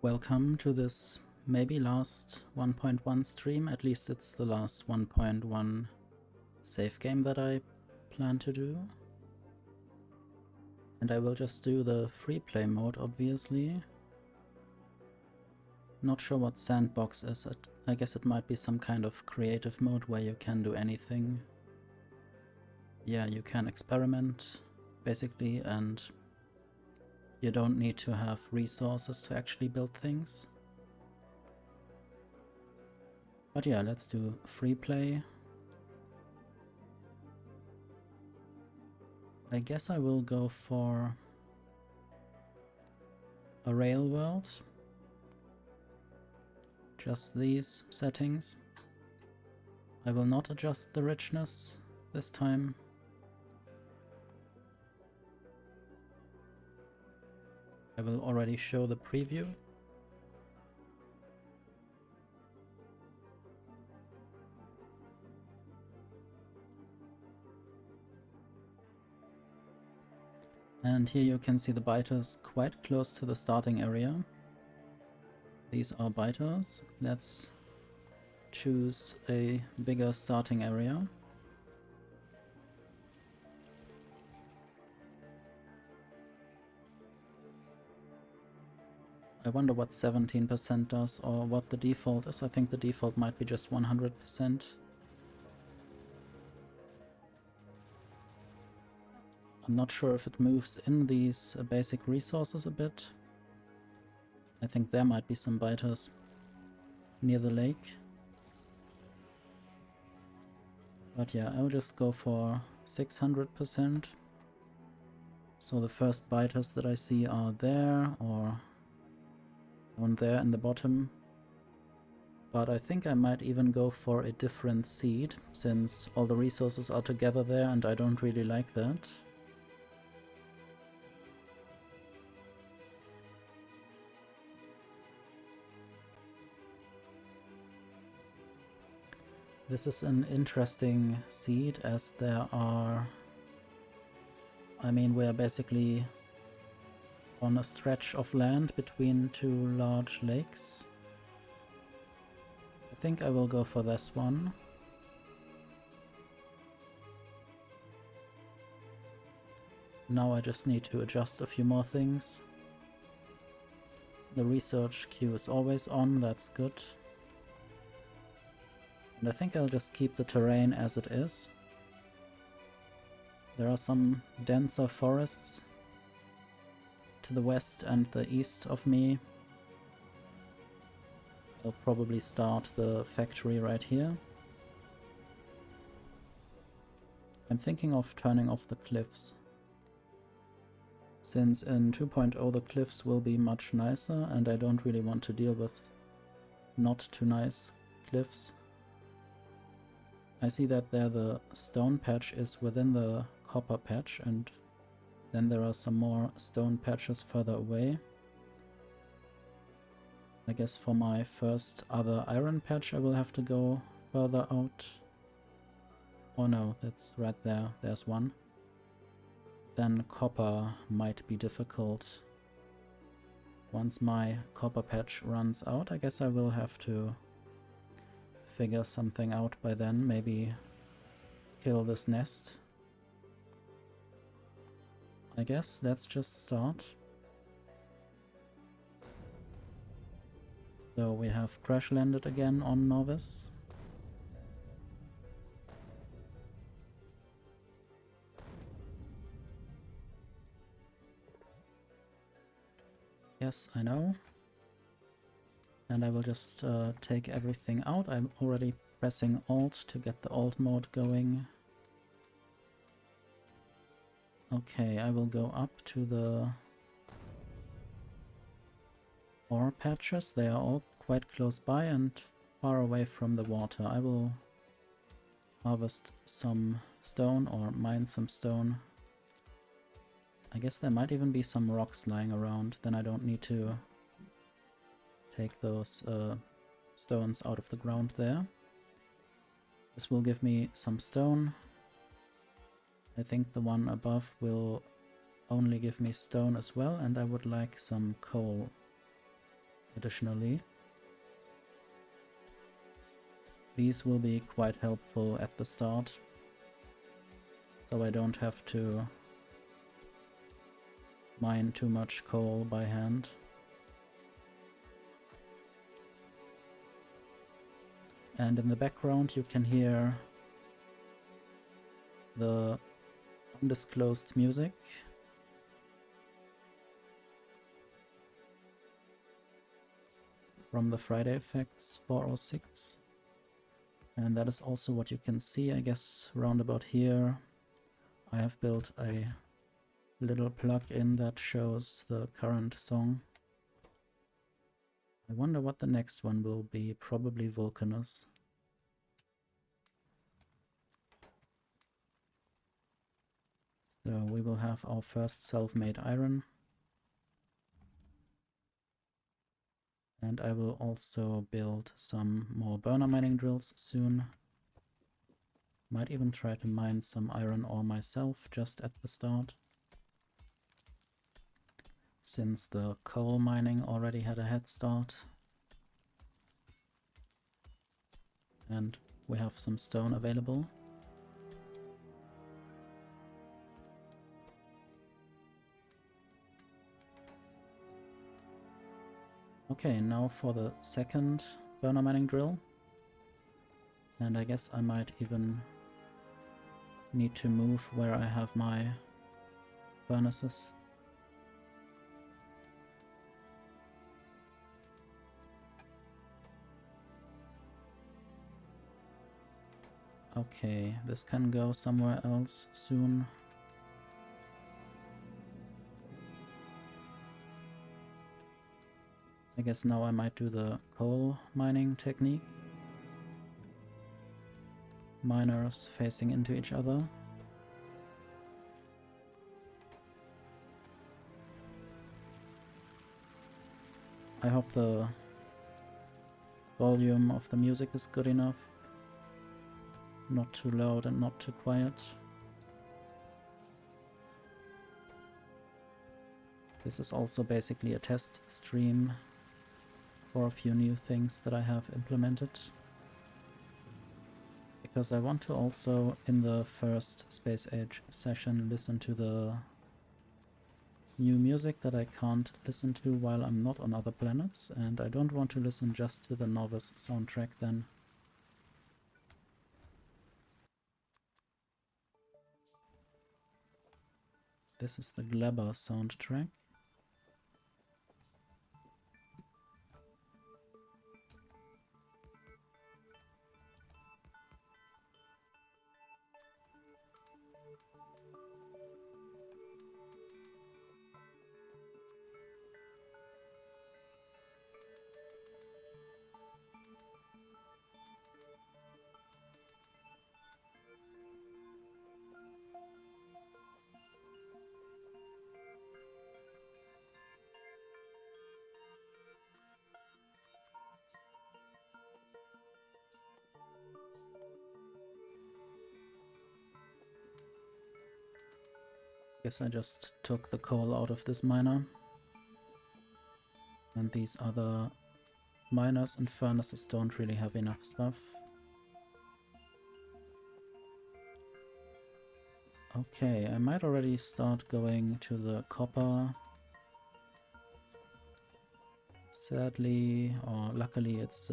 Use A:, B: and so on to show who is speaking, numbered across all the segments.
A: Welcome to this maybe last 1.1 stream, at least it's the last 1.1 save game that I plan to do. And I will just do the free play mode, obviously. Not sure what sandbox is. I guess it might be some kind of creative mode where you can do anything. Yeah, you can experiment, basically, and you don't need to have resources to actually build things. But yeah, let's do free play. I guess I will go for a rail world. Just these settings. I will not adjust the richness this time. I will already show the preview. And here you can see the biters quite close to the starting area. These are biters. Let's choose a bigger starting area. I wonder what 17% does or what the default is. I think the default might be just 100%. I'm not sure if it moves in these basic resources a bit. I think there might be some biters near the lake. But yeah, I'll just go for 600%. So the first biters that I see are there or down there in the bottom. But I think I might even go for a different seed, since all the resources are together there and I don't really like that. This is an interesting seed, as there are... I mean, we're basically on a stretch of land between two large lakes. I think I will go for this one. Now I just need to adjust a few more things. The research queue is always on, that's good. And I think I'll just keep the terrain as it is. There are some denser forests to the west and the east of me. I'll probably start the factory right here. I'm thinking of turning off the cliffs, since in 2.0 the cliffs will be much nicer and I don't really want to deal with not too nice cliffs. I see that there the stone patch is within the copper patch, and then there are some more stone patches further away. I guess for my first other iron patch I will have to go further out. Oh no, that's right there, there's one. Then copper might be difficult. Once my copper patch runs out, I guess I will have to figure something out by then, maybe kill this nest. I guess let's just start. So we have crash landed again on Novice. Yes, I know. And I will just take everything out. I'm already pressing Alt to get the Alt mode going. Okay, I will go up to the ore patches. They are all quite close by and far away from the water. I will harvest some stone or mine some stone. I guess there might even be some rocks lying around, then I don't need to take those stones out of the ground there. This will give me some stone. I think the one above will only give me stone as well, and I would like some coal. additionally. These will be quite helpful at the start, so I don't have to mine too much coal by hand. And in the background you can hear the undisclosed music. From the Friday Effects 406. And that is also what you can see, I guess, round about here. I have built a little plugin that shows the current song. I wonder what the next one will be, probably Vulcanus. So we will have our first self-made iron. And I will also build some more burner mining drills soon. Might even try to mine some iron ore myself just at the start, since the coal mining already had a head start. And we have some stone available. Okay, now for the second burner mining drill. And I guess I might even need to move where I have my furnaces. Okay, this can go somewhere else soon. I guess now I might do the coal mining technique. Miners facing into each other. I hope the volume of the music is good enough. Not too loud and not too quiet. This is also basically a test stream for a few new things that I have implemented. Because I want to also, in the first Space Age session, listen to the new music that I can't listen to while I'm not on other planets, and I don't want to listen just to the novice soundtrack then. This is the Glabber soundtrack. Guess I just took the coal out of this miner. And these other miners and furnaces don't really have enough stuff. Okay, I might already start going to the copper. Sadly, or luckily, it's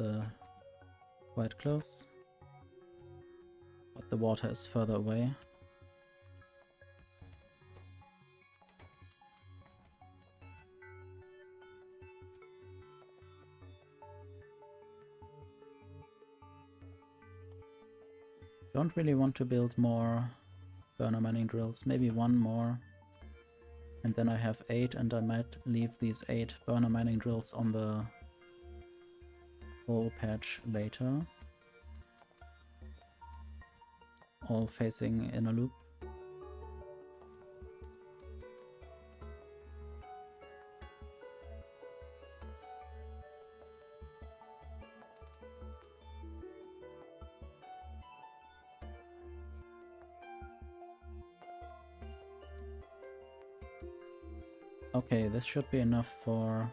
A: quite close. But the water is further away. Don't really want to build more burner mining drills, maybe one more. And then I have 8, and I might leave these 8 burner mining drills on the full patch later. All facing in a loop. Okay, this should be enough for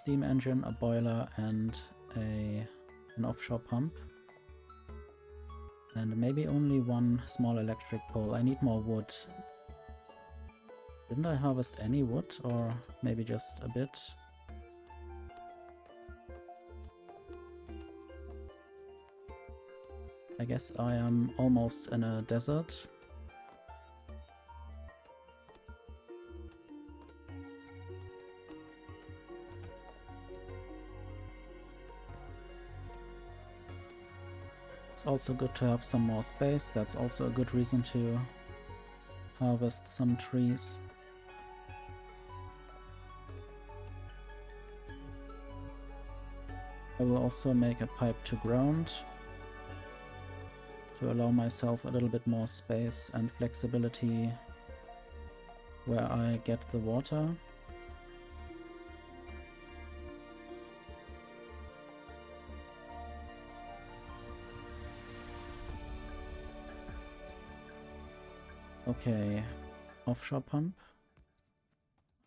A: steam engine, a boiler, and an offshore pump. And maybe only one small electric pole. I need more wood. Didn't I harvest any wood, or maybe just a bit? I guess I am almost in a desert. It's also good to have some more space. That's also a good reason to harvest some trees. I will also make a pipe to ground to allow myself a little bit more space and flexibility where I get the water. Okay, offshore pump.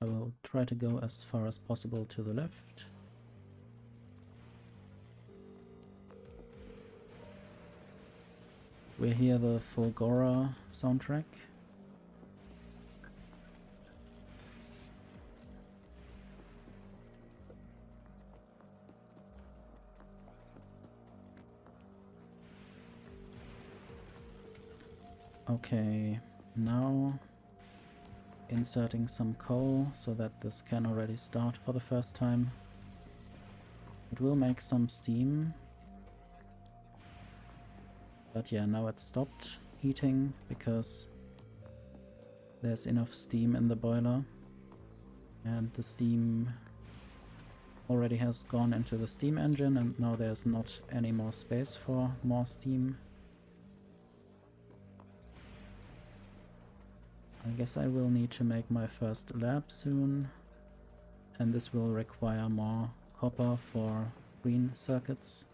A: I will try to go as far as possible to the left. We hear the Fulgora soundtrack. Okay, now inserting some coal so that this can already start for the first time. It will make some steam. But yeah, now it's stopped heating because there's enough steam in the boiler. And the steam already has gone into the steam engine, and now there's not any more space for more steam. I guess I will need to make my first lab soon, and this will require more copper for green circuits.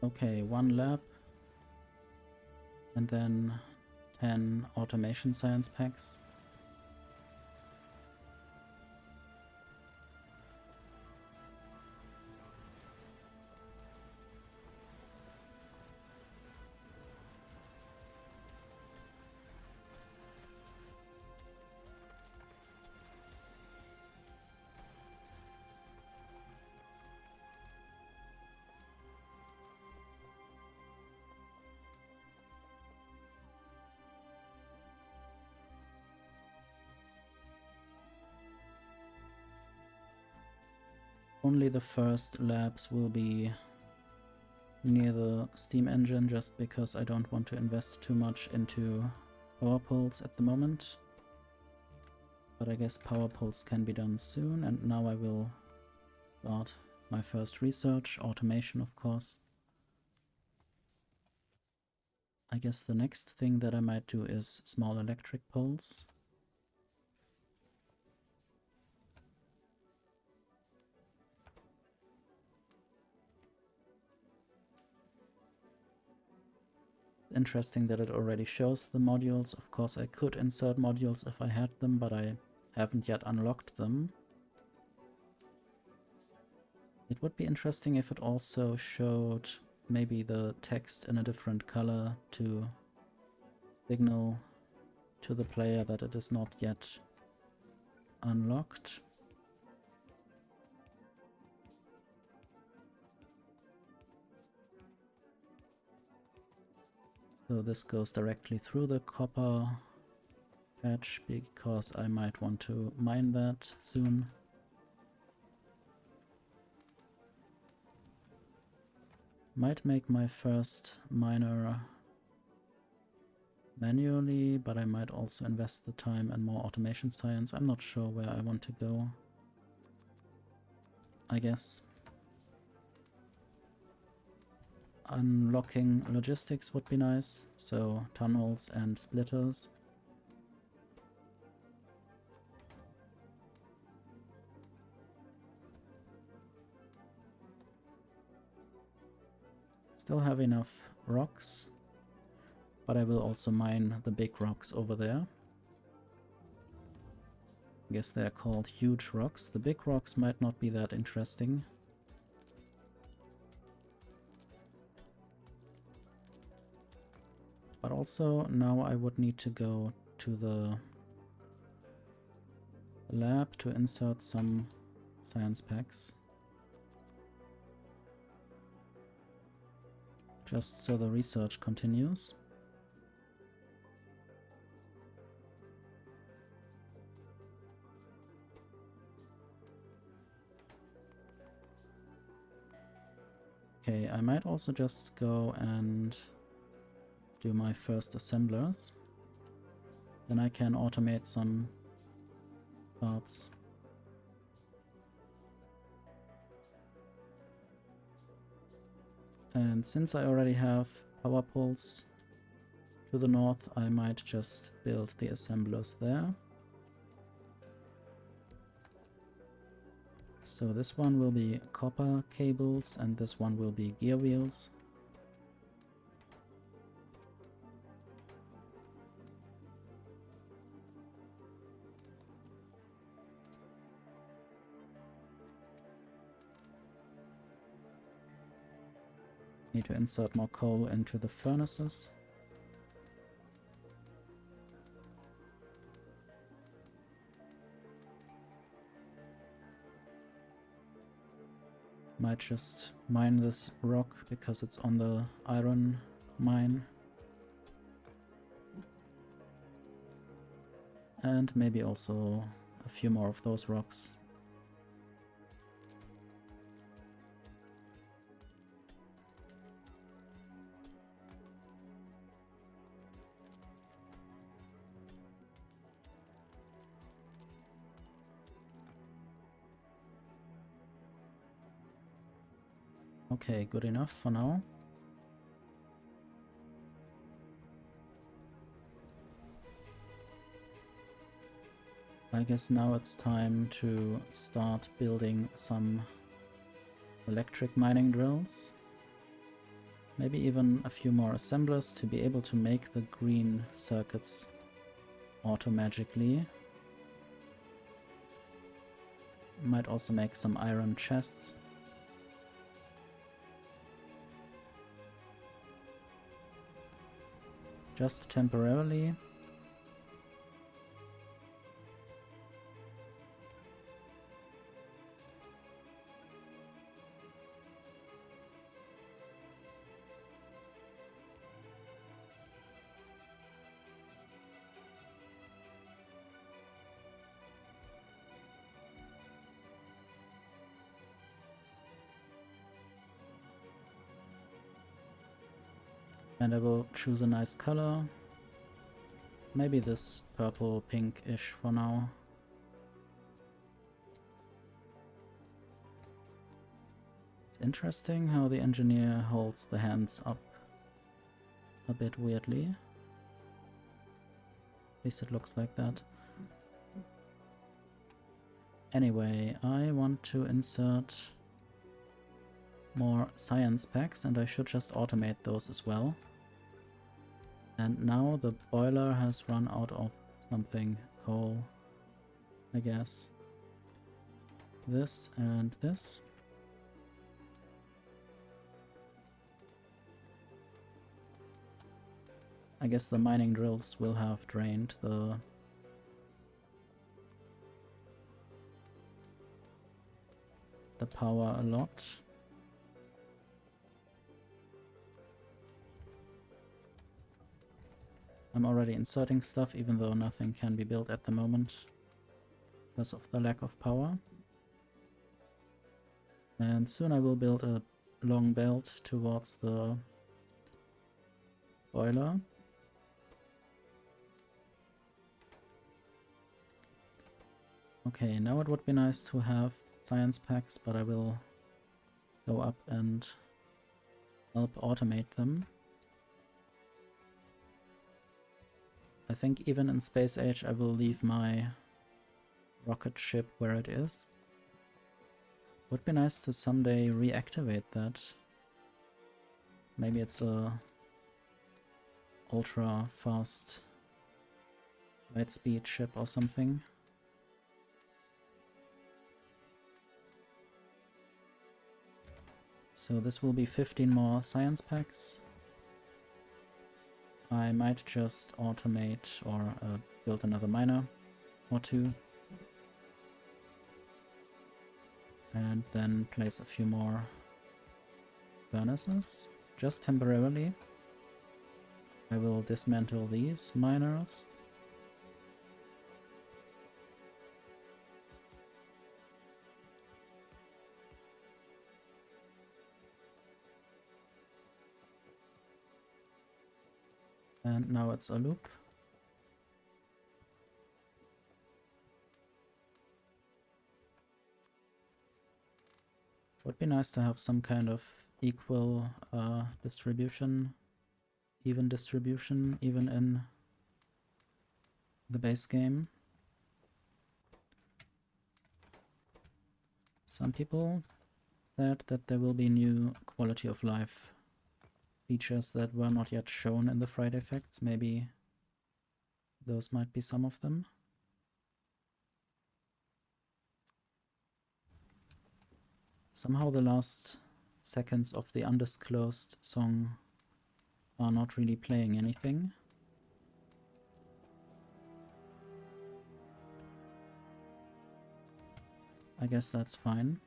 A: Okay, 1 lab, and then 10 automation science packs. Only the first labs will be near the steam engine, just because I don't want to invest too much into power poles at the moment. But I guess power poles can be done soon, and now I will start my first research, automation of course. I guess the next thing that I might do is small electric poles. Interesting that it already shows the modules. Of course I could insert modules if I had them, but I haven't yet unlocked them. It would be interesting if it also showed maybe the text in a different color to signal to the player that it is not yet unlocked. So this goes directly through the copper patch because I might want to mine that soon. Might make my first miner manually, but I might also invest the time in more automation science. I'm not sure where I want to go, I guess. Unlocking logistics would be nice, so tunnels and splitters. Still have enough rocks, but I will also mine the big rocks over there. I guess they're called huge rocks. The big rocks might not be that interesting. But also now I would need to go to the lab to insert some science packs. Just so the research continues. Okay, I might also just go and do my first assemblers. Then I can automate some parts. And since I already have power poles to the north, I might just build the assemblers there. So this one will be copper cables and this one will be gear wheels. Need to insert more coal into the furnaces. Might just mine this rock because it's on the iron mine. And maybe also a few more of those rocks. Okay, good enough for now. I guess now it's time to start building some electric mining drills. Maybe even a few more assemblers to be able to make the green circuits auto-magically. Might also make some iron chests. Just temporarily. And I will choose a nice color. Maybe this purple pinkish for now. It's interesting how the engineer holds the hands up a bit weirdly. At least it looks like that. Anyway, I want to insert more science packs and I should just automate those as well. And now the boiler has run out of something, coal, I guess. This and this. I guess the mining drills will have drained the power a lot. I'm already inserting stuff even though nothing can be built at the moment because of the lack of power. And soon I will build a long belt towards the boiler. Okay, now it would be nice to have science packs, but I will go up and help automate them. I think even in Space Age I will leave my rocket ship where it is. Would be nice to someday reactivate that. Maybe it's a ultra fast light speed ship or something. So this will be 15 more science packs. I might just automate or build another miner or two. And then place a few more furnaces, just temporarily. I will dismantle these miners. And now it's a loop. Would be nice to have some kind of equal distribution, even distribution, even in the base game. Some people said that there will be new quality of life features that were not yet shown in the Friday Facts. Maybe those might be some of them. Somehow the last seconds of the undisclosed song are not really playing anything. I guess that's fine.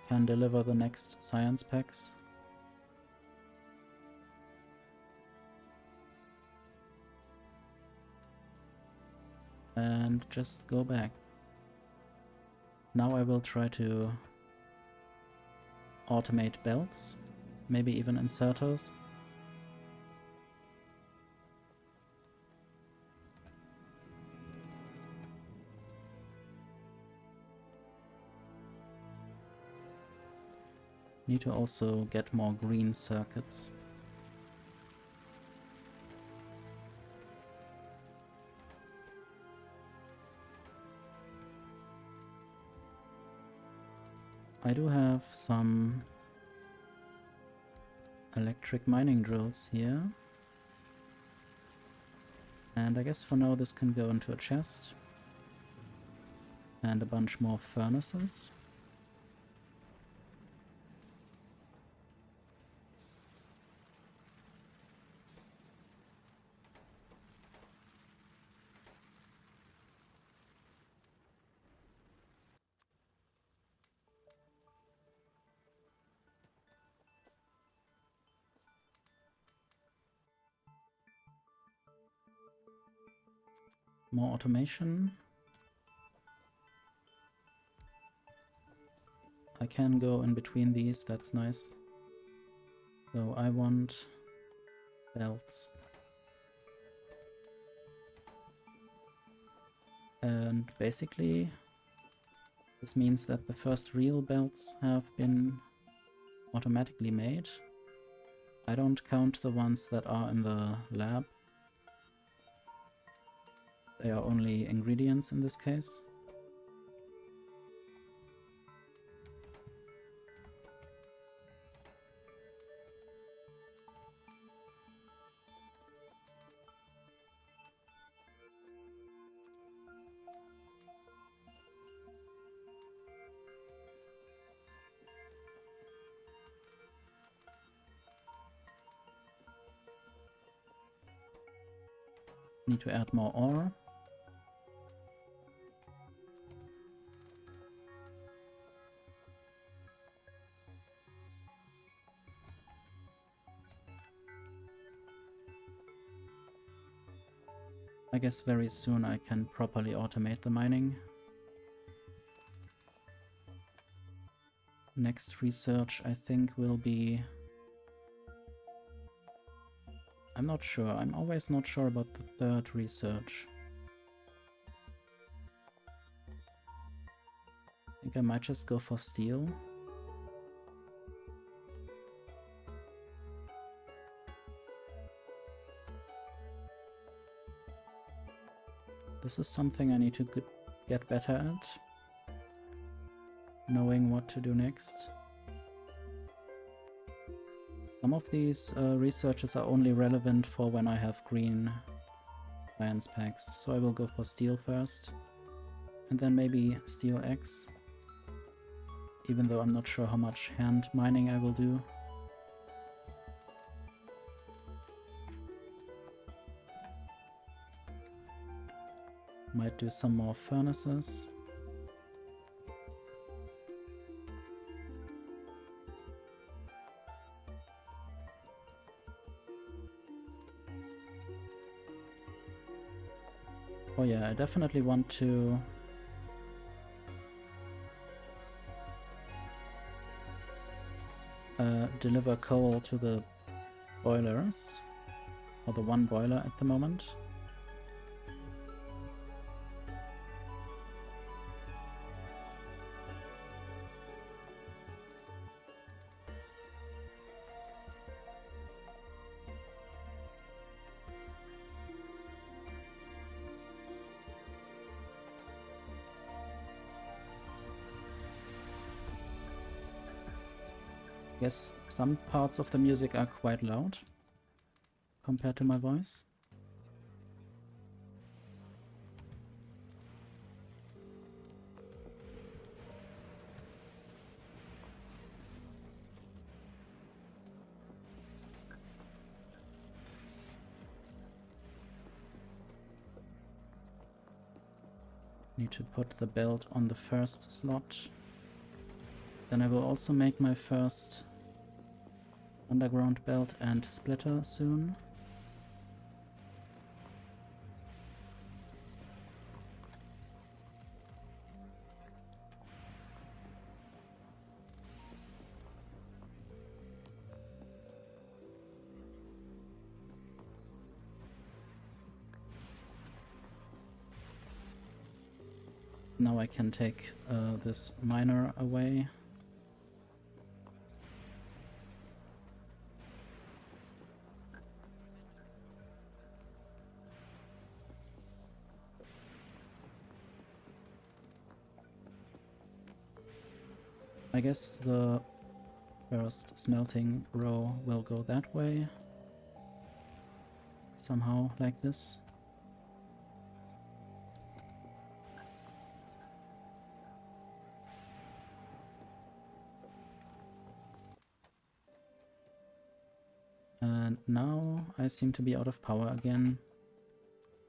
A: Can deliver the next science packs. And just go back. Now I will try to automate belts, maybe even inserters. Need to also get more green circuits. I do have some electric mining drills here. And I guess for now this can go into a chest. And a bunch more furnaces. More automation. I can go in between these, that's nice. So I want belts. And basically this means that the first real belts have been automatically made. I don't count the ones that are in the lab. They are only ingredients in this case. Need to add more ore. I guess very soon I can properly automate the mining. Next research I think will be... I'm not sure. I'm always not sure about the third research. I think I might just go for steel. This is something I need to get better at. Knowing what to do next. Some of these researches are only relevant for when I have green science packs, so I will go for steel first, and then maybe steel X, even though I'm not sure how much hand mining I will do. Might do some more furnaces. Oh yeah, I definitely want to deliver coal to the boilers, or the one boiler at the moment. Yes, some parts of the music are quite loud compared to my voice. Need to put the belt on the first slot. Then I will also make my first underground belt and splitter soon. Now I can take this miner away. I guess the first smelting row will go that way. Somehow like this. And now I seem to be out of power again.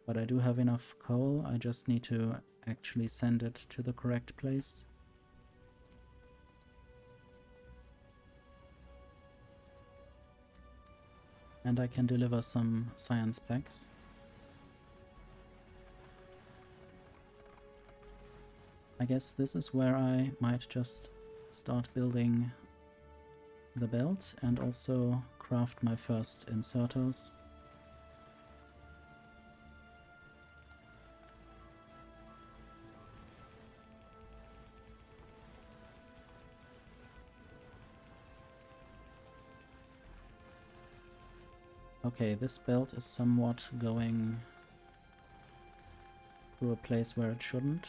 A: But I do have enough coal, I just need to actually send it to the correct place. And I can deliver some science packs. I guess this is where I might just start building the belt and also craft my first inserters. Okay, this belt is somewhat going through a place where it shouldn't.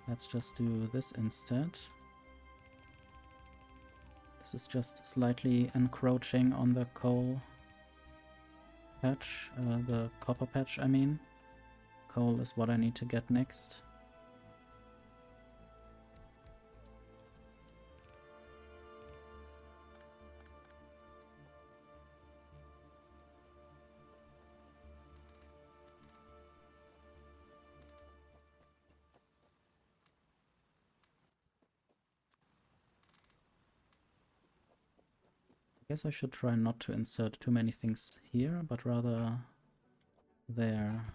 A: Let's just do this instead. This is just slightly encroaching on the coal patch, the copper patch I mean. Coal is what I need to get next. I guess I should try not to insert too many things here, but rather there.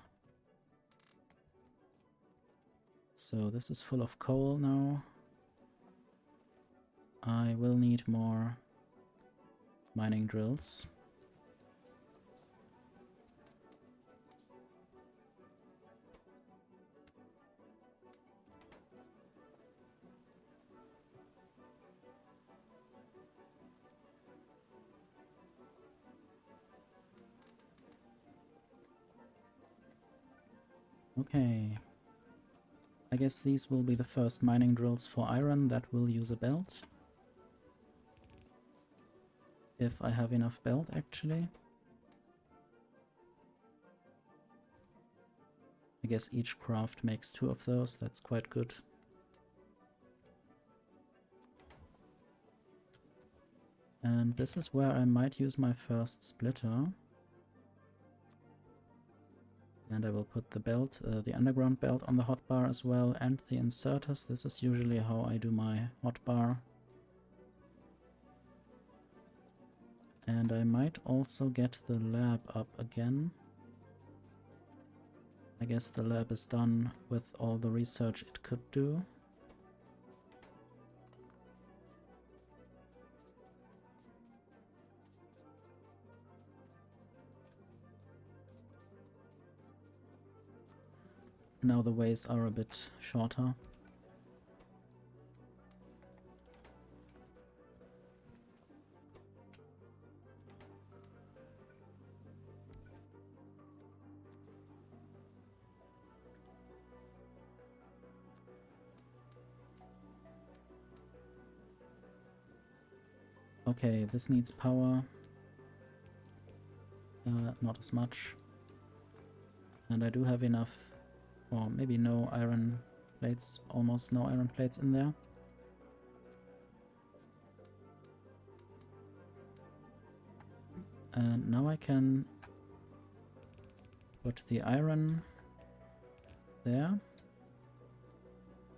A: So this is full of coal now. I will need more mining drills. Okay. I guess these will be the first mining drills for iron that will use a belt. If I have enough belt, actually. I guess each craft makes 2 of those, that's quite good. And this is where I might use my first splitter. And I will put the belt, the underground belt on the hotbar as well, and the inserters. This is usually how I do my hotbar. And I might also get the lab up again. I guess the lab is done with all the research it could do. Now the ways are a bit shorter. Okay, this needs power. Not as much. And I do have enough, or maybe no iron plates, almost no iron plates in there. And now I can put the iron there.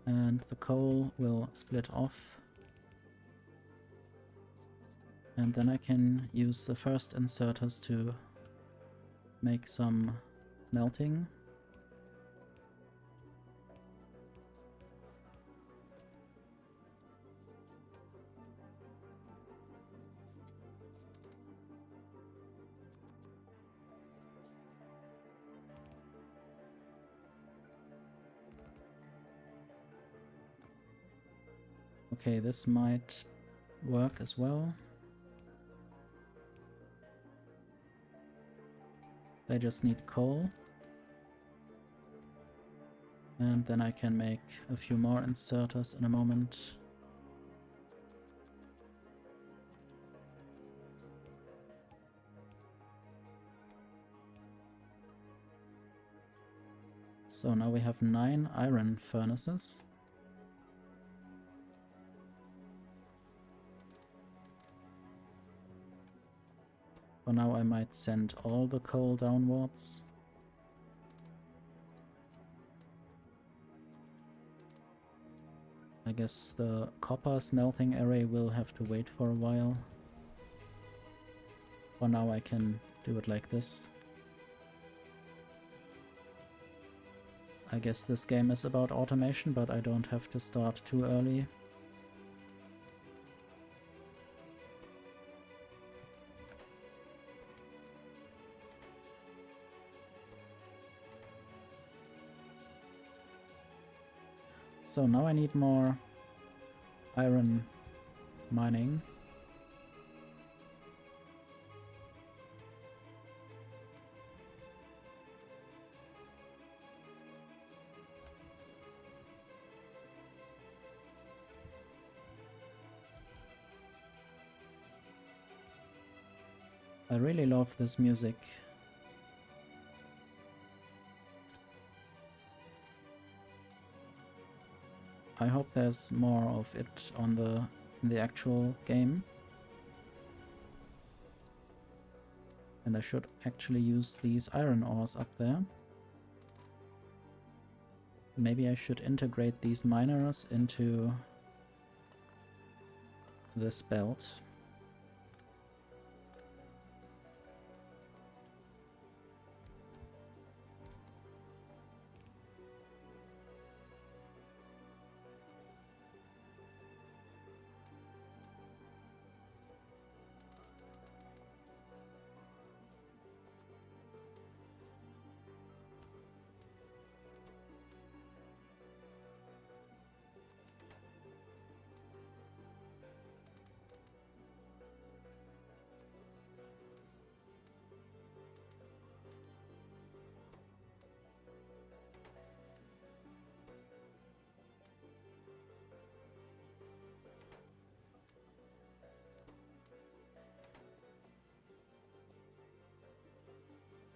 A: And the coal will split off. And then I can use the first inserters to make some smelting. Okay, this might work as well. They just need coal. And then I can make a few more inserters in a moment. So now we have 9 iron furnaces. For now I might send all the coal downwards. I guess the copper smelting array will have to wait for a while. For now I can do it like this. I guess this game is about automation, but I don't have to start too early. So now I need more iron mining. I really love this music. I hope there's more of it on in the actual game. And I should actually use these iron ores up there. Maybe I should integrate these miners into this belt.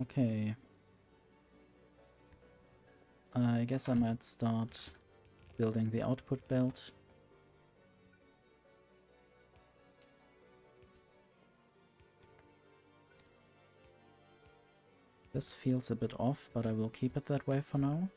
A: Okay. I guess I might start building the output belt. This feels a bit off, but I will keep it that way for now.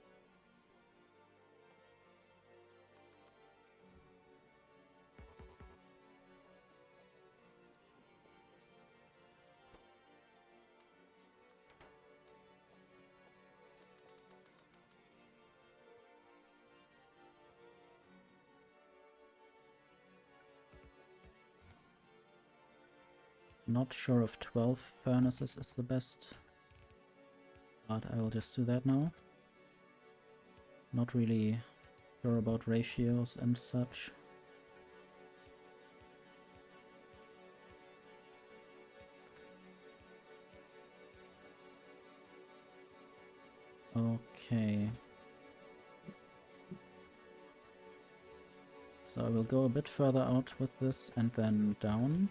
A: Not sure if 12 furnaces is the best, but I will just do that now. Not really sure about ratios and such. Okay. So I will go a bit further out with this and then down.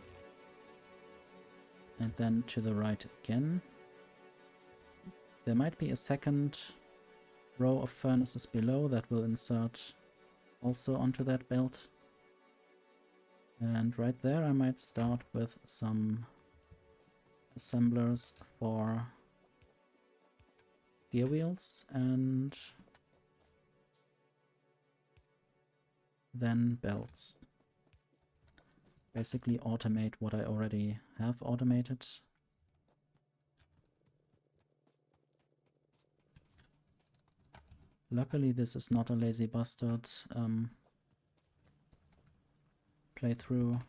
A: And then to the right again. There might be a second row of furnaces below that will insert also onto that belt. And right there I might start with some assemblers for gear wheels and then belts. Basically automate what I already have automated. Luckily this is not a lazy bastard playthrough.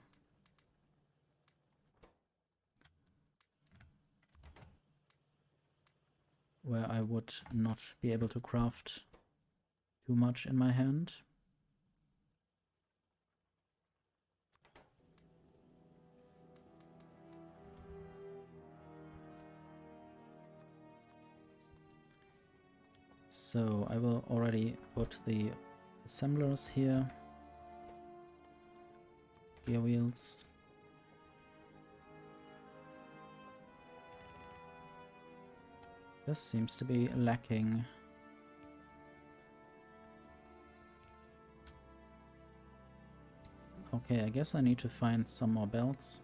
A: Where I would not be able to craft too much in my hand. So I will already put the assemblers here. Gear wheels. This seems to be lacking. Okay, I guess I need to find some more belts.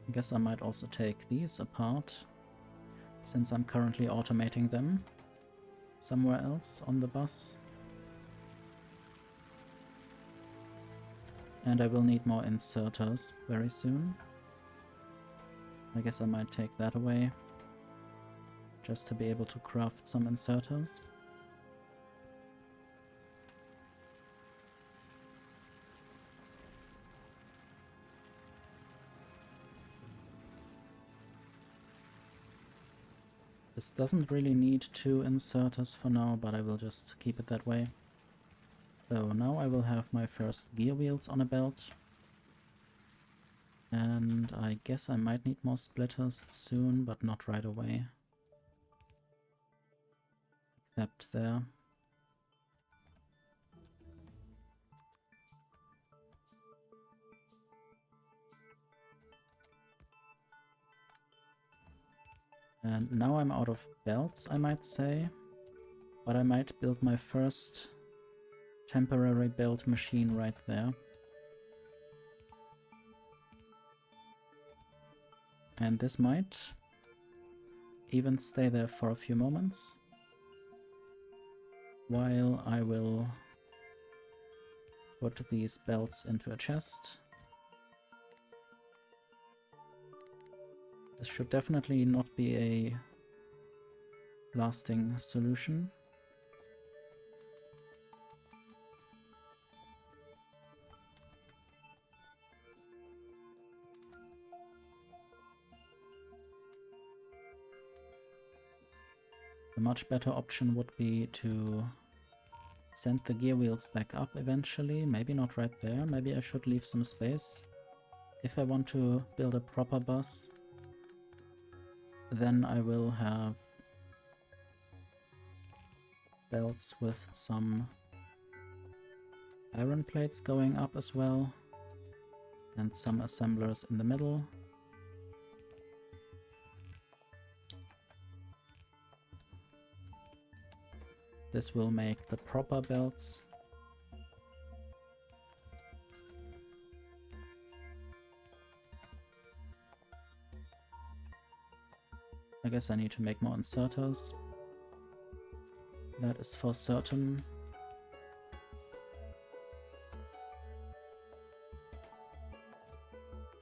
A: I guess I might also take these apart, since I'm currently automating them somewhere else on the bus. And I will need more inserters very soon. I guess I might take that away, just to be able to craft some inserters. This doesn't really need 2 inserters for now, but I will just keep it that way. So now I will have my first gear wheels on a belt. And I guess I might need more splitters soon, but not right away. Except there. And now I'm out of belts, I might say. But I might build my first temporary belt machine right there. And this might even stay there for a few moments, while I will put these belts into a chest. This should definitely not be a lasting solution. A much better option would be to send the gear wheels back up eventually. Maybe not right there. Maybe I should leave some space. If I want to build a proper bus, then I will have belts with some iron plates going up as well, and some assemblers in the middle. This will make the proper belts. I guess I need to make more inserters. That is for certain.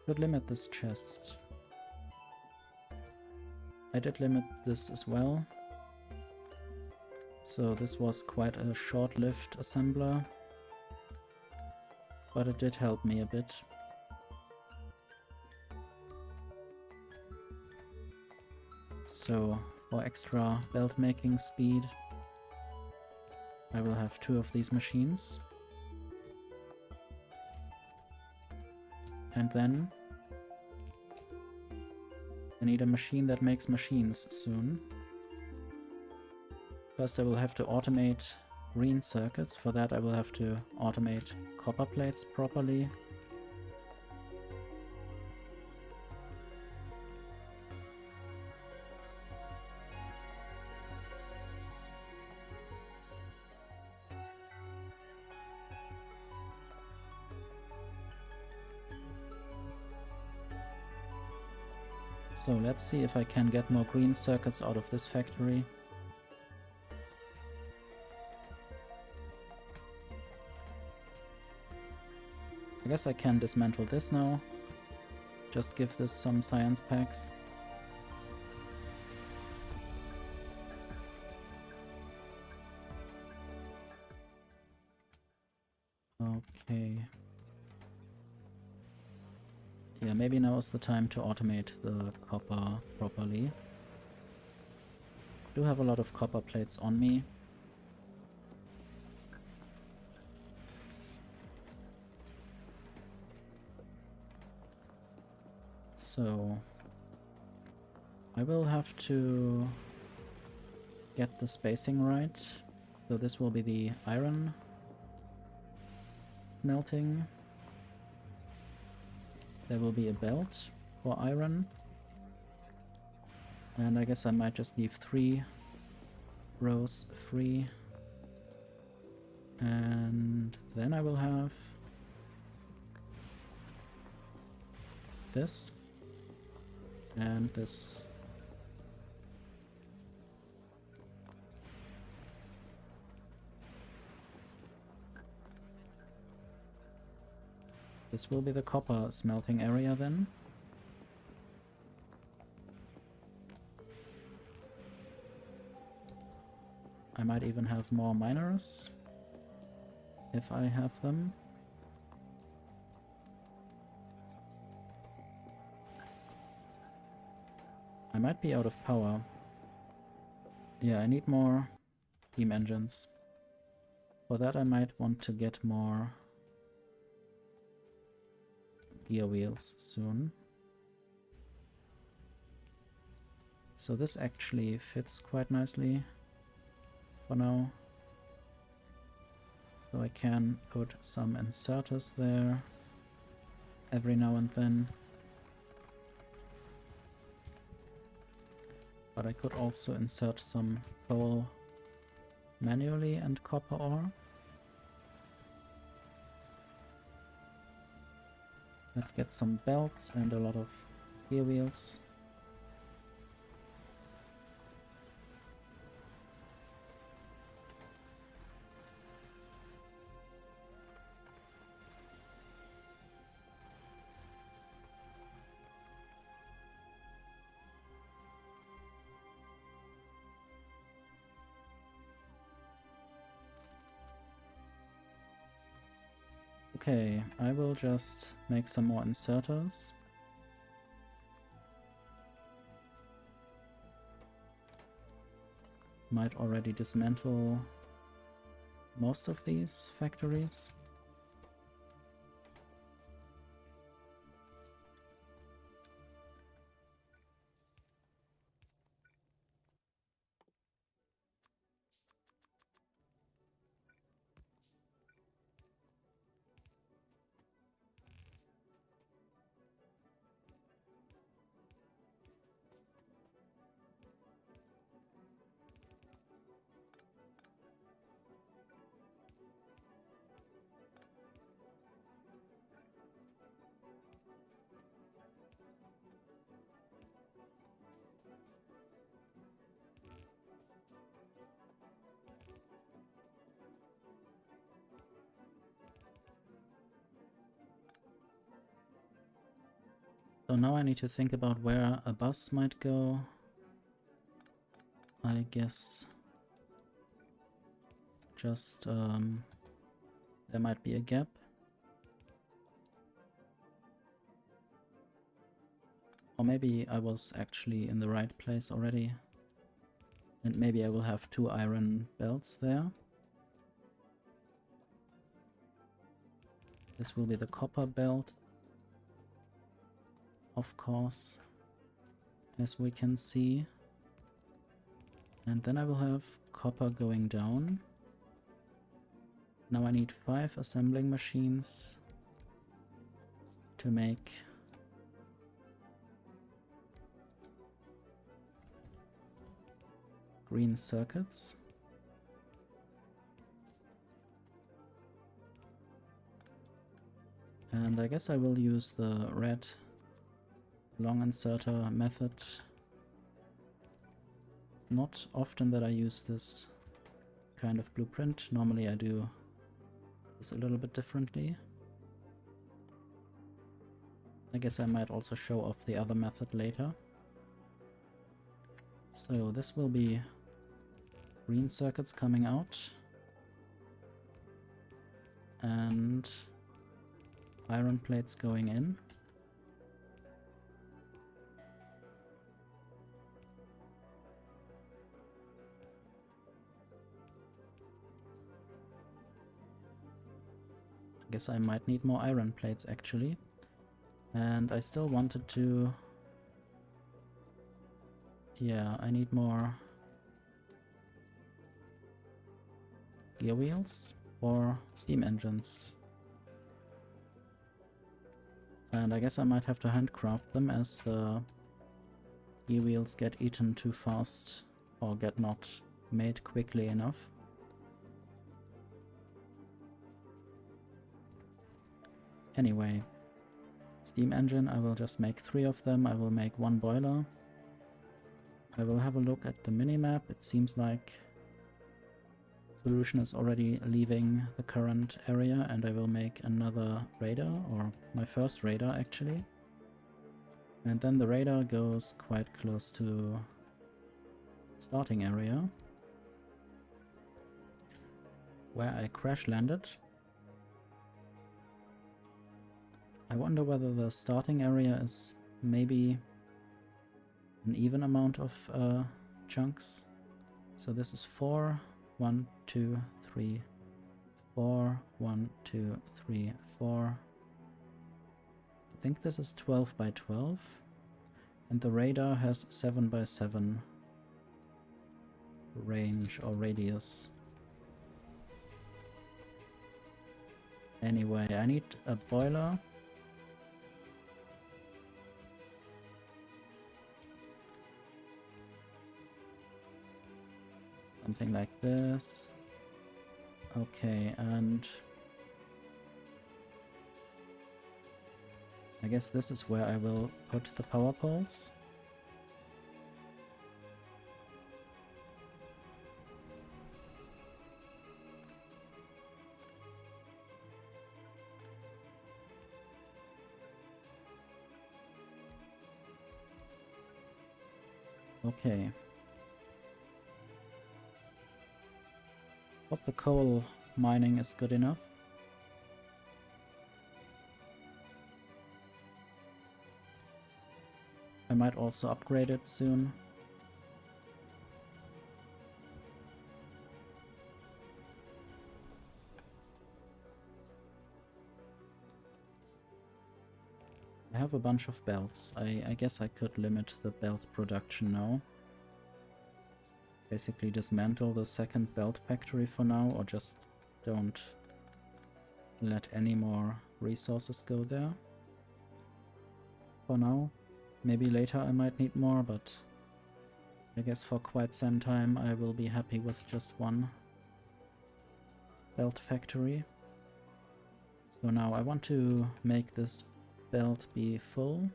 A: Should limit this chest. I did limit this as well. So this was quite a short-lived assembler, but it did help me a bit. So for extra belt making speed, I will have 2 of these machines. And then I need a machine that makes machines soon. First I will have to automate green circuits. For that I will have to automate copper plates properly. So let's see if I can get more green circuits out of this factory. I guess I can dismantle this now. Just give this some science packs. Okay. Yeah, maybe now is the time to automate the copper properly. I do have a lot of copper plates on me. So I will have to get the spacing right. So this will be the iron smelting. There will be a belt for iron. And I guess I might just leave 3 rows free. And then I will have this and this. This will be the copper smelting area then. I might even have more miners if I have them. I might be out of power. Yeah, I need more steam engines. For that I might want to get more gear wheels soon. So this actually fits quite nicely for now. So I can put some inserters there every now and then. But I could also insert some coal manually and copper ore. Let's get some belts and a lot of gear wheels. Okay, I will just make some more inserters. Might already dismantle most of these factories. So now I need to think about where a bus might go. I guess just there might be a gap. Or maybe I was actually in the right place already. And maybe I will have 2 iron belts there. This will be the copper belt, of course, as we can see. And then I will have copper going down. Now I need 5 assembling machines to make green circuits. And I guess I will use the red long inserter method. It's not often that I use this kind of blueprint. Normally I do this a little bit differently. I guess I might also show off the other method later. So this will be green circuits coming out and iron plates going in. I guess I might need more iron plates actually. And I still wanted to... Yeah, I need more gear wheels or steam engines. And I guess I might have to handcraft them as the gear wheels get eaten too fast or get not made quickly enough. Anyway, steam engine, I will just make 3 of them. I will make 1 boiler. I will have a look at the minimap. It seems like Pollution is already leaving the current area, and I will make another radar, or my first radar actually. And then the radar goes quite close to starting area, where I crash landed. I wonder whether the starting area is maybe an even amount of chunks. So this is 4, 1, 2, 3, 4, 1, 2, 3, 4. I think this is 12 by 12. And the radar has 7 by 7 range or radius. Anyway, I need a boiler. Something like this. Okay, and I guess this is where I will put the power poles. Okay. Hope the coal mining is good enough. I might also upgrade it soon. I have a bunch of belts. I guess I could limit the belt production now. Basically dismantle the second belt factory for now, or just don't let any more resources go there. For now. Maybe later I might need more, but I guess for quite some time I will be happy with just one belt factory. So now I want to make this belt be full.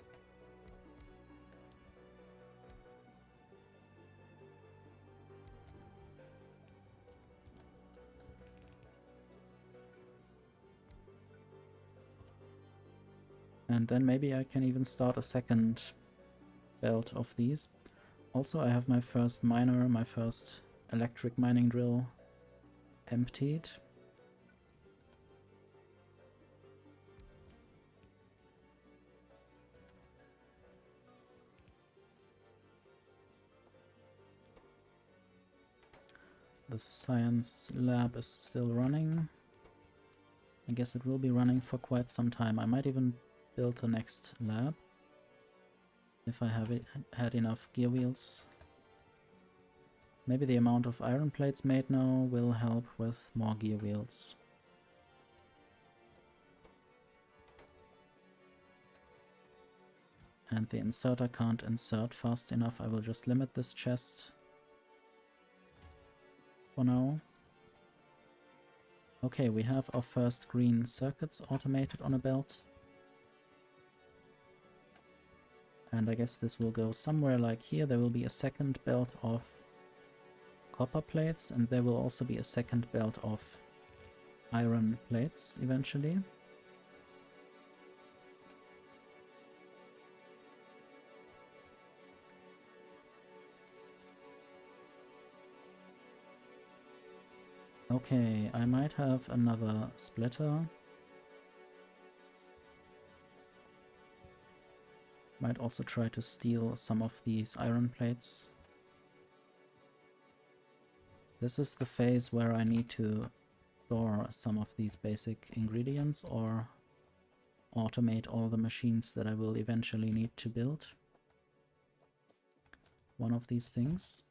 A: And then maybe I can even start a second belt of these. Also, I have my first miner, my first electric mining drill emptied. The science lab is still running. I guess it will be running for quite some time. I might even build the next lab if I have had enough gear wheels. Maybe the amount of iron plates made now will help with more gear wheels. And the inserter can't insert fast enough. I will just limit this chest for now. Okay, we have our first green circuits automated on a belt. And I guess this will go somewhere like here. There will be a second belt of copper plates, and there will also be a second belt of iron plates eventually. Okay, I might have another splitter. Might also try to steal some of these iron plates. This is the phase where I need to store some of these basic ingredients or automate all the machines that I will eventually need to build. One of these things.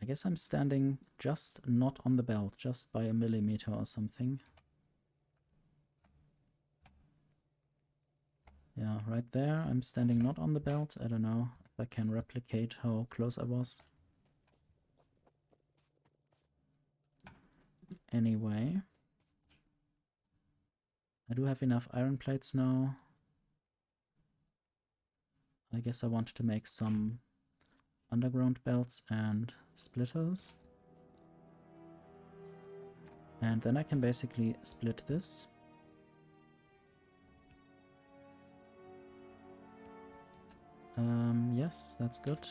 A: I guess I'm standing just not on the belt, just by a millimeter or something. Yeah, right there, I'm standing not on the belt. I don't know if I can replicate how close I was. Anyway, I do have enough iron plates now. I guess I wanted to make some underground belts and splitters. And then I can basically split this. Yes, that's good.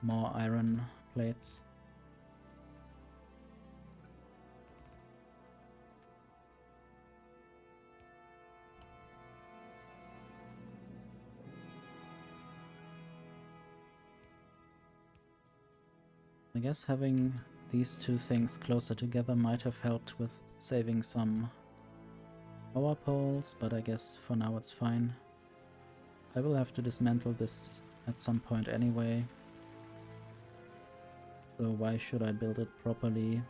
A: More iron plates. I guess having these two things closer together might have helped with saving some power poles, but I guess for now it's fine. I will have to dismantle this at some point anyway. So why should I build it properly?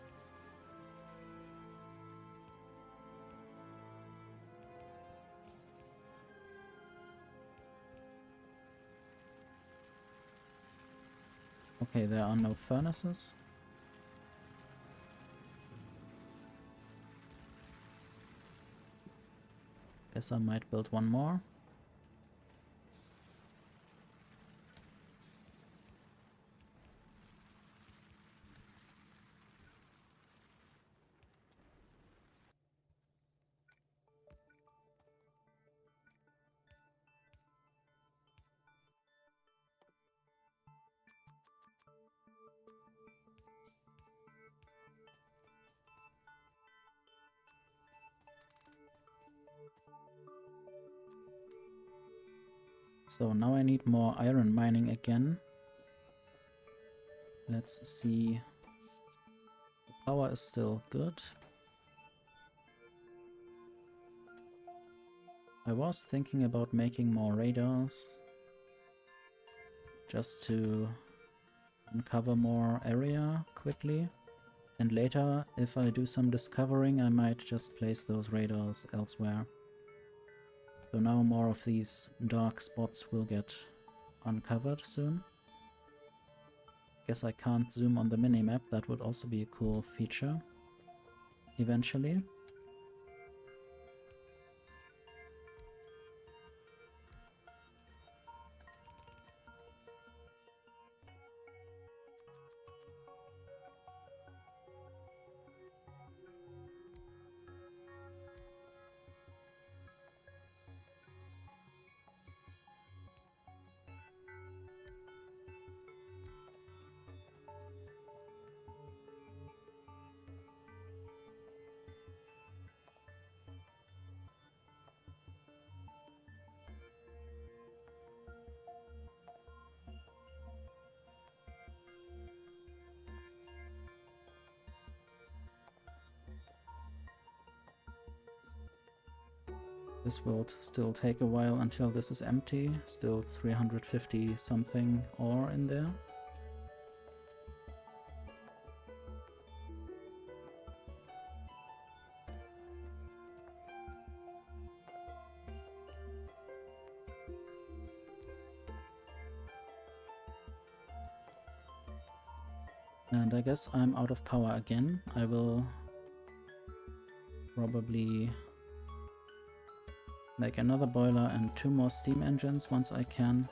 A: Okay, there are no furnaces. Guess I might build one more. So now I need more iron mining again. Let's see. The power is still good. I was thinking about making more radars, just to uncover more area quickly. And later, if I do some discovering, I might just place those radars elsewhere. So now more of these dark spots will get uncovered soon. Guess I can't zoom on the minimap, that would also be a cool feature eventually. This will still take a while until this is empty. Still 350 something ore in there. And I guess I'm out of power again. I will probably make another boiler and 2 more steam engines once I can.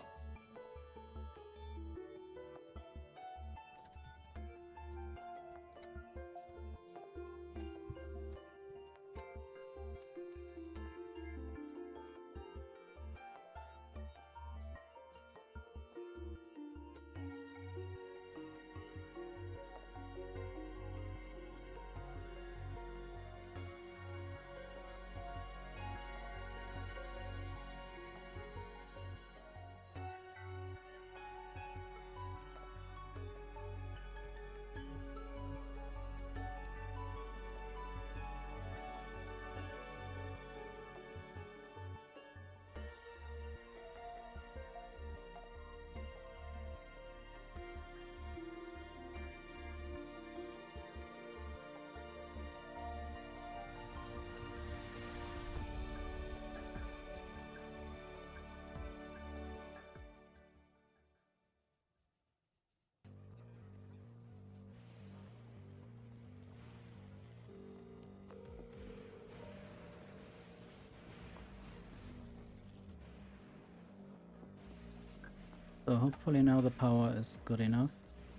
A: So hopefully now the power is good enough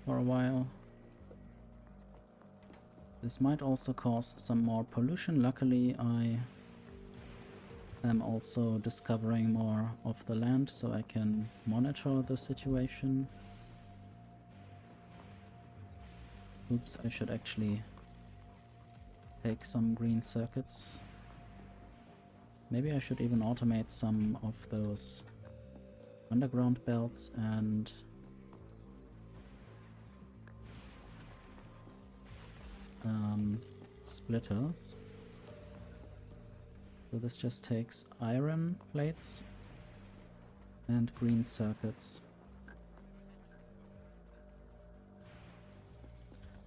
A: for a while. This might also cause some more pollution. Luckily I am also discovering more of the land so I can monitor the situation. Oops, I should actually take some green circuits. Maybe I should even automate some of those underground belts and splitters. So this just takes iron plates and green circuits.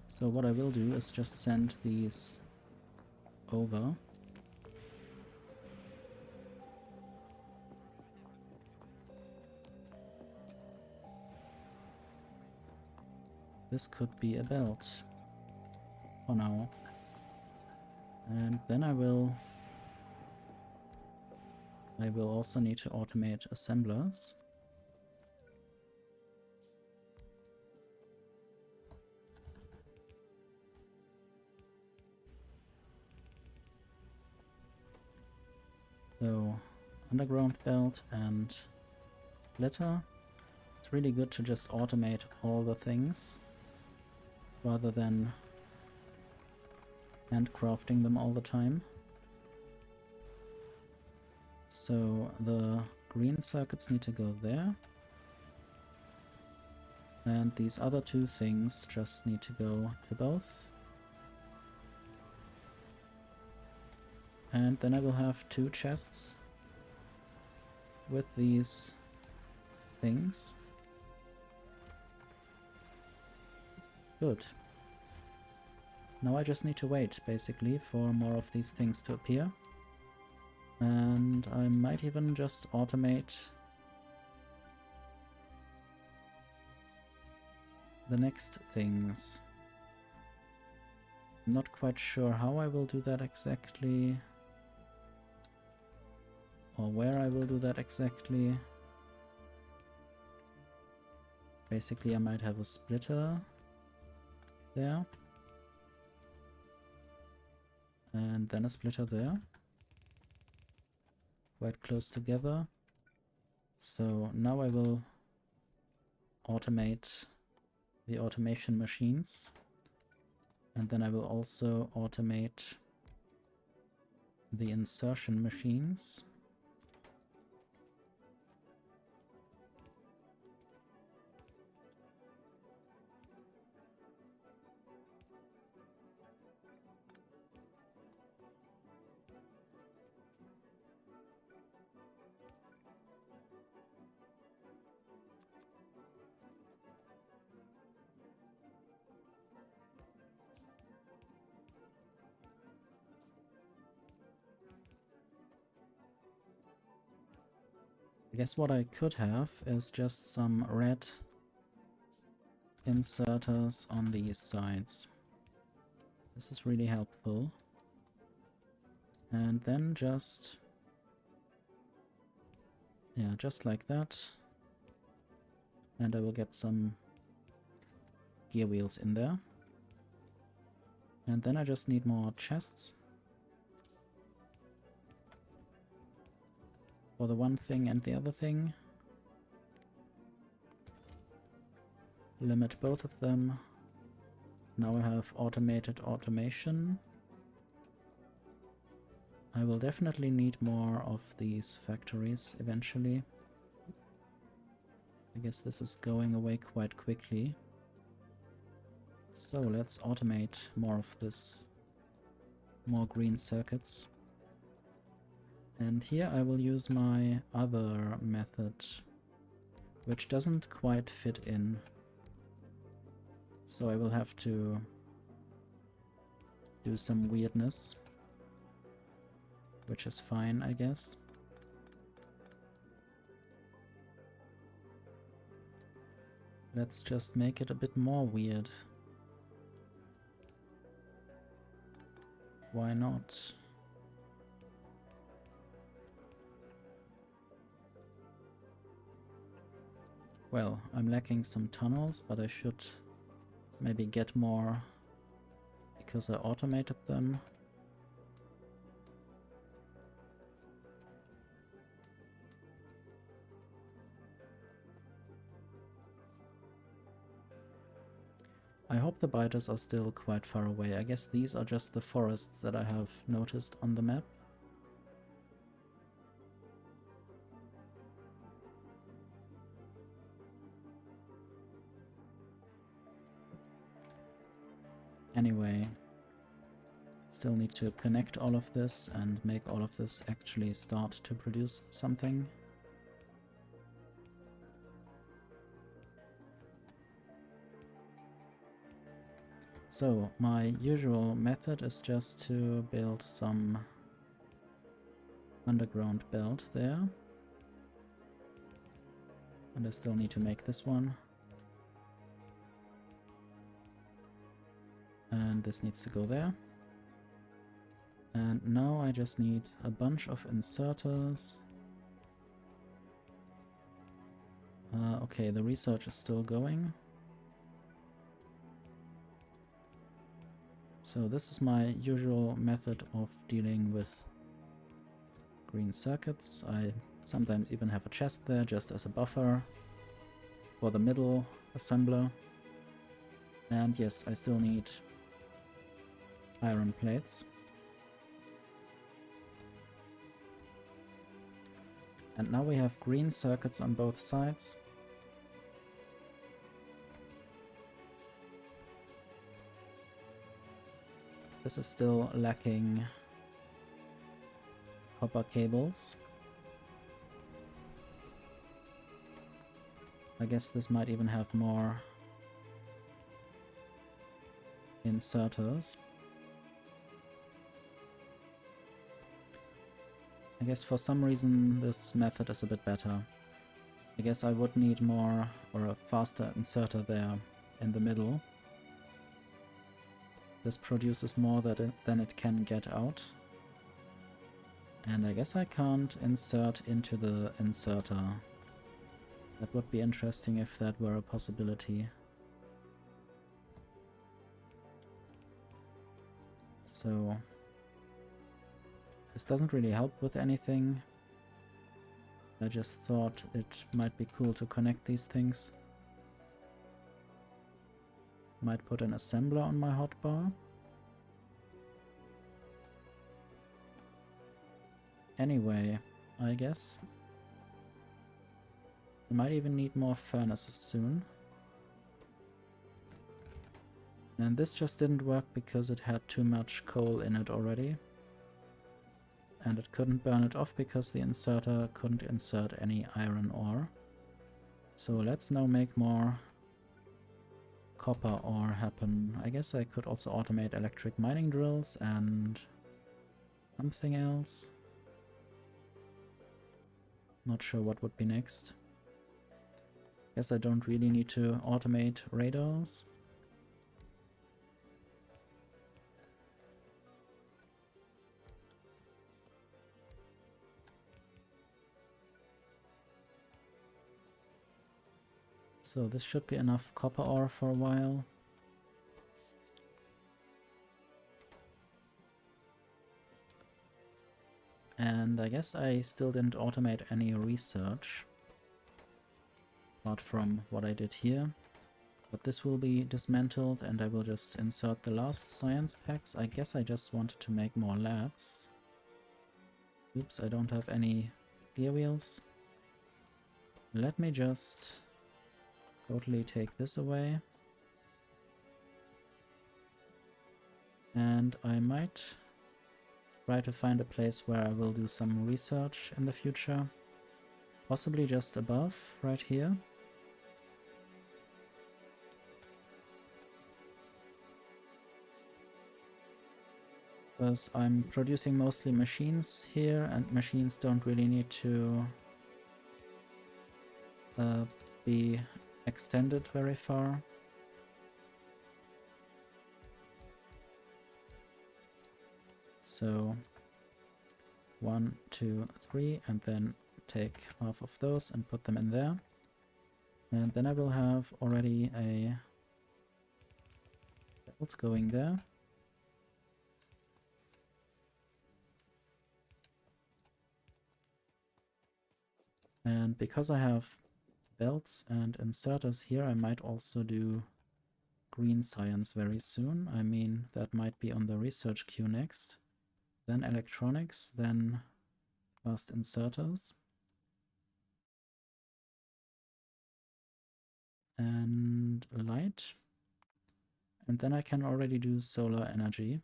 A: So what I will do is just send these over. This could be a belt for now. And then I will also need to automate assemblers. So underground belt and splitter. It's really good to just automate all the things rather than handcrafting them all the time. So the green circuits need to go there. And these other 2 things just need to go to both. And then I will have 2 chests with these things. Good. Now I just need to wait, basically, for more of these things to appear. And I might even just automate the next things. I'm not quite sure how I will do that exactly, or where I will do that exactly. Basically, I might have a splitter there, and then a splitter there, quite close together. So now I will automate the automation machines, and then I will also automate the insertion machines. I guess what I could have is just some red inserters on these sides. This is really helpful. And then just... yeah, just like that. And I will get some gear wheels in there. And then I just need more chests. For the one thing and the other thing. Limit both of them. Now I have automated automation. I will definitely need more of these factories eventually. I guess this is going away quite quickly. So let's automate more of this. More green circuits. And here I will use my other method, which doesn't quite fit in. So I will have to do some weirdness, which is fine, I guess. Let's just make it a bit more weird. Why not? Well, I'm lacking some tunnels, but I should maybe get more because I automated them. I hope the biters are still quite far away. I guess these are just the forests that I have noticed on the map. Anyway, still need to connect all of this and make all of this actually start to produce something. So, my usual method is just to build some underground belt there. And I still need to make this one. And this needs to go there. And now I just need a bunch of inserters. Okay, the research is still going. So this is my usual method of dealing with green circuits. I sometimes even have a chest there just as a buffer for the middle assembler. And yes, I still need iron plates. And now we have green circuits on both sides. This is still lacking copper cables. I guess this might even have more inserters. I guess for some reason this method is a bit better. I guess I would need more or a faster inserter there in the middle. This produces more than it can get out. And I guess I can't insert into the inserter. That would be interesting if that were a possibility. So this doesn't really help with anything. I just thought it might be cool to connect these things. Might put an assembler on my hotbar. Anyway, I guess I might even need more furnaces soon. And this just didn't work because it had too much coal in it already. And it couldn't burn it off because the inserter couldn't insert any iron ore. So let's now make more copper ore happen. I guess I could also automate electric mining drills and something else. Not sure what would be next. Guess I don't really need to automate radars. So this should be enough copper ore for a while. And I guess I still didn't automate any research, apart from what I did here. But this will be dismantled and I will just insert the last science packs. I guess I just wanted to make more labs. Oops, I don't have any gear wheels. Let me just totally take this away. And I might try to find a place where I will do some research in the future. Possibly just above, right here. Because I'm producing mostly machines here, and machines don't really need to be extended very far. So 1, 2, 3, and then take half of those and put them in there. And then I will have already a belt going there. And because I have belts and inserters here, I might also do green science very soon. I mean, that might be on the research queue next. Then electronics, then fast inserters. And light. And then I can already do solar energy.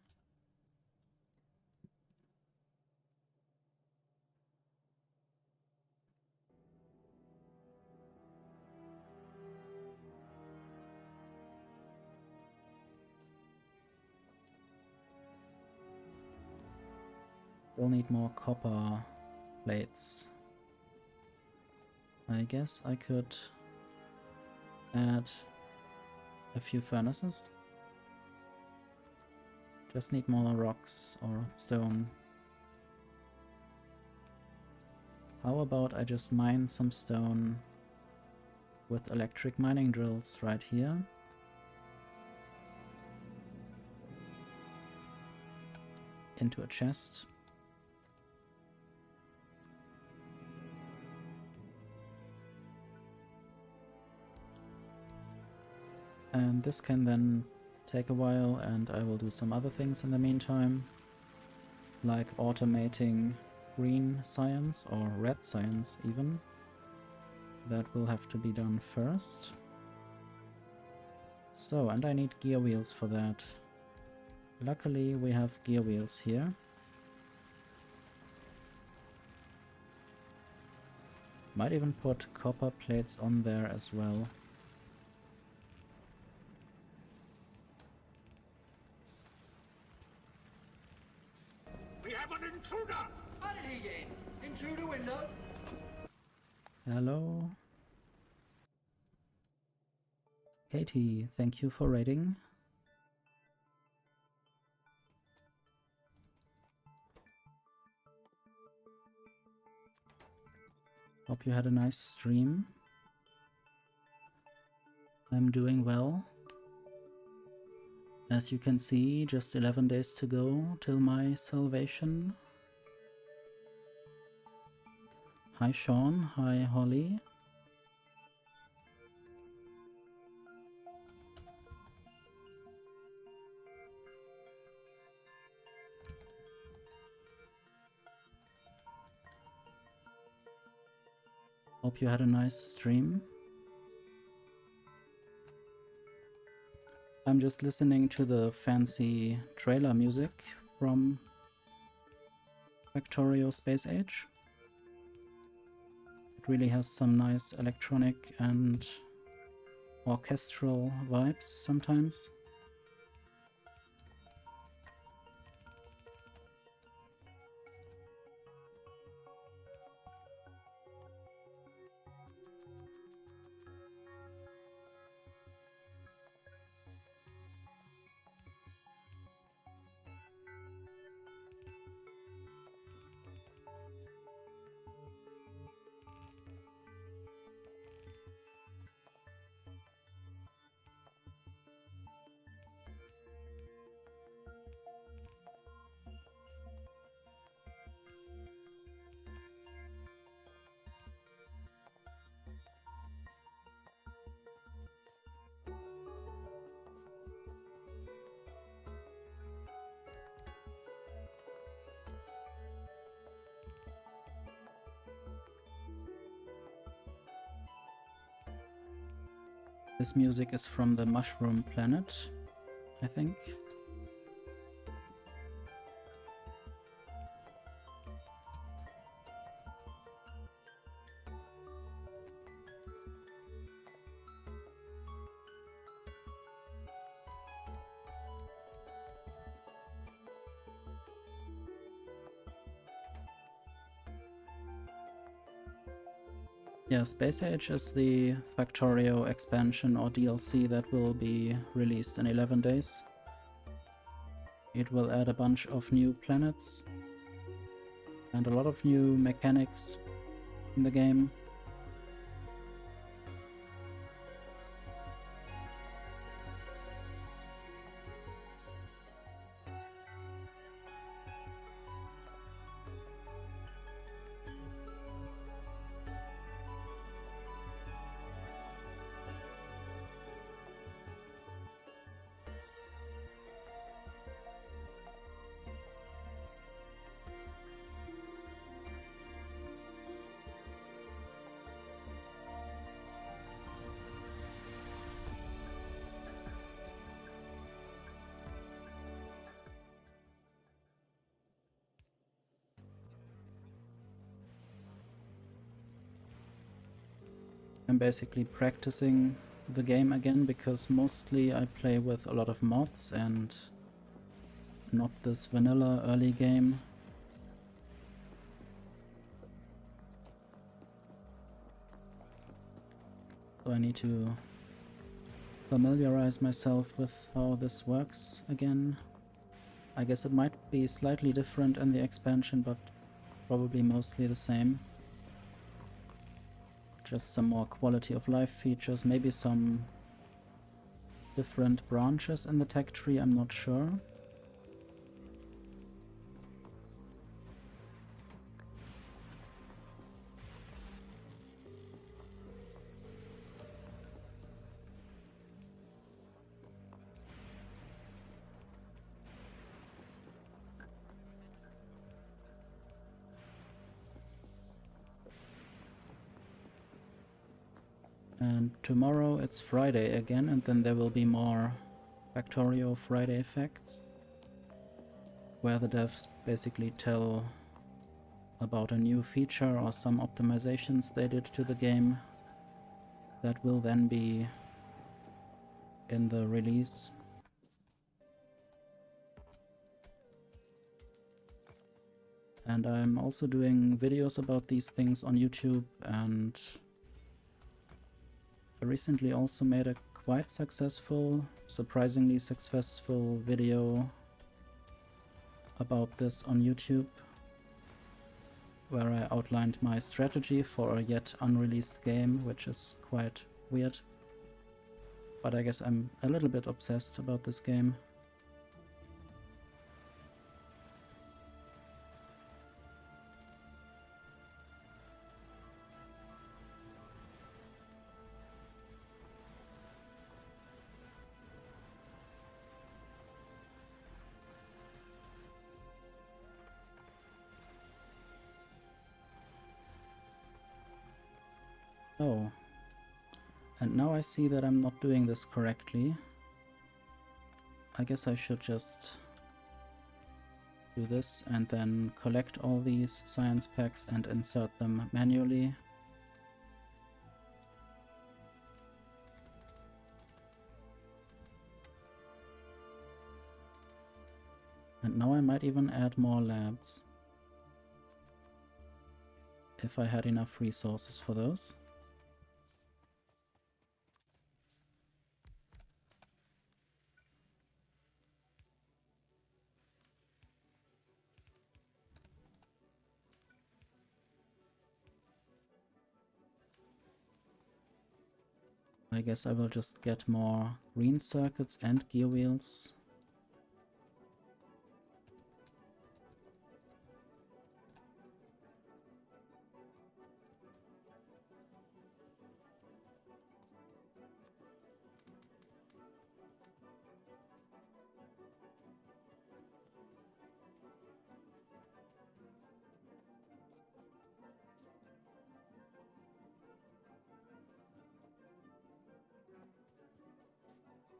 A: Still need more copper plates. I guess I could add a few furnaces. Just need more rocks or stone. How about I just mine some stone with electric mining drills right here? Into a chest. And this can then take a while, and I will do some other things in the meantime, like automating green science or red science even. That will have to be done first. So, and I need gear wheels for that. Luckily we have gear wheels here. Might even put copper plates on there as well.
B: We have an intruder!
C: How did he get in? In through the window?
A: Hello. Katie, thank you for raiding. Hope you had a nice stream. I'm doing well. As you can see, just 11 days to go till my salvation. Hi Sean, hi Holly. Hope you had a nice stream. I'm just listening to the fancy trailer music from Factorio Space Age. It really has some nice electronic and orchestral vibes sometimes. This music is from the Mushroom Planet, I think. Yeah, Space Age is the Factorio expansion or DLC that will be released in 11 days. It will add a bunch of new planets and a lot of new mechanics in the game. I'm basically practicing the game again because mostly I play with a lot of mods and not this vanilla early game. So I need to familiarize myself with how this works again. I guess it might be slightly different in the expansion, but probably mostly the same. Just some more quality of life features, maybe some different branches in the tech tree, I'm not sure. And tomorrow it's Friday again, and then there will be more Factorio Friday facts, where the devs basically tell about a new feature or some optimizations they did to the game that will then be in the release. And I'm also doing videos about these things on YouTube, and I recently also made a quite successful, surprisingly successful video about this on YouTube, where I outlined my strategy for a yet unreleased game, which is quite weird. But I guess I'm a little bit obsessed about this game. Oh, and now I see that I'm not doing this correctly. I guess I should just do this and then collect all these science packs and insert them manually. And now I might even add more labs, if I had enough resources for those. I guess I will just get more green circuits and gear wheels.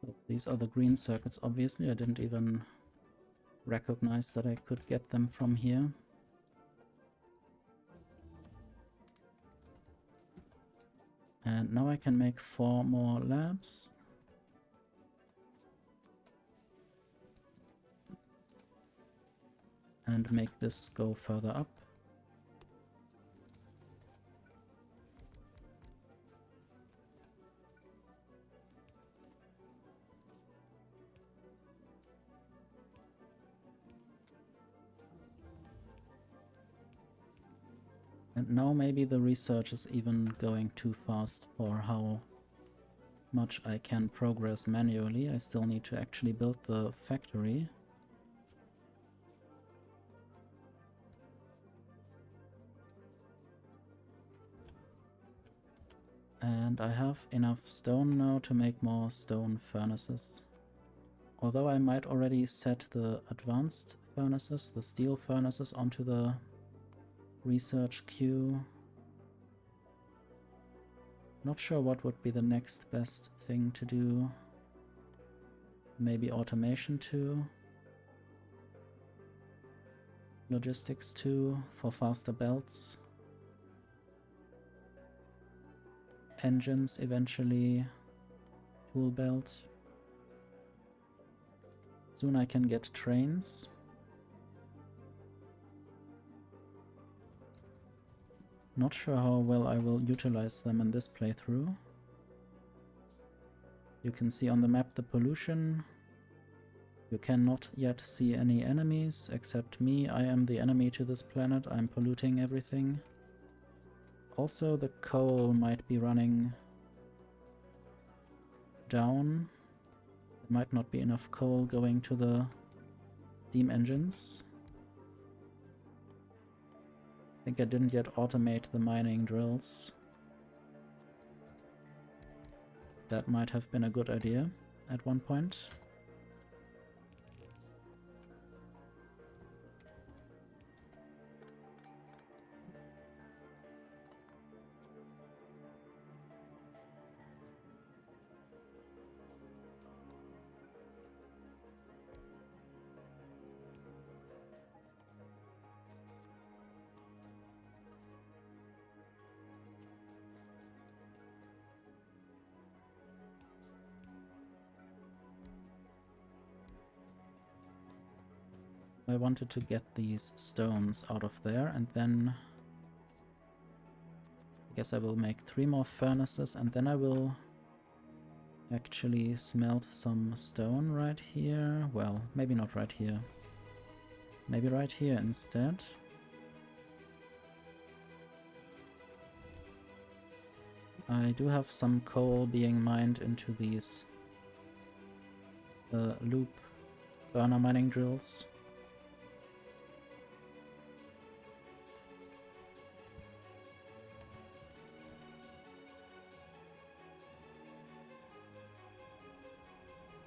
A: So these are the green circuits, obviously. I didn't even recognize that I could get them from here. And now I can make 4 more labs. And make this go further up. And now maybe the research is even going too fast for how much I can progress manually. I still need to actually build the factory. And I have enough stone now to make more stone furnaces. Although I might already set the advanced furnaces, the steel furnaces, onto the research queue. Not sure what would be the next best thing to do. Maybe automation 2. Logistics 2 for faster belts. Engines eventually. Tool belt. Soon I can get trains. Not sure how well I will utilize them in this playthrough. You can see on the map the pollution. You cannot yet see any enemies except me. I am the enemy to this planet. I'm polluting everything. Also, the coal might be running down. There might not be enough coal going to the steam engines. I think I didn't yet automate the mining drills. That might have been a good idea at one point. I wanted to get these stones out of there, and then I guess I will make 3 more furnaces, and then I will actually smelt some stone right here. Well, maybe not right here. Maybe right here instead. I do have some coal being mined into these loop burner mining drills.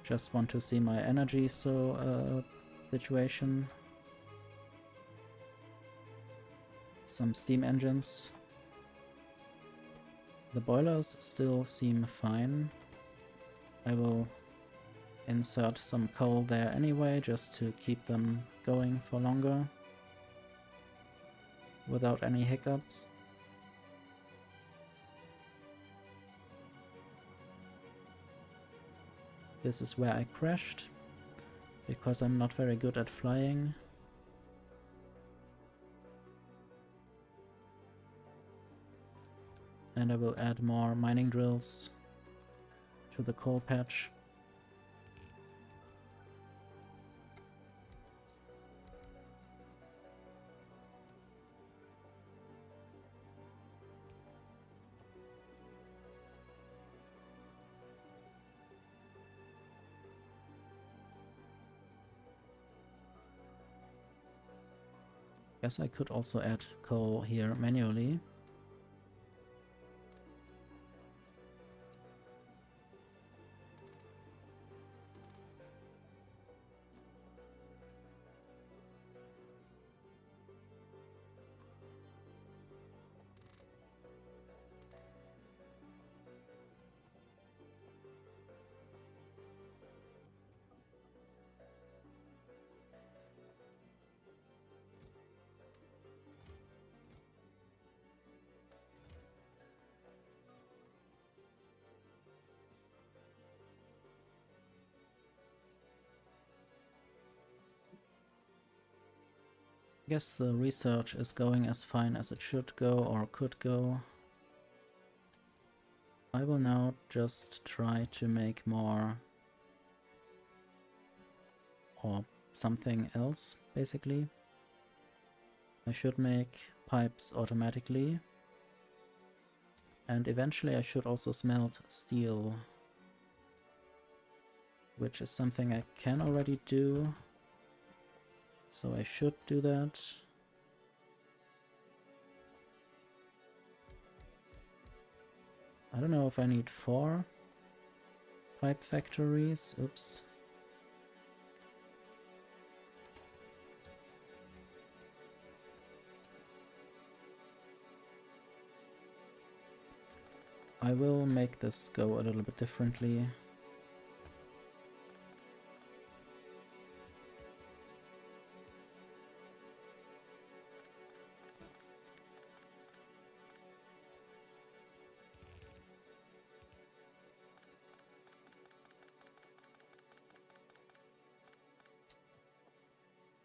A: Just want to see my energy situation. Some steam engines. The boilers still seem fine. I will insert some coal there anyway, just to keep them going for longer without any hiccups. This is where I crashed, because I'm not very good at flying. And I will add more mining drills to the coal patch. Guess I could also add coal here manually. guess the research is going as fine as it should go or could go. I will now just try to make more or something else, basically. I should make pipes automatically. And eventually I should also smelt steel, which is something I can already do. So I should do that. I don't know if I need 4 pipe factories. Oops. I will make this go a little bit differently.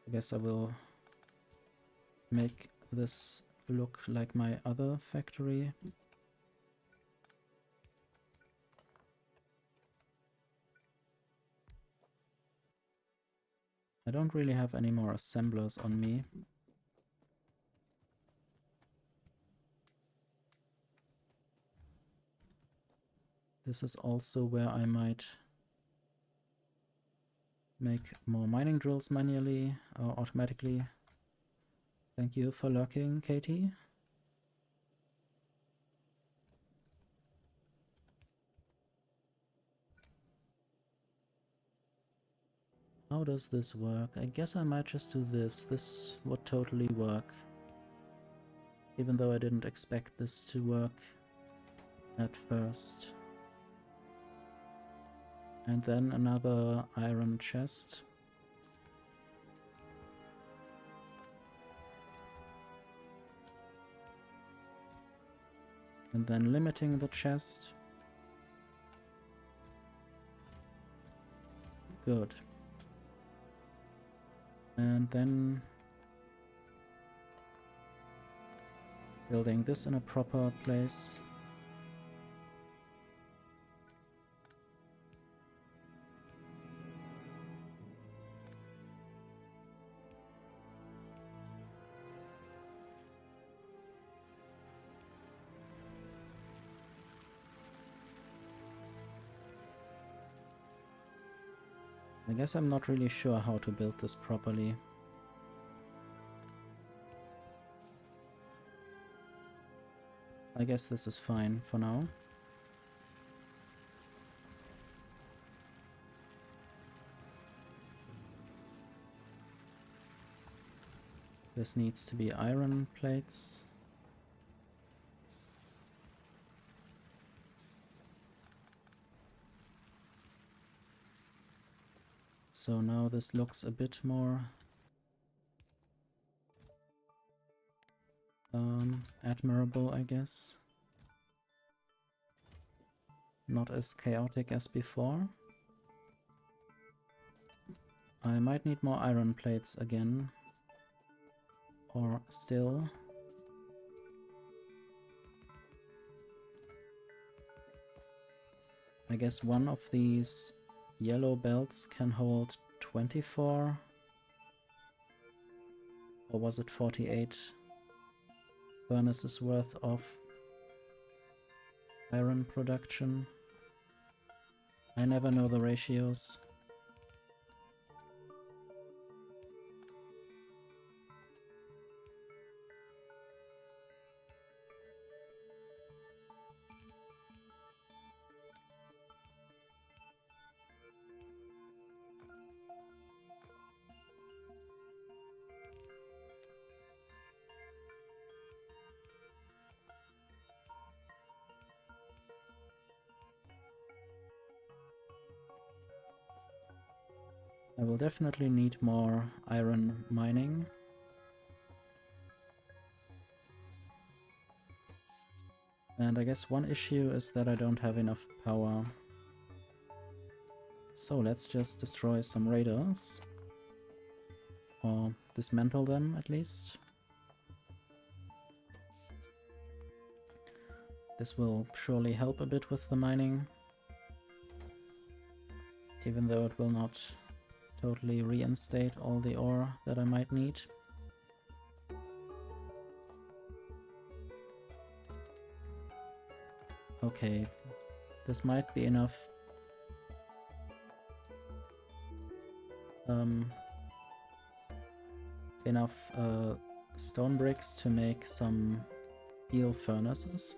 A: I guess I will make this look like my other factory. I don't really have any more assemblers on me. This is also where I might make more mining drills manually or automatically. Thank you for lurking, Katie. How does this work? I guess I might just do this. This would totally work. Even though I didn't expect this to work at first. And then another iron chest. And then limiting the chest. Good. And then building this in a proper place. I guess I'm not really sure how to build this properly. I guess this is fine for now. This needs to be iron plates. So now this looks a bit more admirable, I guess. Not as chaotic as before. I might need more iron plates again. Or still. I guess one of these yellow belts can hold 24. Or was it 48 furnaces worth of iron production? I never know the ratios. I will definitely need more iron mining. And I guess one issue is that I don't have enough power. So let's just destroy some raiders. Or dismantle them at least. This will surely help a bit with the mining, even though it will not totally reinstate all the ore that I might need. Okay, this might be enough. Enough stone bricks to make some steel furnaces.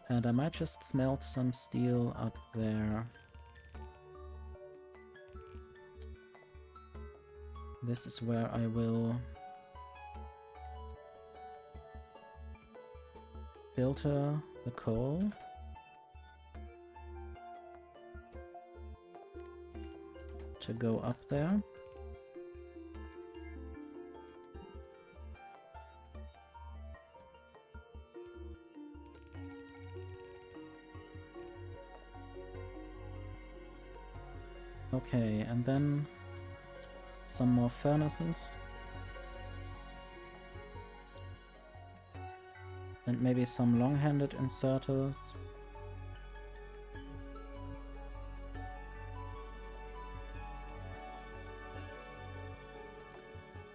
A: And I might just smelt some steel up there. This is where I will filter the coal. To go up there. Okay, and then some more furnaces. And maybe some long-handed inserters.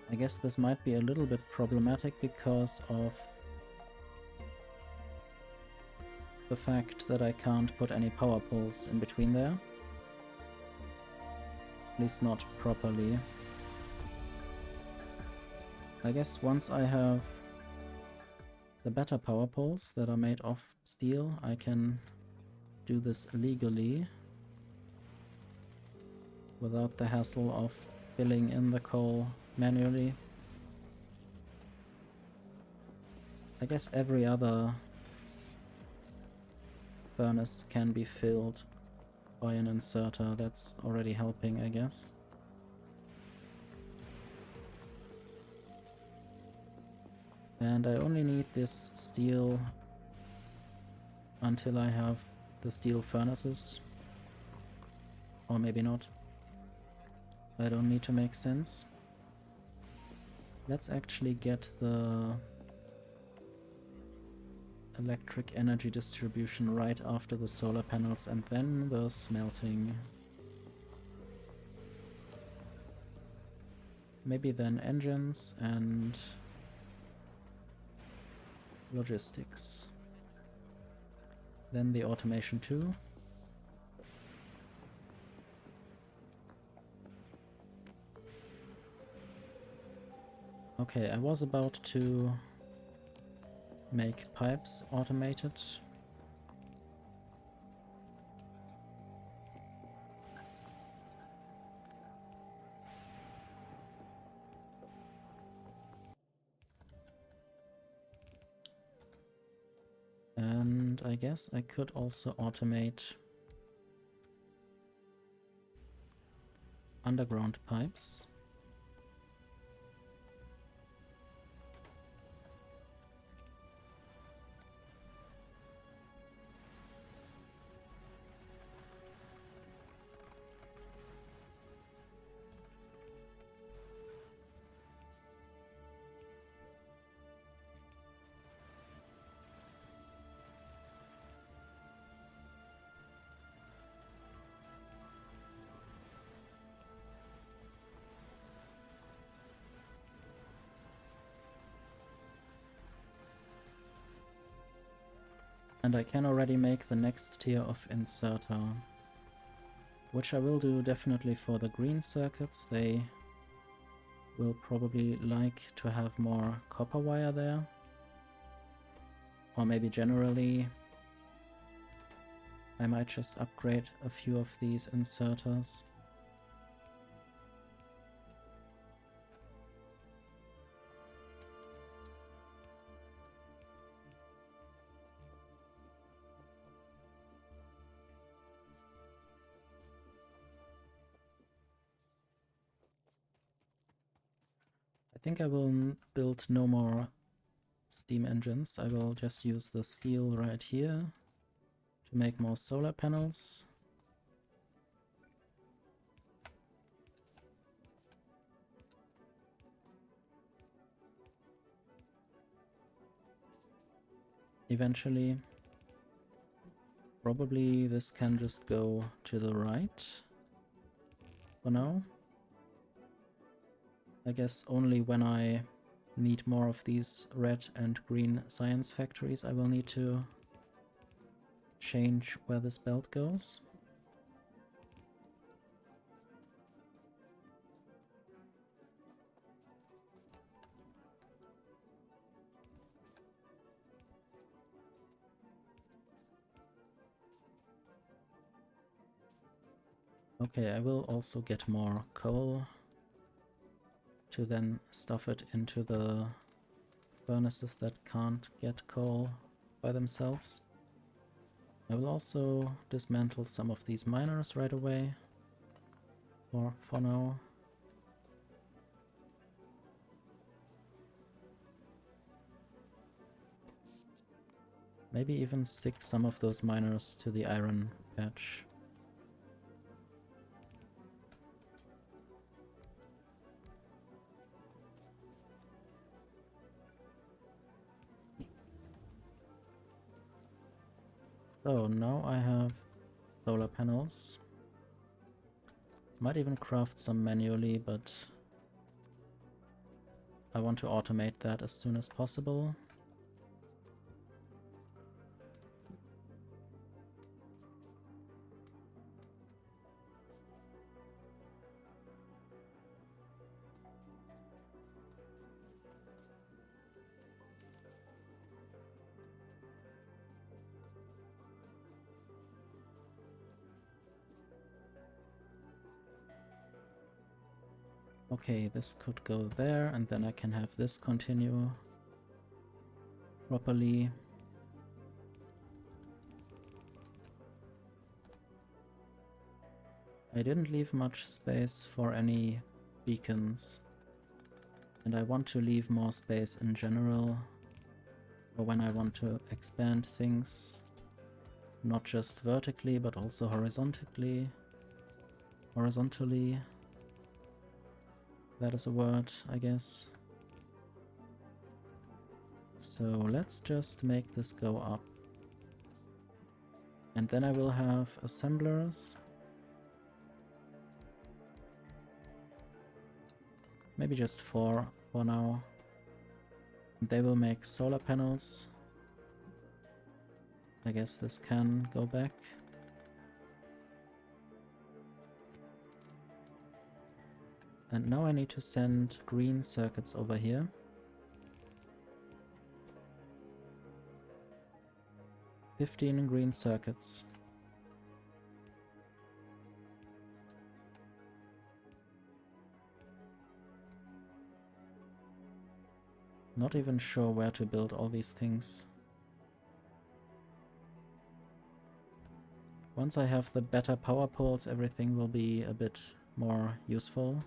A: I guess this might be a little bit problematic because of the fact that I can't put any power poles in between there. At least not properly. I guess once I have the better power poles that are made of steel, I can do this legally without the hassle of filling in the coal manually. I guess every other furnace can be filled by an inserter. That's already helping, I guess. And I only need this steel until I have the steel furnaces. Or maybe not. I don't need to make sense. Let's actually get the electric energy distribution right after the solar panels and then the smelting. Maybe then engines and logistics. Then the automation too. Okay, I was about to make pipes automated. And I guess I could also automate underground pipes. And I can already make the next tier of inserter, which I will do definitely for the green circuits. They will probably like to have more copper wire there. Or maybe generally I might just upgrade a few of these inserters. I think I will build no more steam engines. I will just use the steel right here to make more solar panels. eventually. Probably this can just go to the right for now. I guess only when I need more of these red and green science factories I will need to change where this belt goes. Okay, I will also get more coal to then stuff it into the furnaces that can't get coal by themselves. I will also dismantle some of these miners right away, or for now. Maybe even stick some of those miners to the iron patch. So now I have solar panels. Might even craft some manually, but I want to automate that as soon as possible. Okay, this could go there, and then I can have this continue properly. I didn't leave much space for any beacons, and I want to leave more space in general for when I want to expand things, not just vertically but also horizontally. That is a word, I guess. So let's just make this go up. And then I will have assemblers. Maybe just 4 for now. And they will make solar panels. I guess this can go back. And now I need to send green circuits over here. "15 green circuits. Not even sure where to build all these things. Once I have the better power poles, everything will be a bit more useful.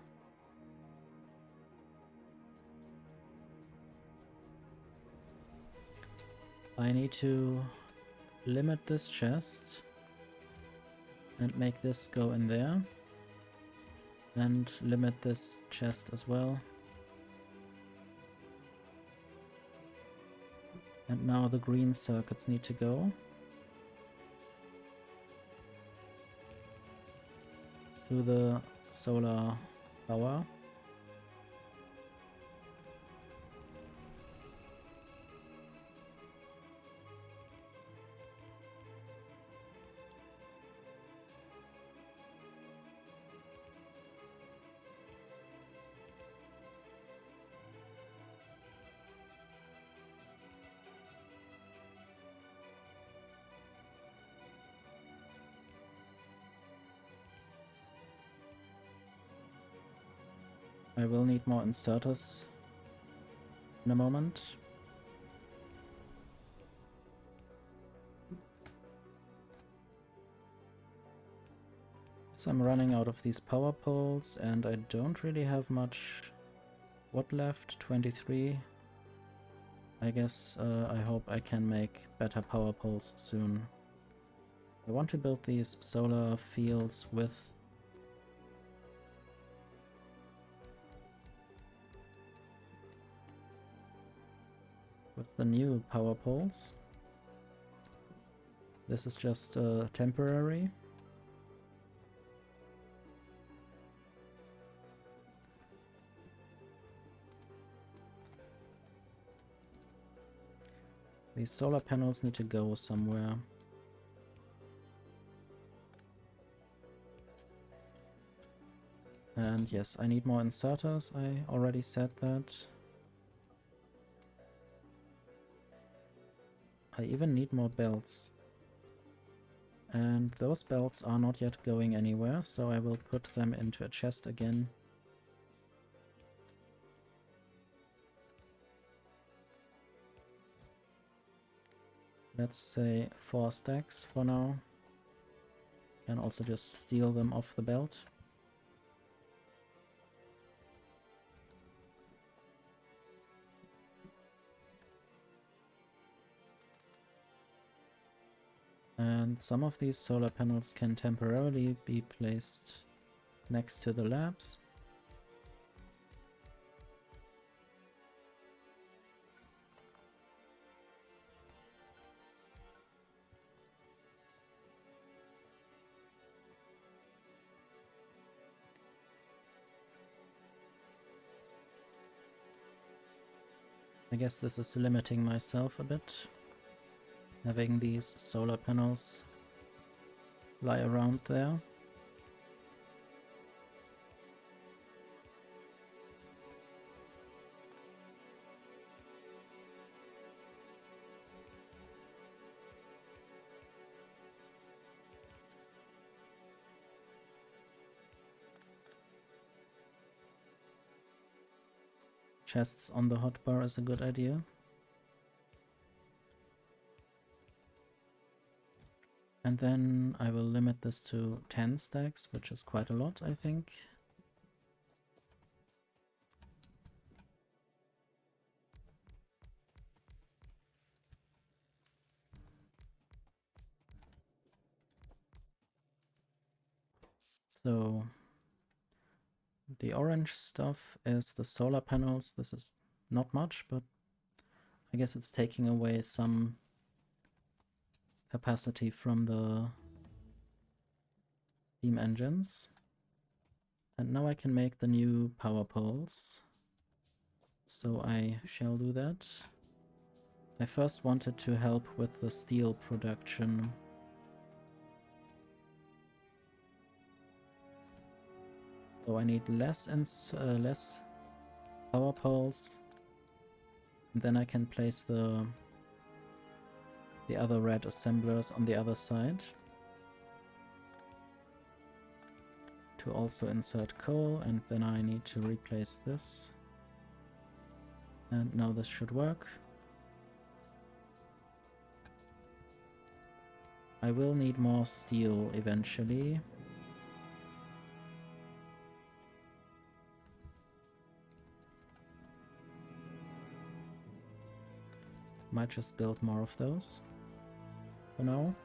A: I need to limit this chest and make this go in there, and limit this chest as well. And now the green circuits need to go to the solar power. I will need more inserters in a moment. So I'm running out of these power poles, and I don't really have much wood left. 23. I guess I hope I can make better power poles soon. I want to build these solar fields with the new power poles. This is just temporary. These solar panels need to go somewhere. And yes, I need more inserters, I already said that. I even need more belts. And those belts are not yet going anywhere, so I will put them into a chest again. Let's say 4 stacks for now. Can also just steal them off the belt. And some of these solar panels can temporarily be placed next to the labs. I guess this is limiting myself a bit, having these solar panels lie around there. Chests on the hotbar is a good idea. And then I will limit this to 10 stacks, which is quite a lot, I think. So the orange stuff is the solar panels. This is not much, but I guess it's taking away some capacity from the steam engines. And now I can make the new power poles. So I shall do that. I first wanted to help with the steel production. So I need less power poles. And then I can place the other red assemblers on the other side. To also insert coal, and then I need to replace this. And now this should work. I will need more steel eventually. Might just build more of those for now.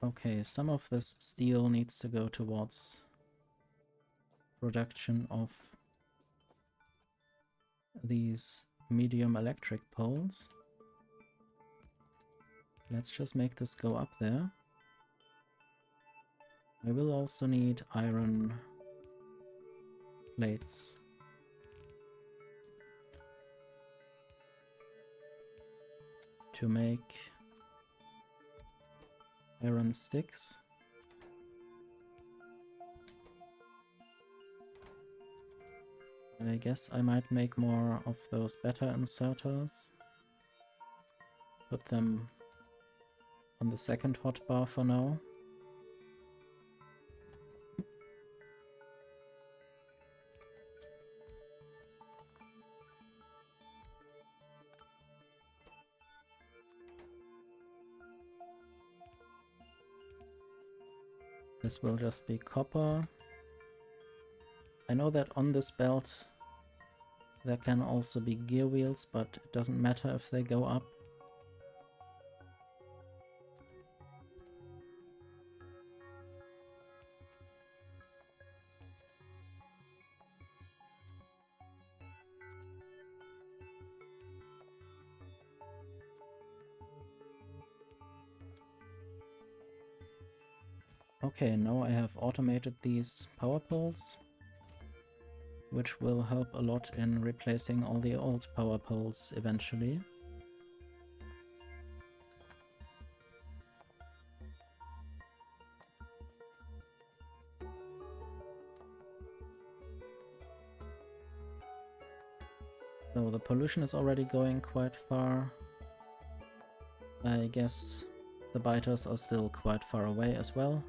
A: Okay, some of this steel needs to go towards production of these medium electric poles. Let's just make this go up there. I will also need iron plates. To make iron sticks. I guess I might make more of those better inserters. Put them on the second hotbar for now. This will just be copper. I know that on this belt there can also be gear wheels, but it doesn't matter if they go up. Okay, now I have automated these power poles, which will help a lot in replacing all the old power poles eventually. So the pollution is already going quite far. I guess the biters are still quite far away as well.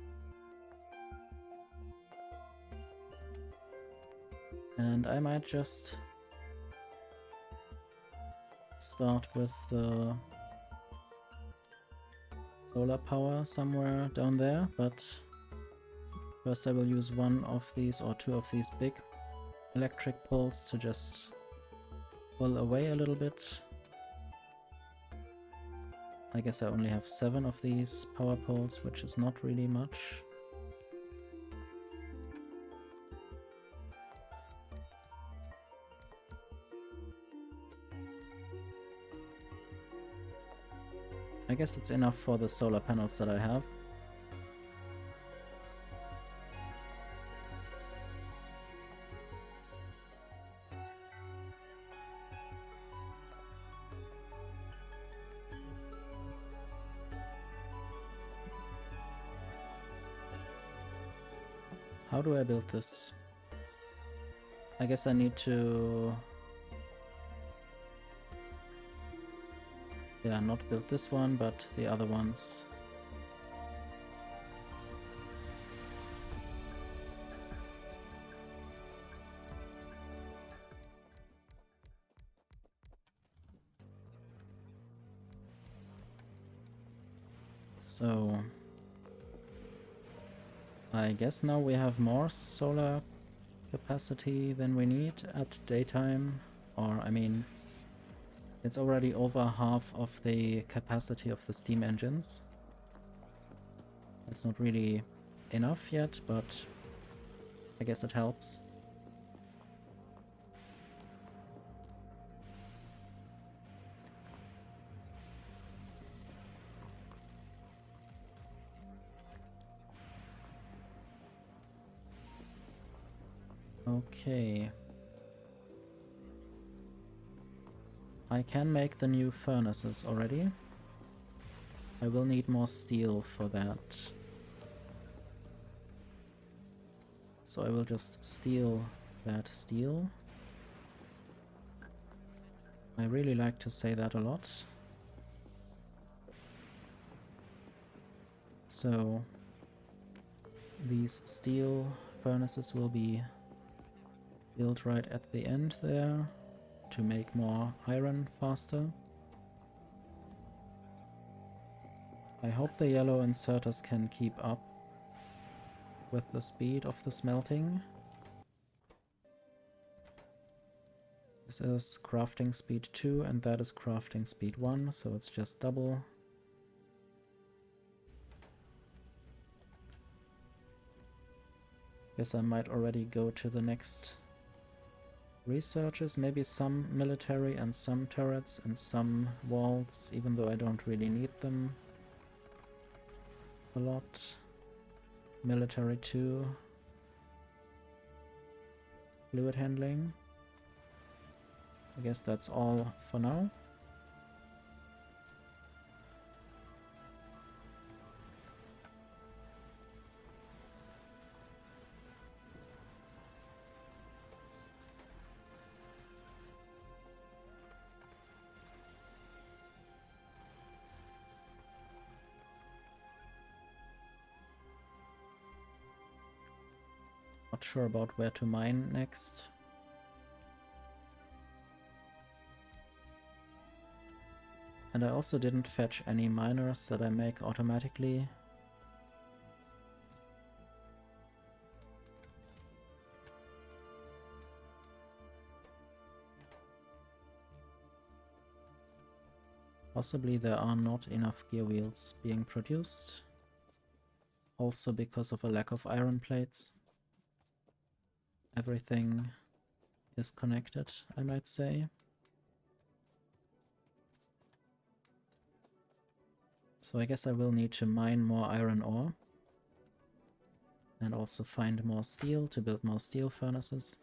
A: And I might just start with the solar power somewhere down there, but first I will use one of these or two of these big electric poles to just pull away a little bit. I guess I only have 7 of these power poles, which is not really much. I guess it's enough for the solar panels that I have. How do I build this? I guess I need to... yeah, not build this one, but the other ones. So... I guess now we have more solar capacity than we need at daytime, or I mean, it's already over half of the capacity of the steam engines. It's not really enough yet, but I guess it helps. Okay. I can make the new furnaces already. I will need more steel for that. So I will just steal that steel. I really like to say that a lot. So these steel furnaces will be built right at the end there to make more iron faster. I hope the yellow inserters can keep up with the speed of the smelting. This is crafting speed 2 and that is crafting speed 1, so it's just double. Guess I might already go to the next researches, maybe some military and some turrets and some walls, even though I don't really need them a lot. Military 2. Fluid handling. I guess that's all for now. Not sure about where to mine next. And I also didn't fetch any miners that I make automatically. Possibly there are not enough gear wheels being produced. Also because of a lack of iron plates. Everything is connected, I might say. So I guess I will need to mine more iron ore. And also find more steel to build more steel furnaces.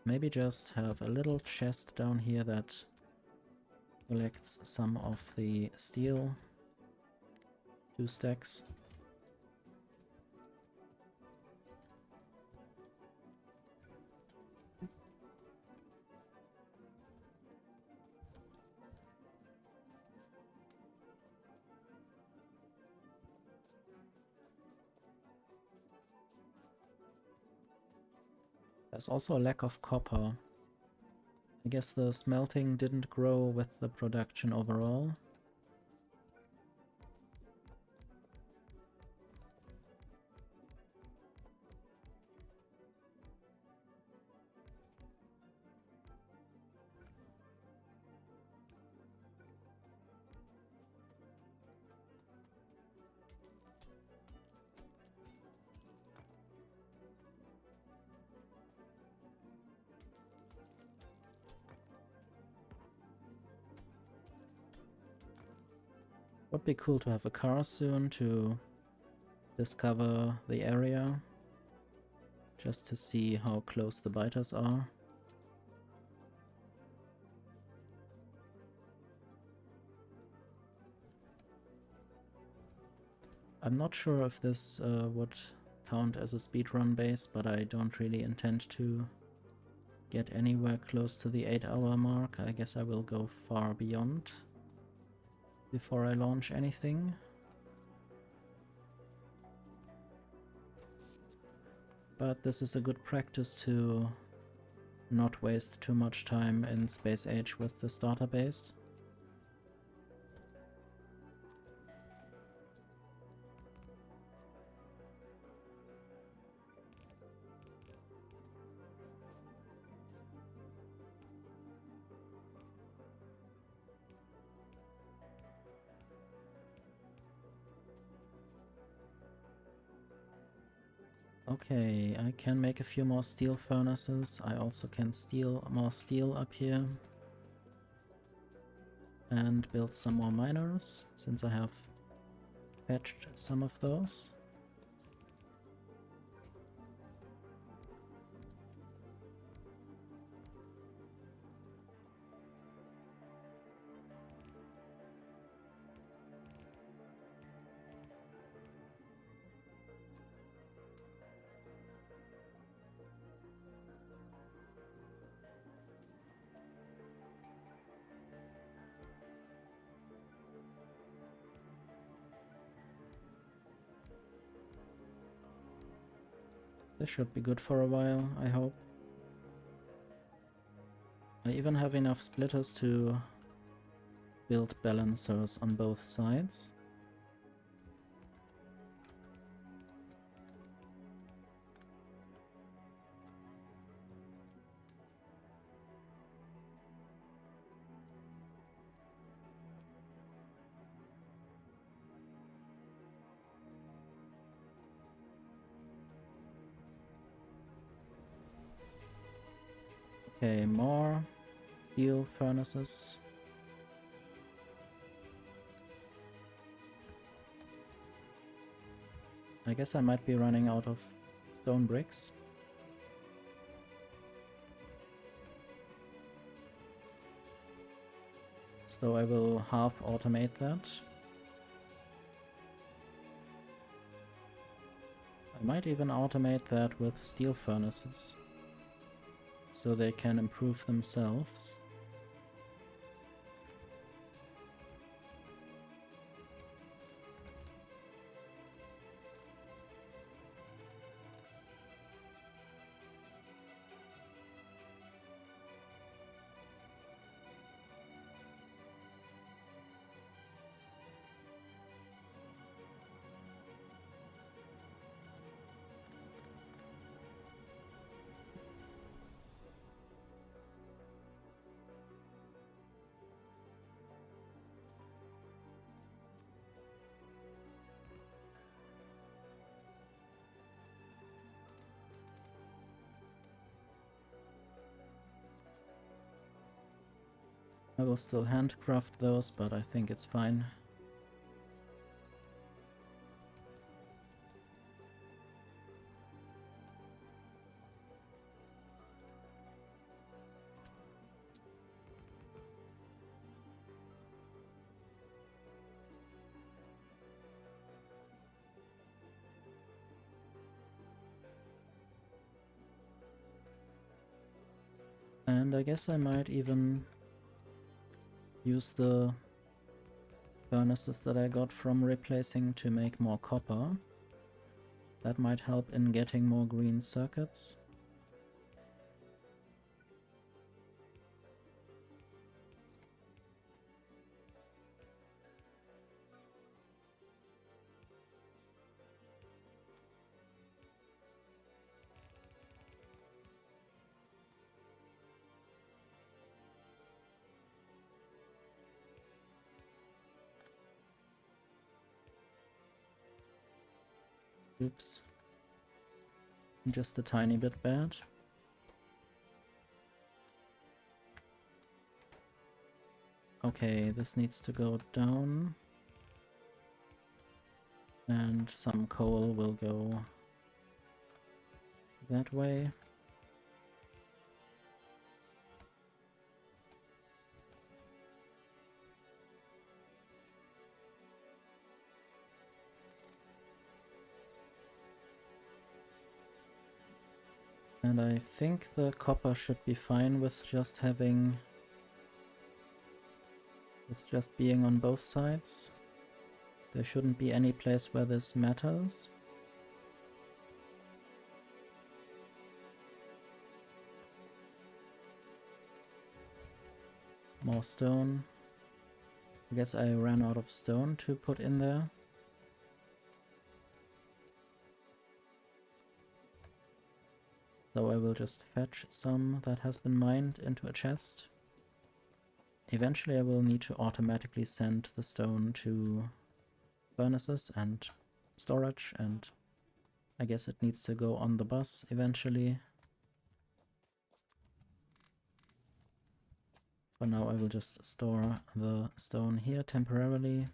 A: Maybe just have a little chest down here that collects some of the steel. 2 stacks. There's also a lack of copper. I guess the smelting didn't grow with the production overall. Would be cool to have a car soon to discover the area, just to see how close the biters are. I'm not sure if this would count as a speedrun base, but I don't really intend to get anywhere close to the 8-hour mark. I guess I will go far beyond before I launch anything. But this is a good practice to not waste too much time in Space Age with the starter base. Okay, I can make a few more steel furnaces. I also can steal more steel up here. And build some more miners, since I have fetched some of those. This should be good for a while, I hope. I even have enough splitters to build balancers on both sides. Okay, more steel furnaces. I guess I might be running out of stone bricks. So I will half automate that. I might even automate that with steel furnaces, so they can improve themselves. I will still handcraft those, but I think it's fine. And I guess I might even use the furnaces that I got from replacing to make more copper. That might help in getting more green circuits. Oops. Just a tiny bit bad. Okay, this needs to go down. And some coal will go that way. And I think the copper should be fine with just having... with just being on both sides. There shouldn't be any place where this matters. More stone. I guess I ran out of stone to put in there. So I will just fetch some that has been mined into a chest. Eventually I will need to automatically send the stone to furnaces and storage, and I guess it needs to go on the bus eventually. For now I will just store the stone here temporarily.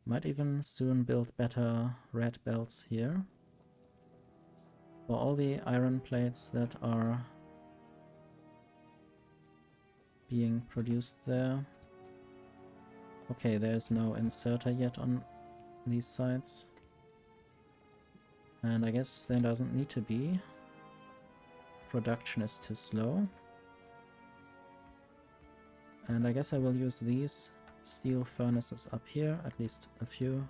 A: Might even soon build better red belts here. For all the iron plates that are being produced there. Okay, there's no inserter yet on these sides. And I guess there doesn't need to be. Production is too slow. And I guess I will use these steel furnaces up here, at least a few,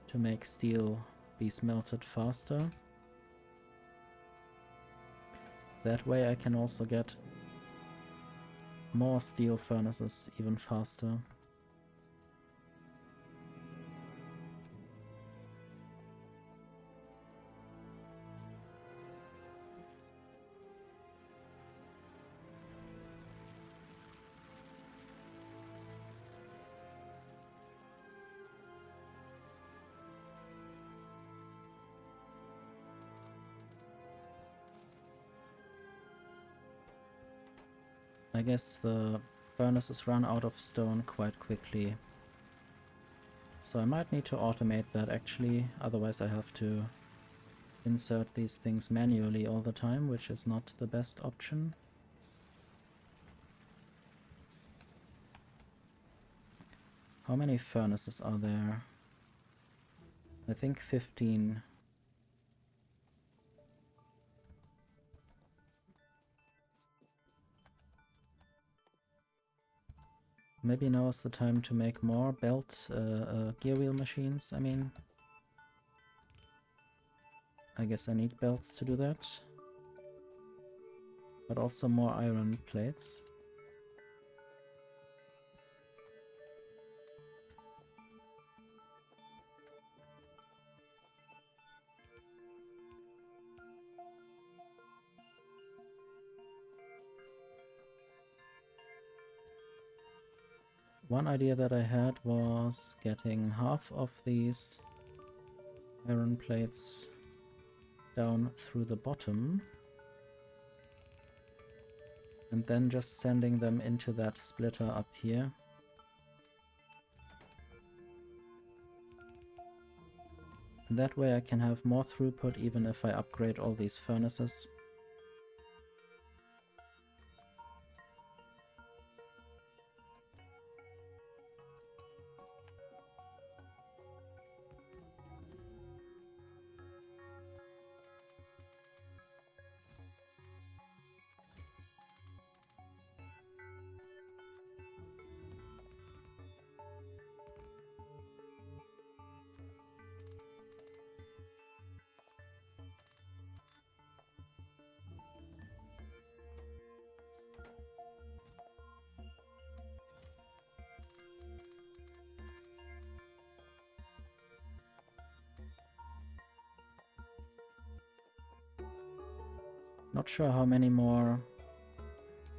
A: to make steel be smelted faster. That way I can also get more steel furnaces even faster. I guess the furnaces run out of stone quite quickly. So I might need to automate that actually, otherwise I have to insert these things manually all the time, which is not the best option. How many furnaces are there? I think 15. Maybe now is the time to make more gear wheel machines, I mean. I guess I need belts to do that. But also more iron plates. One idea that I had was getting half of these iron plates down through the bottom and then just sending them into that splitter up here. And that way I can have more throughput even if I upgrade all these furnaces. Not sure how many more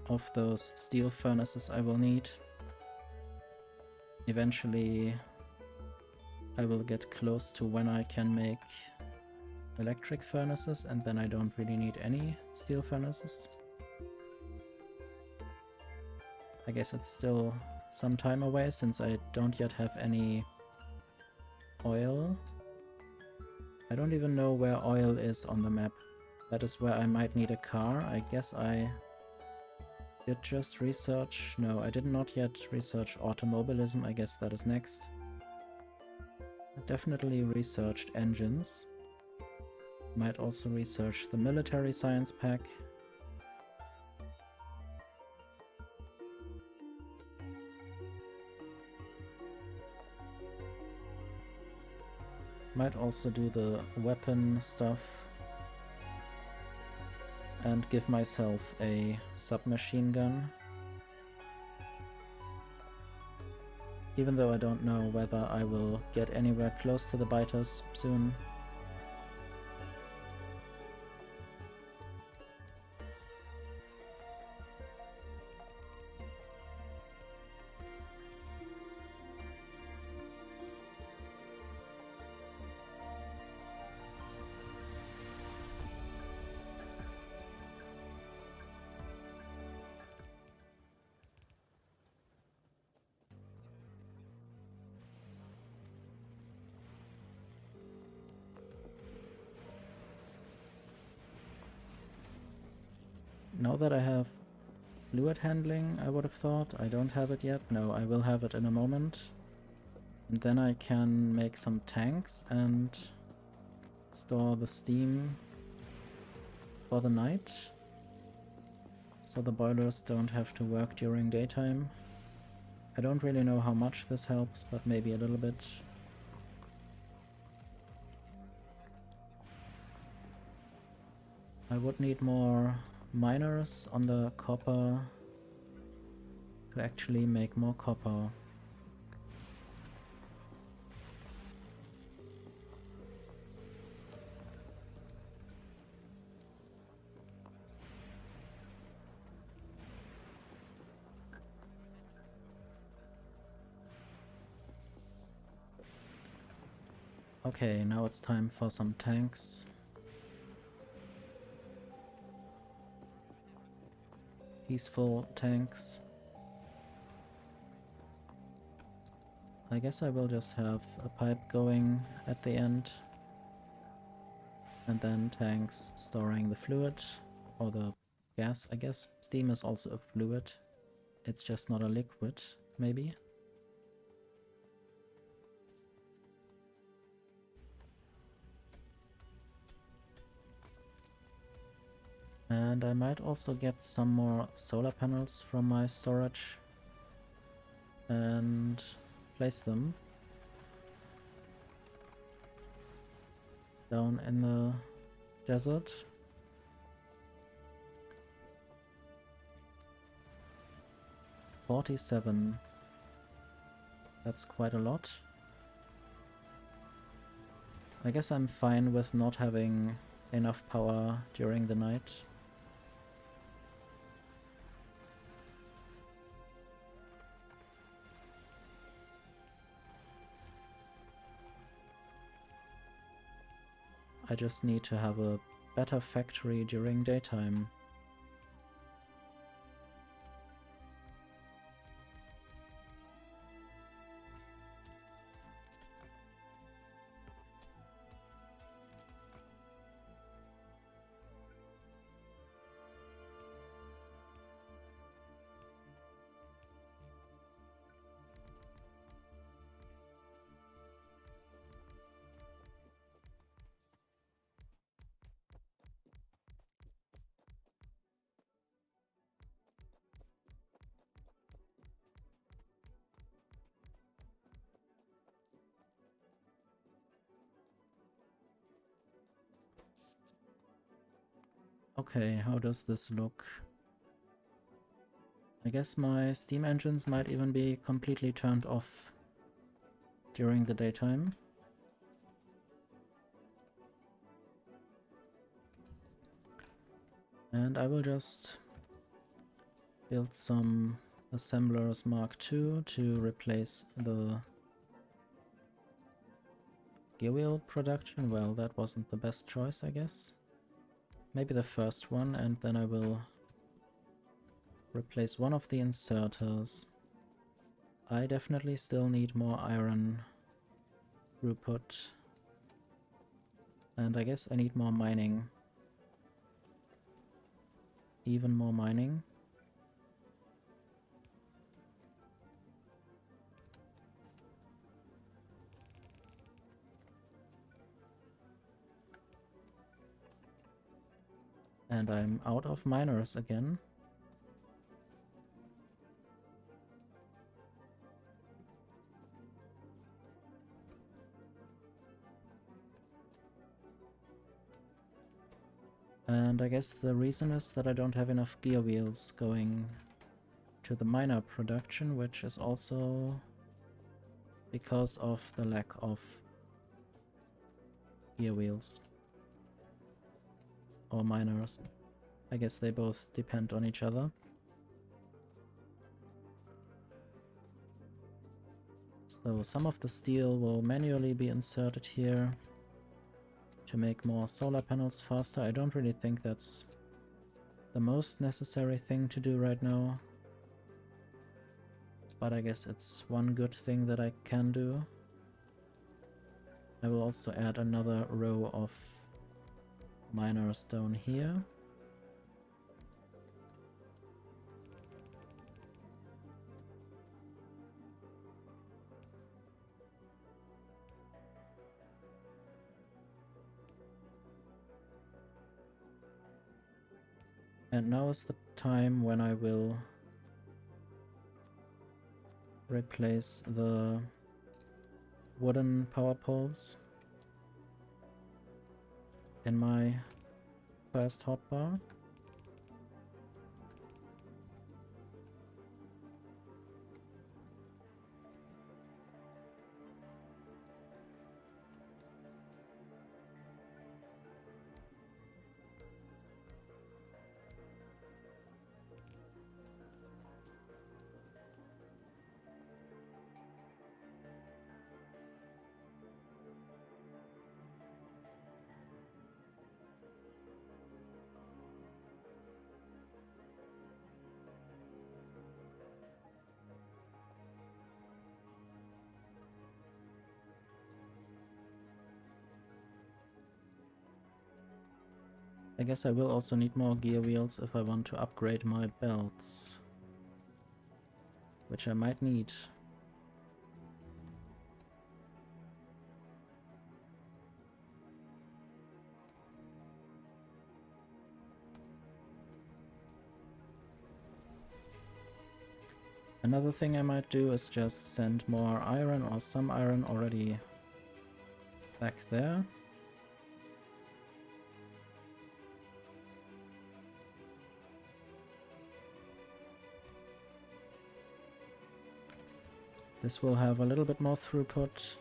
A: of those steel furnaces I will need. Eventually I will get close to when I can make electric furnaces, and then I don't really need any steel furnaces. I guess it's still some time away since I don't yet have any oil. I don't even know where oil is on the map. That is where I might need a car. I guess I did just research. No, I did not yet research automobilism. I guess that is next. I definitely researched engines. Might also research the military science pack. Might also do the weapon stuff. And give myself a submachine gun. Even though I don't know whether I will get anywhere close to the biters soon. Now that I have fluid handling, I would have thought. I don't have it yet. No, I will have it in a moment. And then I can make some tanks and store the steam for the night. So the boilers don't have to work during daytime. I don't really know how much this helps, but maybe a little bit. I would need more miners on the copper to actually make more copper. Okay, now it's time for some tanks. Peaceful tanks. I guess I will just have a pipe going at the end. And then tanks storing the fluid, or the gas, I guess. Steam is also a fluid. It's just not a liquid, maybe. And I might also get some more solar panels from my storage and place them down in the desert. $47. That's quite a lot. I guess I'm fine with not having enough power during the night. I just need to have a better factory during daytime. Okay, how does this look? I guess my steam engines might even be completely turned off during the daytime. And I will just build some assemblers Mark II to replace the gear wheel production. Well, that wasn't the best choice, I guess. Maybe the first one, and then I will replace one of the inserters. I definitely still need more iron throughput. And I guess I need more mining. Even more mining. And I'm out of miners again. And I guess the reason is that I don't have enough gear wheels going to the miner production, which is also because of the lack of gear wheels. Or miners. I guess they both depend on each other. So some of the steel will manually be inserted here to make more solar panels faster. I don't really think that's the most necessary thing to do right now. But I guess it's one good thing that I can do. I will also add another row of miners down here. And now is the time when I will replace the wooden power poles in my first hotbar. I guess I will also need more gear wheels if I want to upgrade my belts, which I might need. Another thing I might do is just send more iron or some iron already back there. This will have a little bit more throughput,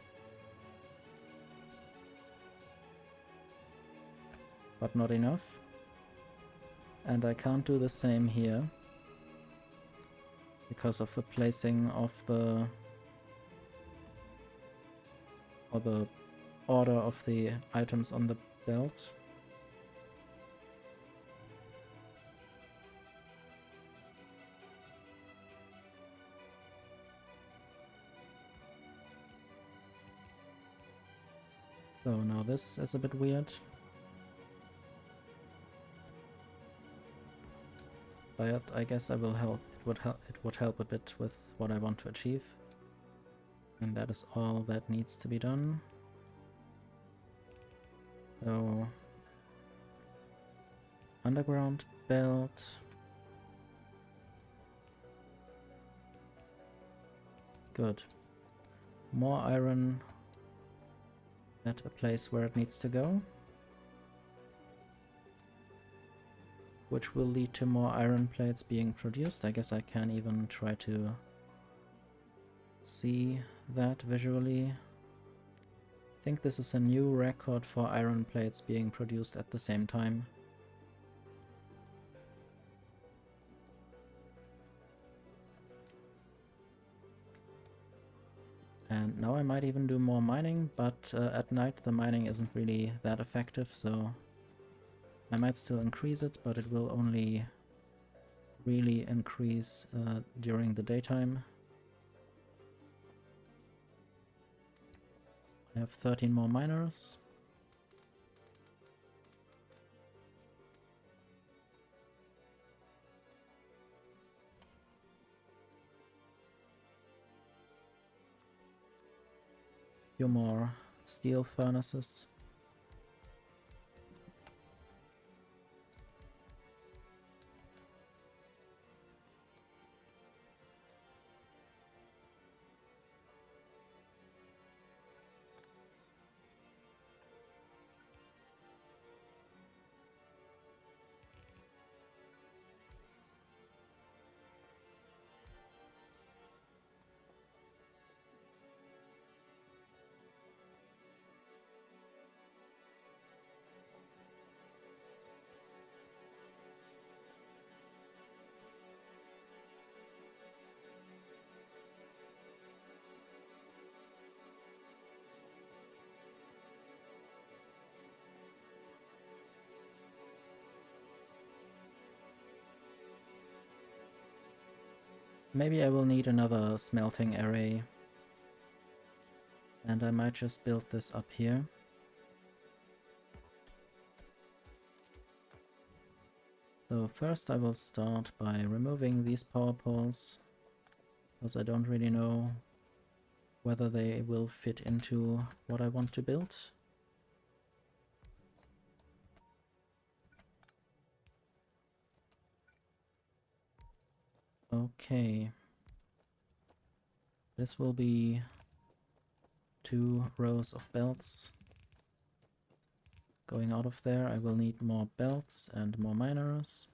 A: but not enough. And I can't do the same here because of the placing of the order of the items on the belt. So now this is a bit weird. But I guess I will help. It would help a bit with what I want to achieve. And that is all that needs to be done. So underground belt. Good. More iron at a place where it needs to go. Which will lead to more iron plates being produced. I guess I can even try to see that visually. I think this is a new record for iron plates being produced at the same time. And now I might even do more mining, but at night the mining isn't really that effective, so I might still increase it, but it will only really increase during the daytime. I have 13 more miners. Few more steel furnaces. Maybe I will need another smelting array. And I might just build this up here. So first I will start by removing these power poles, because I don't really know whether they will fit into what I want to build. Okay. This will be 2 rows of belts. Going out of there, I will need more belts and more miners.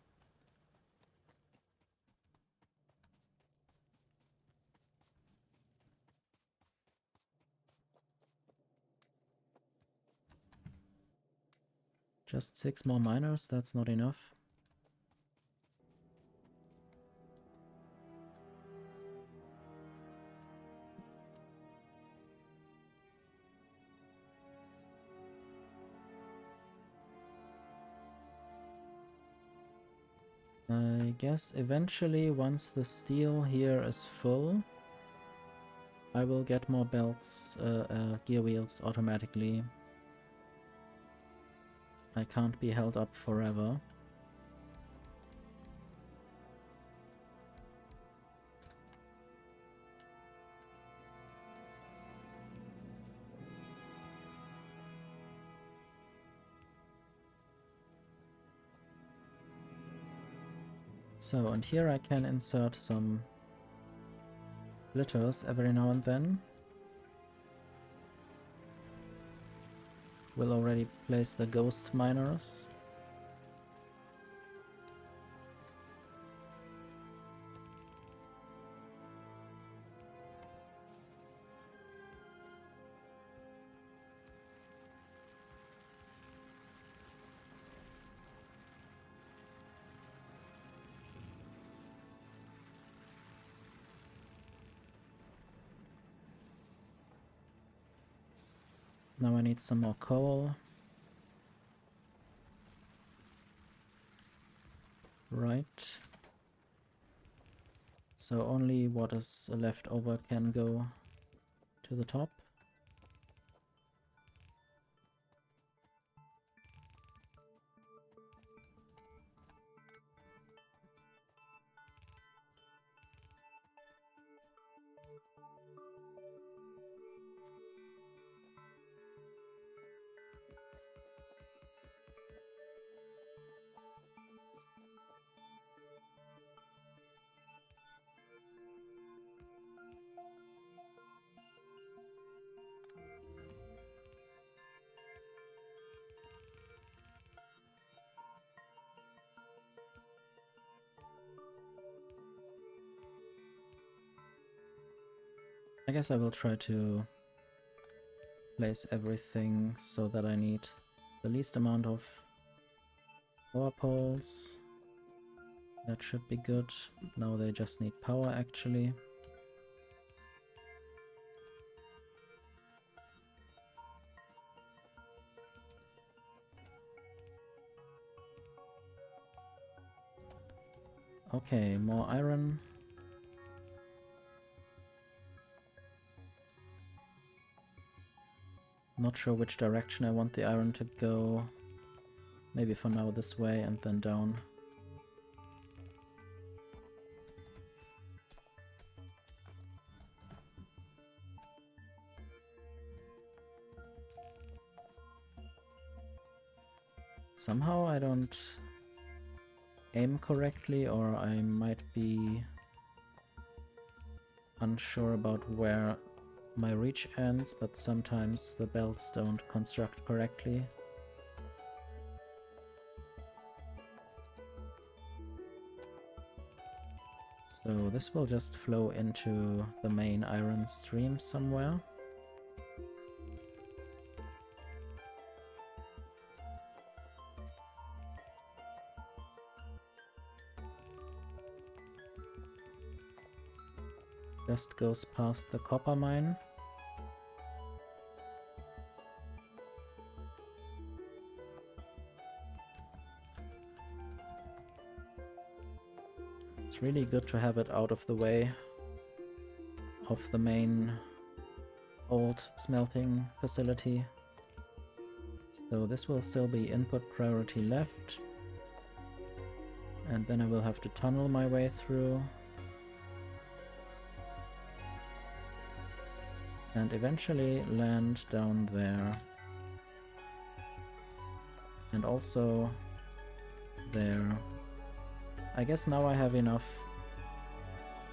A: Just 6 more miners, that's not enough. I guess eventually, once the steel here is full, I will get more belts, gear wheels automatically. I can't be held up forever. So, and here I can insert some splitters every now and then. We'll already place the ghost miners. Now I need some more coal. Right. So only what is left over can go to the top. I guess I will try to place everything so that I need the least amount of power poles. That should be good. Now they just need power actually. Okay, more iron. Not sure which direction I want the iron to go. Maybe for now this way and then down. Somehow I don't aim correctly, or I might be unsure about where my reach ends, but sometimes the belts don't construct correctly. So this will just flow into the main iron stream somewhere. Just goes past the copper mine. It's really good to have it out of the way of the main old smelting facility. So this will still be input priority left. And then I will have to tunnel my way through. And eventually land down there. And also there. I guess now I have enough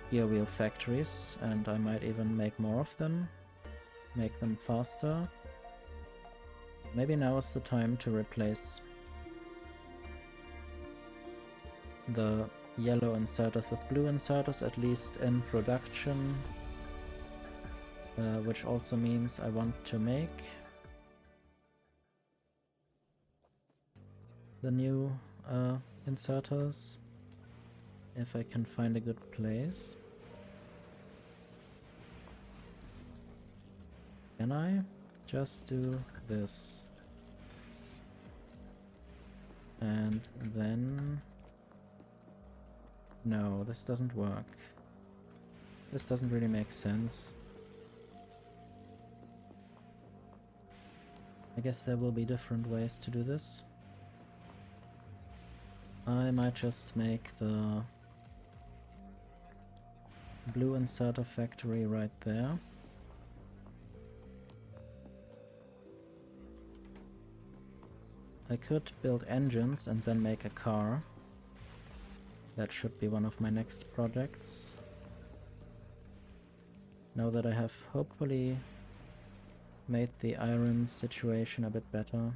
A: gear wheel factories, and I might even make more of them. Make them faster. Maybe now is the time to replace the yellow inserters with blue inserters, at least in production. Which also means I want to make the new inserters, if I can find a good place. Can I just do this? And then... No, this doesn't work. This doesn't really make sense. I guess there will be different ways to do this. I might just make the blue inserter factory right there. I could build engines and then make a car. That should be one of my next projects. Now that I have hopefully made the iron situation a bit better.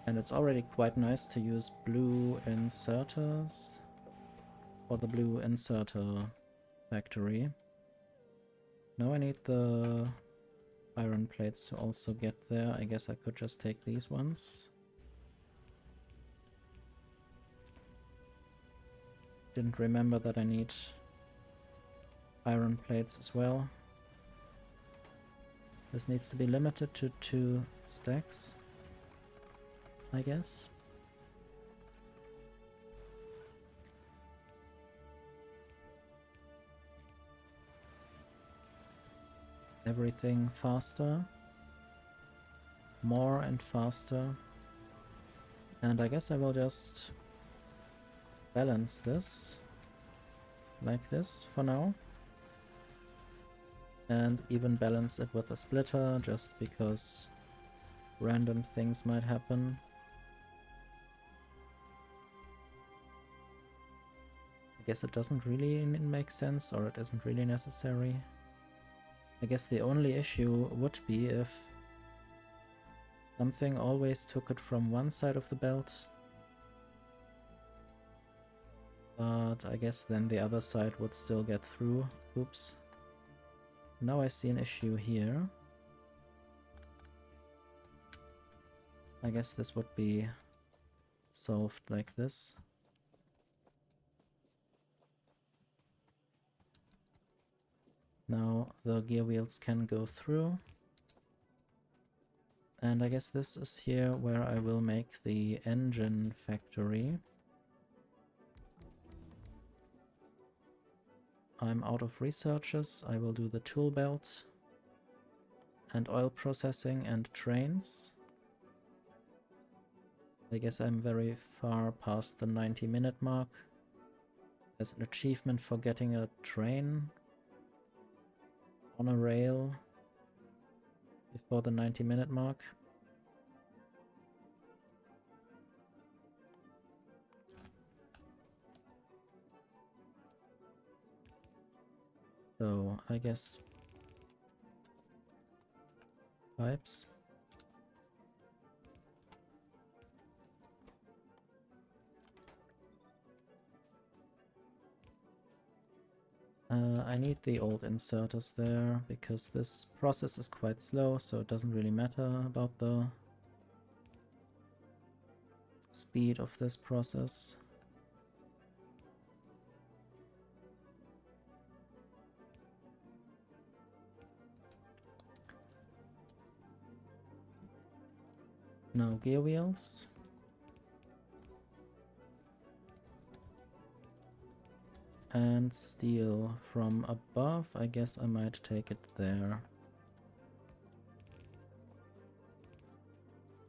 A: And it's already quite nice to use blue inserters for the blue inserter factory. Now I need the iron plates to also get there. I guess I could just take these ones. Didn't remember that I need iron plates as well. This needs to be limited to 2 stacks, I guess. Everything faster. More and faster. And I guess I will just balance this like this for now. And even balance it with a splitter, just because random things might happen. I guess it doesn't really make sense, or it isn't really necessary. I guess the only issue would be if something always took it from one side of the belt. But I guess then the other side would still get through. Oops. Now I see an issue here. I guess this would be solved like this. Now the gear wheels can go through. And I guess this is here where I will make the engine factory. I'm out of researches. I will do the tool belt and oil processing and trains. I guess I'm very far past the 90-minute mark. There's an achievement for getting a train on a rail before the 90-minute mark. So I guess pipes. I need the old inserters there because this process is quite slow, so it doesn't really matter about the speed of this process. No gear wheels. And steel from above, I guess I might take it there.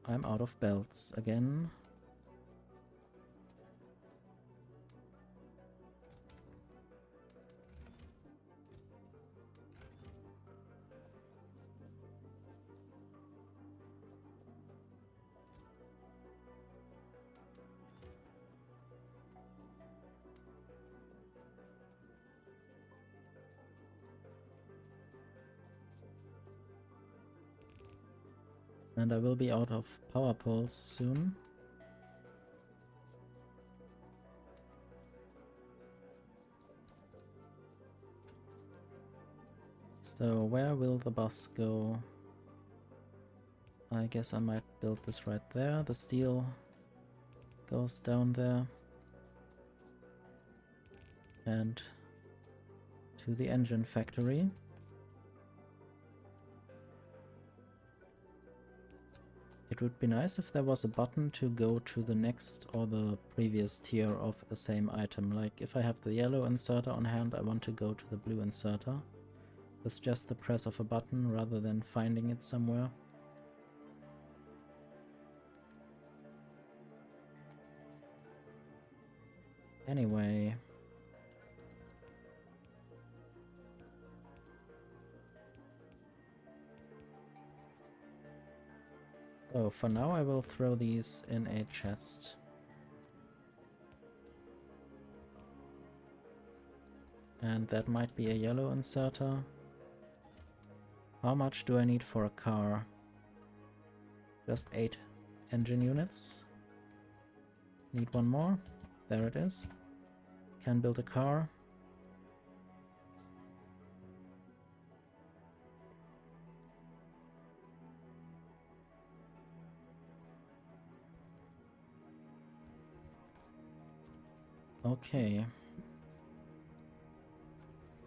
A: I'm out of belts again. And I will be out of power poles soon. So where will the bus go? I guess I might build this right there. The steel goes down there. And to the engine factory. It would be nice if there was a button to go to the next or the previous tier of the same item. Like if I have the yellow inserter on hand, I want to go to the blue inserter. With just the press of a button rather than finding it somewhere. Anyway. So for now I will throw these in a chest. And that might be a yellow inserter. How much do I need for a car? Just 8 engine units. Need one more. There it is. Can build a car. Okay.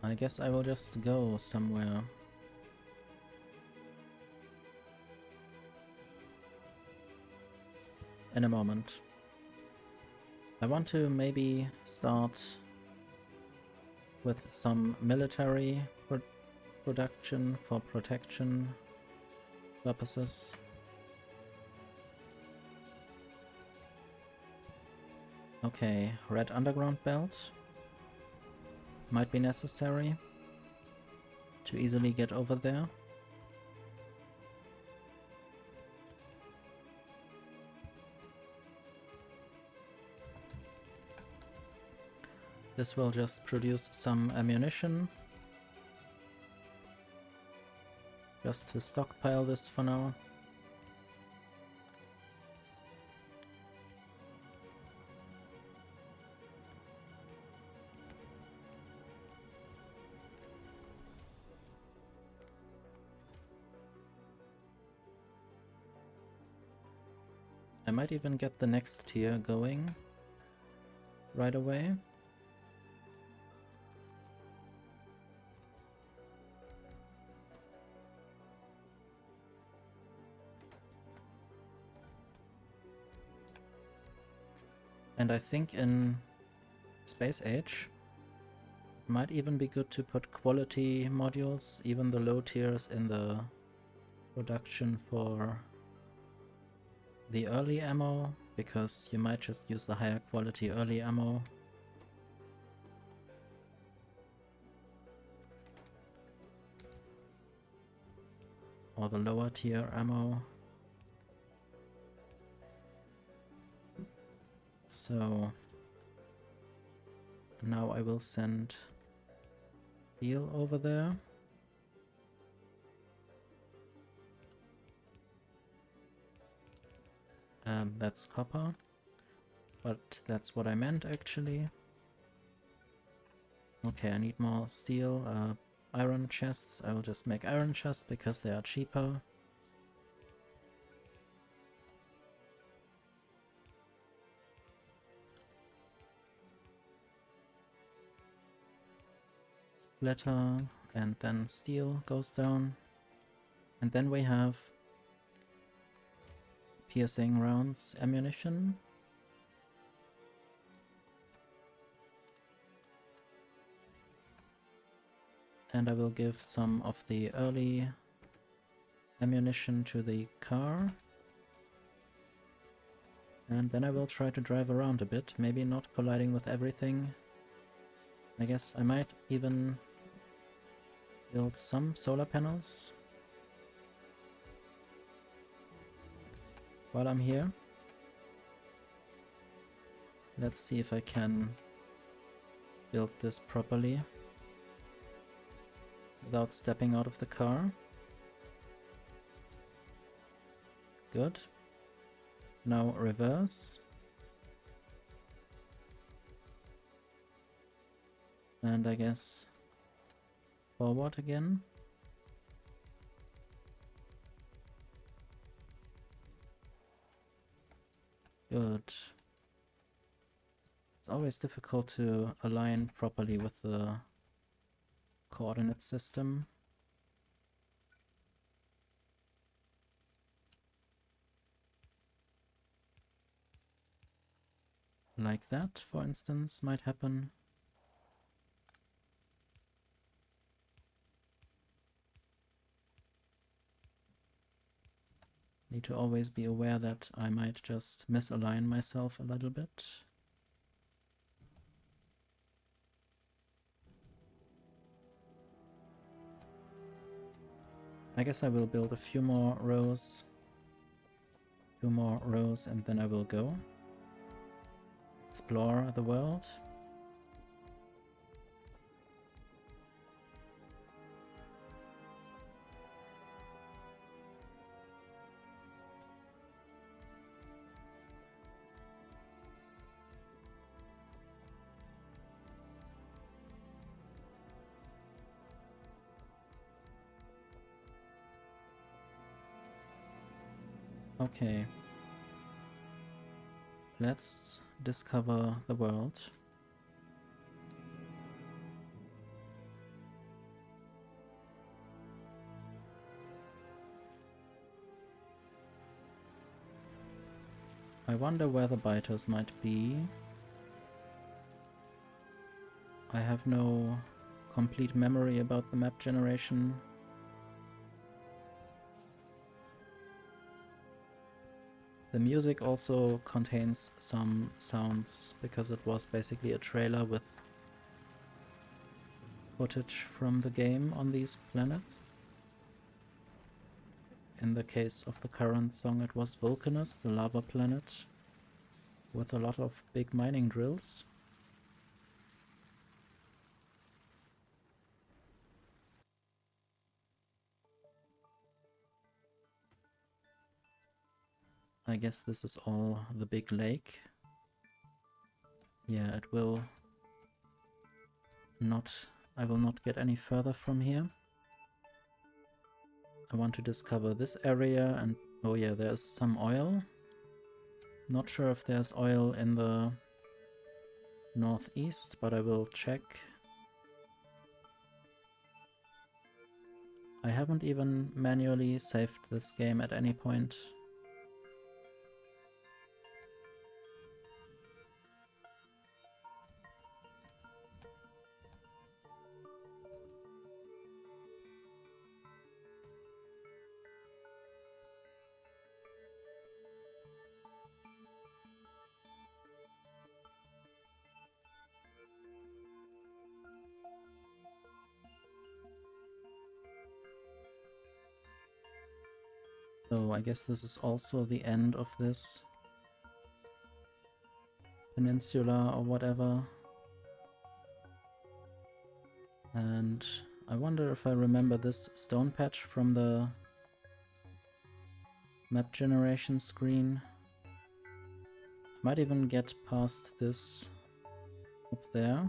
A: I guess I will just go somewhere. In a moment. I want to maybe start with some military production for protection purposes. Okay, red underground belt might be necessary to easily get over there. This will just produce some ammunition. Just to stockpile this for now. I might even get the next tier going right away. And I think in Space Age, it might even be good to put quality modules, even the low tiers, in the production for the early ammo, because you might just use the higher quality early ammo. Or the lower tier ammo. So now I will send steel over there. That's copper, but that's what I meant actually. Okay, I need more steel, iron chests. I will just make iron chests because they are cheaper. Splitter, and then steel goes down. And then we have piercing rounds ammunition. And I will give some of the early ammunition to the car. And then I will try to drive around a bit, maybe not colliding with everything. I guess I might even build some solar panels while I'm here. Let's see if I can build this properly without stepping out of the car. Good. Now reverse. And I guess forward again. Good. It's always difficult to align properly with the coordinate system. Like that, for instance, might happen. Need to always be aware that I might just misalign myself a little bit. I guess I will build a few more rows. 2 more rows and then I will go explore the world. Okay. Let's discover the world. I wonder where the biters might be. I have no complete memory about the map generation. The music also contains some sounds because it was basically a trailer with footage from the game on these planets. In the case of the current song, it was Vulcanus, the lava planet, with a lot of big mining drills. I guess this is all the big lake. Yeah, it will not... I will not get any further from here. I want to discover this area and... oh yeah, there's some oil. Not sure if there's oil in the northeast, but I will check. I haven't even manually saved this game at any point. So I guess this is also the end of this peninsula or whatever. And I wonder if I remember this stone patch from the map generation screen. Might even get past this up there.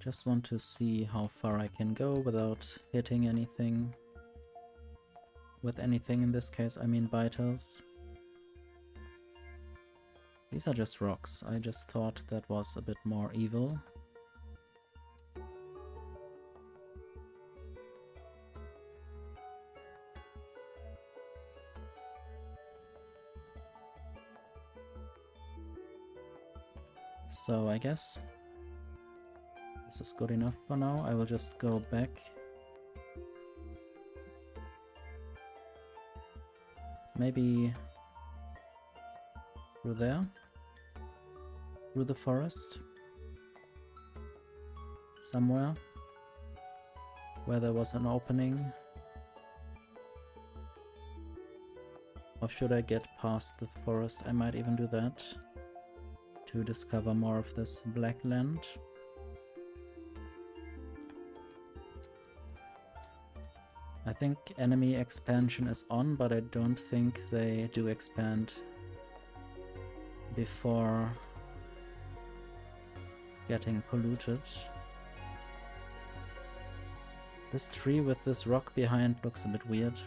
A: Just want to see how far I can go without hitting anything. With anything, in this case I mean biters. These are just rocks. I just thought that was a bit more evil. So I guess this is good enough for now. I will just go back. Maybe through there? Through the forest? Somewhere? Where there was an opening? Or should I get past the forest? I might even do that to discover more of this black land. I think enemy expansion is on, but I don't think they do expand before getting polluted. This tree with this rock behind looks a bit weird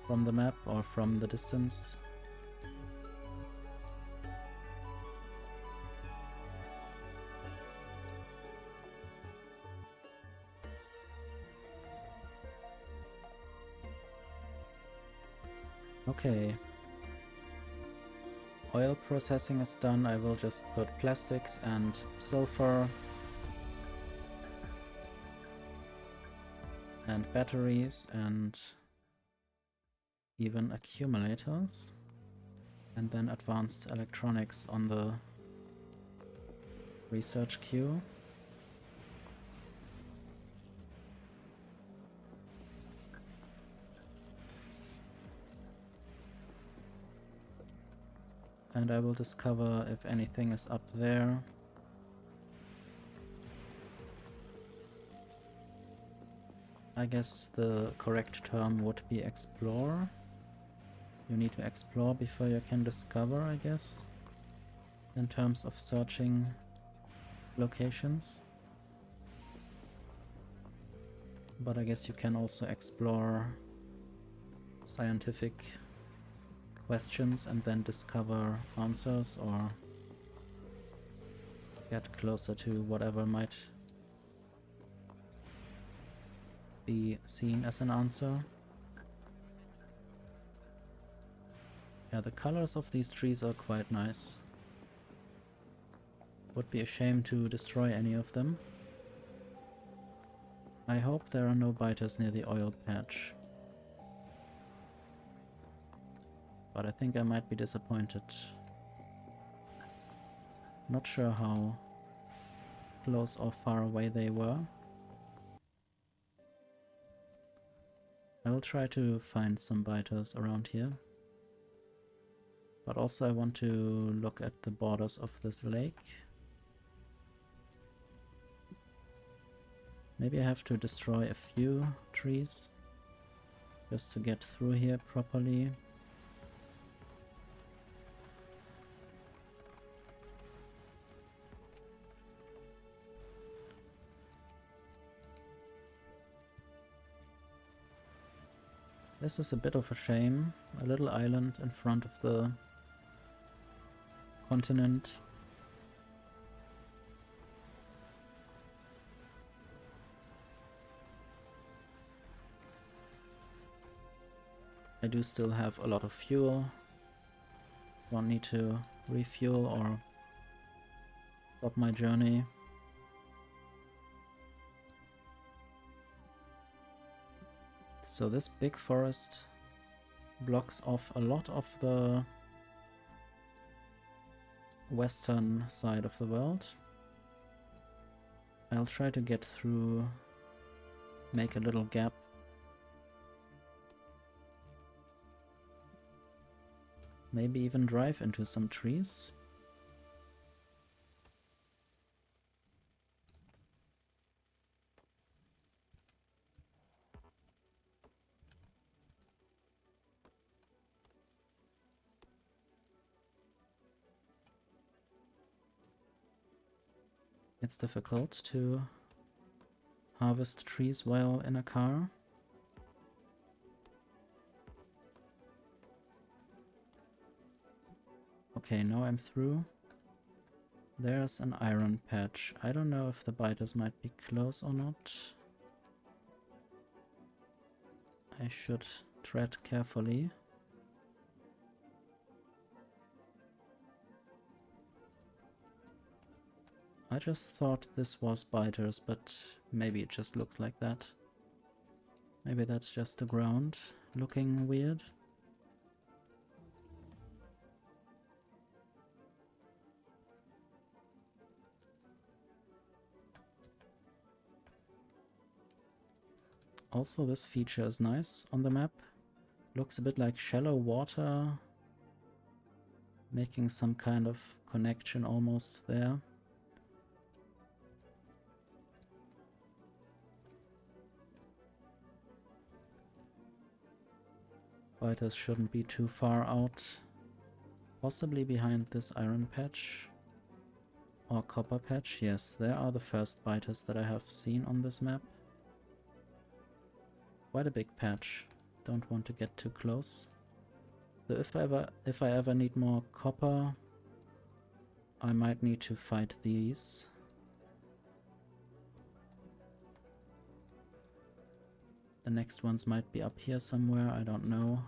A: from the map or from the distance. Okay. Oil processing is done. I will just put plastics and sulfur and batteries and even accumulators, and then advanced electronics on the research queue. And I will discover if anything is up there. I guess the correct term would be explore. You need to explore before you can discover, I guess, in terms of searching locations. But I guess you can also explore scientific questions and then discover answers or get closer to whatever might be seen as an answer. Yeah, the colors of these trees are quite nice. Would be a shame to destroy any of them. I hope there are no biters near the oil patch. But I think I might be disappointed. Not sure how close or far away they were. I will try to find some biters around here. But also I want to look at the borders of this lake. Maybe I have to destroy a few trees just to get through here properly. This is a bit of a shame. A little island in front of the continent. I do still have a lot of fuel. Don't need to refuel or stop my journey. So this big forest blocks off a lot of the western side of the world. I'll try to get through, make a little gap. Maybe even drive into some trees. It's difficult to harvest trees while in a car. Okay, now I'm through. There's an iron patch. I don't know if the biters might be close or not. I should tread carefully. I just thought this was biters, but maybe it just looks like that. Maybe that's just the ground looking weird. Also, this feature is nice on the map. Looks a bit like shallow water, making some kind of connection almost there. Biters shouldn't be too far out. Possibly behind this iron patch. Or copper patch. Yes, there are the first biters that I have seen on this map. Quite a big patch. Don't want to get too close. So if I ever need more copper, I might need to fight these. The next ones might be up here somewhere, I don't know.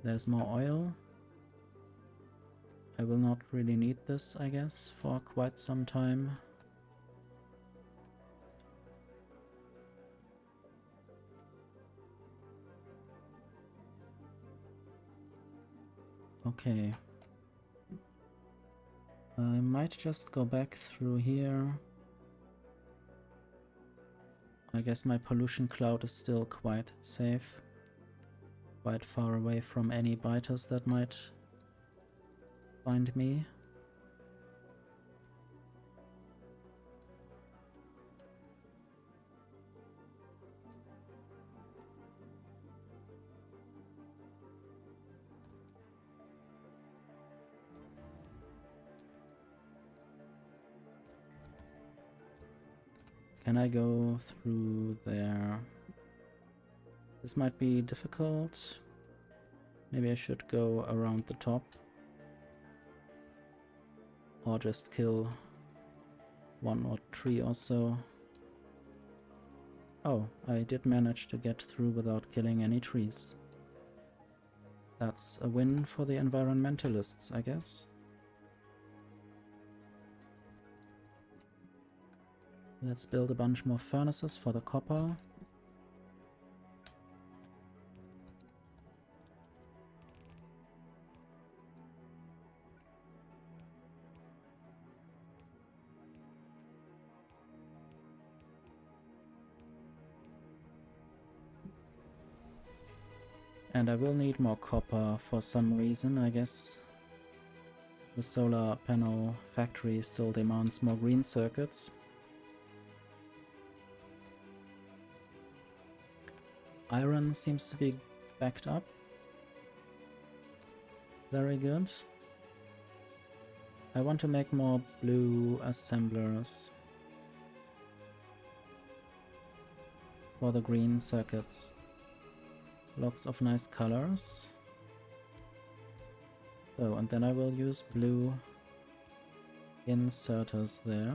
A: There's more oil. I will not really need this, I guess, for quite some time. Okay. I might just go back through here. I guess my pollution cloud is still quite safe. Quite far away from any biters that might find me. Can I go through there? This might be difficult. Maybe I should go around the top. Or just kill one or three or so. Oh, I did manage to get through without killing any trees. That's a win for the environmentalists, I guess. Let's build a bunch more furnaces for the copper. And I will need more copper for some reason, I guess. The solar panel factory still demands more green circuits. Iron seems to be backed up. Very good. I want to make more blue assemblers for the green circuits. Lots of nice colors. So, and then I will use blue inserters there.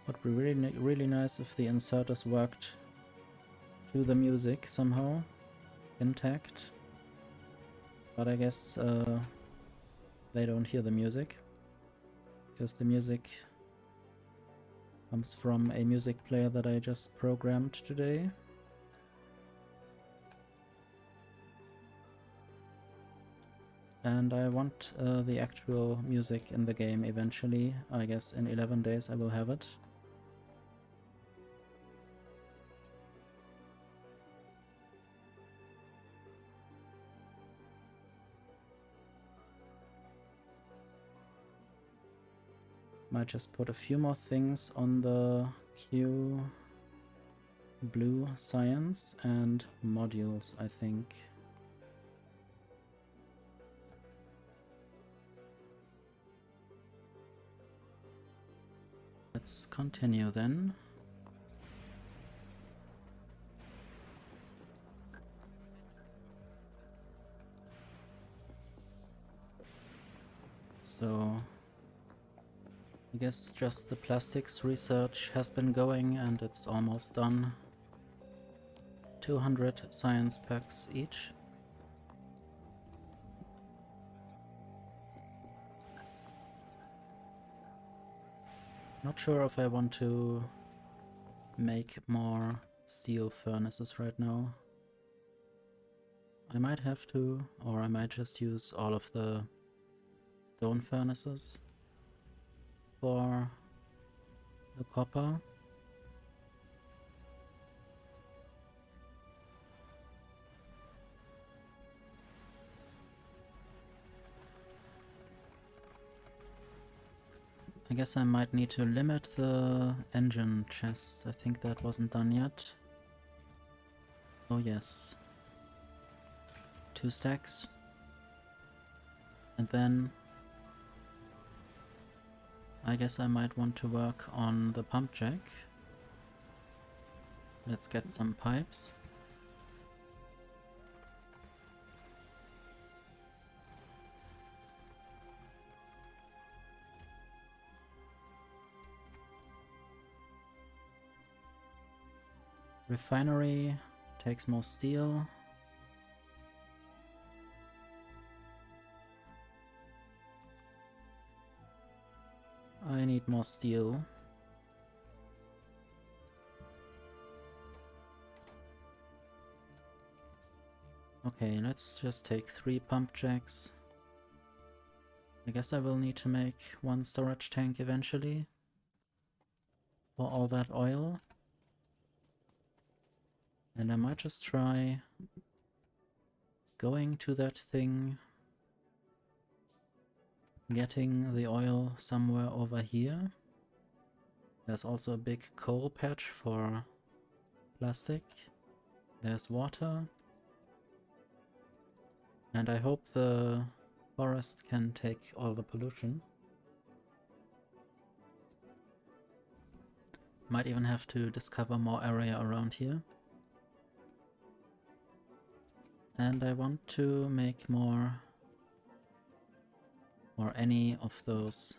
A: Would be really nice if the inserters worked to the music somehow, intact. But I guess they don't hear the music, because the music comes from a music player that I just programmed today. And I want the actual music in the game eventually. I guess in 11 days I will have it. Might just put a few more things on the queue. Blue science and modules, I think. Let's continue then. So I guess just the plastics research has been going and it's almost done. 200 science packs each. Not sure if I want to make more steel furnaces right now. I might have to, or I might just use all of the stone furnaces for the copper. I guess I might need to limit the engine chest. I think that wasn't done yet. Oh yes. 2 stacks. And then I guess I might want to work on the pump jack. Let's get some pipes. Refinery takes more steel. I need more steel. Okay, let's just take 3 pump jacks. I guess I will need to make 1 storage tank eventually for all that oil. And I might just try going to that thing, getting the oil somewhere over here. There's also a big coal patch for plastic. There's water. And I hope the forest can take all the pollution. Might even have to discover more area around here. And I want to make more or any of those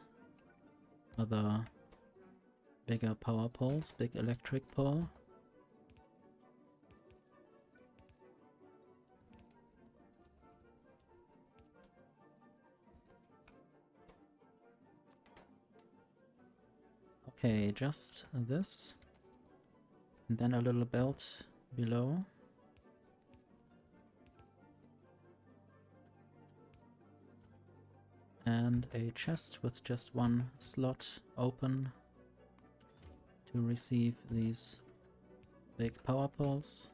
A: other bigger power poles, big electric pole. Okay, just this, and then a little belt below. And a chest with just one slot open to receive these big power poles.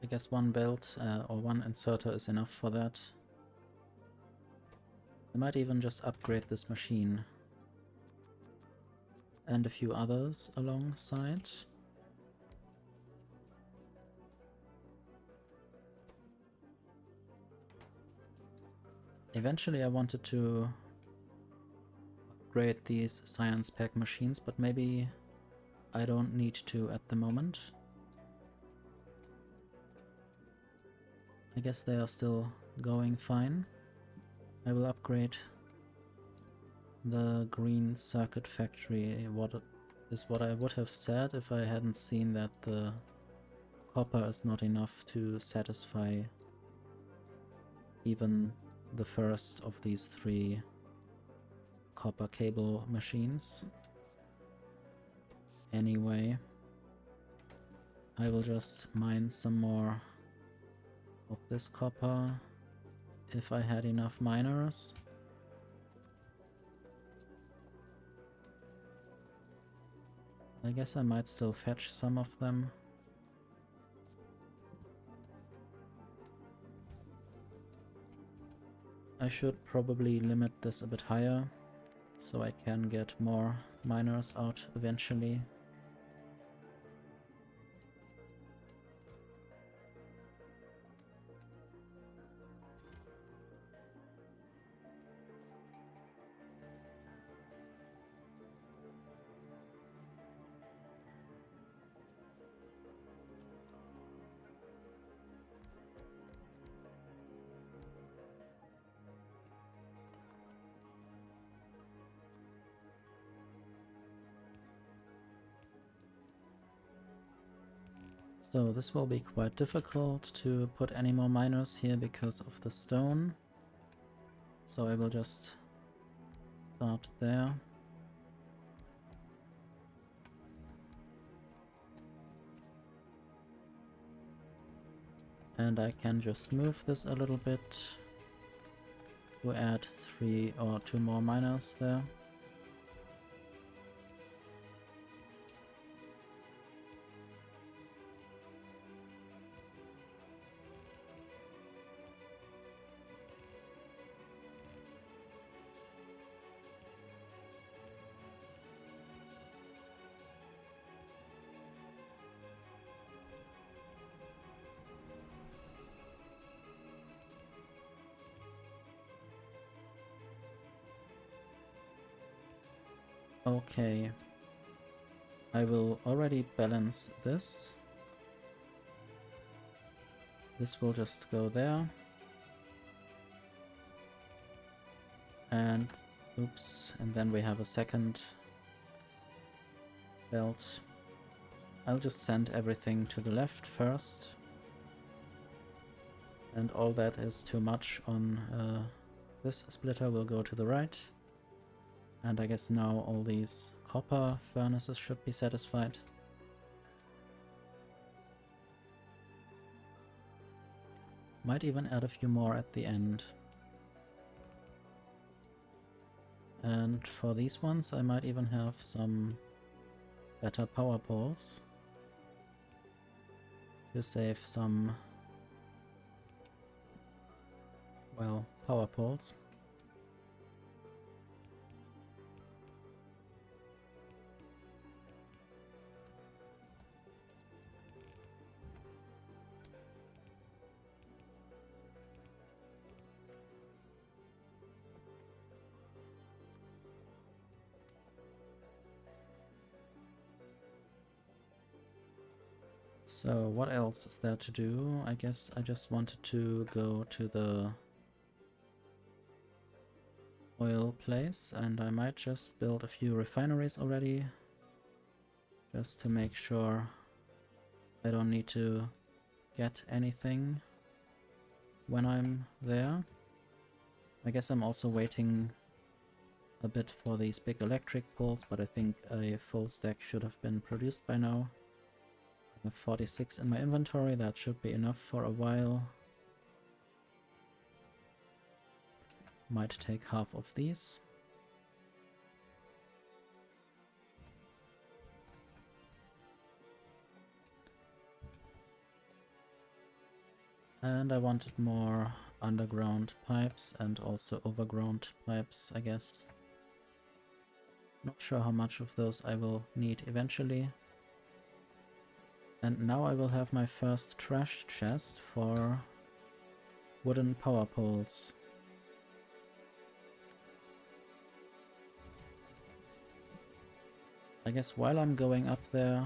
A: I guess one belt or one inserter is enough for that. I might even just upgrade this machine. And a few others alongside. Eventually I wanted to upgrade these science pack machines, but maybe I don't need to at the moment. I guess they are still going fine. I will upgrade the green circuit factory. What is what I would have said if I hadn't seen that the copper is not enough to satisfy even the first of these 3 copper cable machines. Anyway, I will just mine some more of this copper if I had enough miners. I guess I might still fetch some of them. I should probably limit this a bit higher so I can get more miners out eventually. So this will be quite difficult to put any more miners here because of the stone. So I will just start there. And I can just move this a little bit to add 3 or 2 more miners there. Okay, I will already balance this. This will just go there. And oops, and then we have a second belt. I'll just send everything to the left first. And all that is too much on this splitter will go to the right. And I guess now all these copper furnaces should be satisfied. Might even add a few more at the end. And for these ones I might even have some better power poles to save some, well, power poles. So what else is there to do? I guess I just wanted to go to the oil place, and I might just build a few refineries already, just to make sure I don't need to get anything when I'm there. I guess I'm also waiting a bit for these big electric poles, but I think a full stack should have been produced by now. I have 46 in my inventory, that should be enough for a while. Might take half of these. And I wanted more underground pipes and also overground pipes, I guess. Not sure how much of those I will need eventually. And now I will have my first trash chest for wooden power poles. I guess while I'm going up there,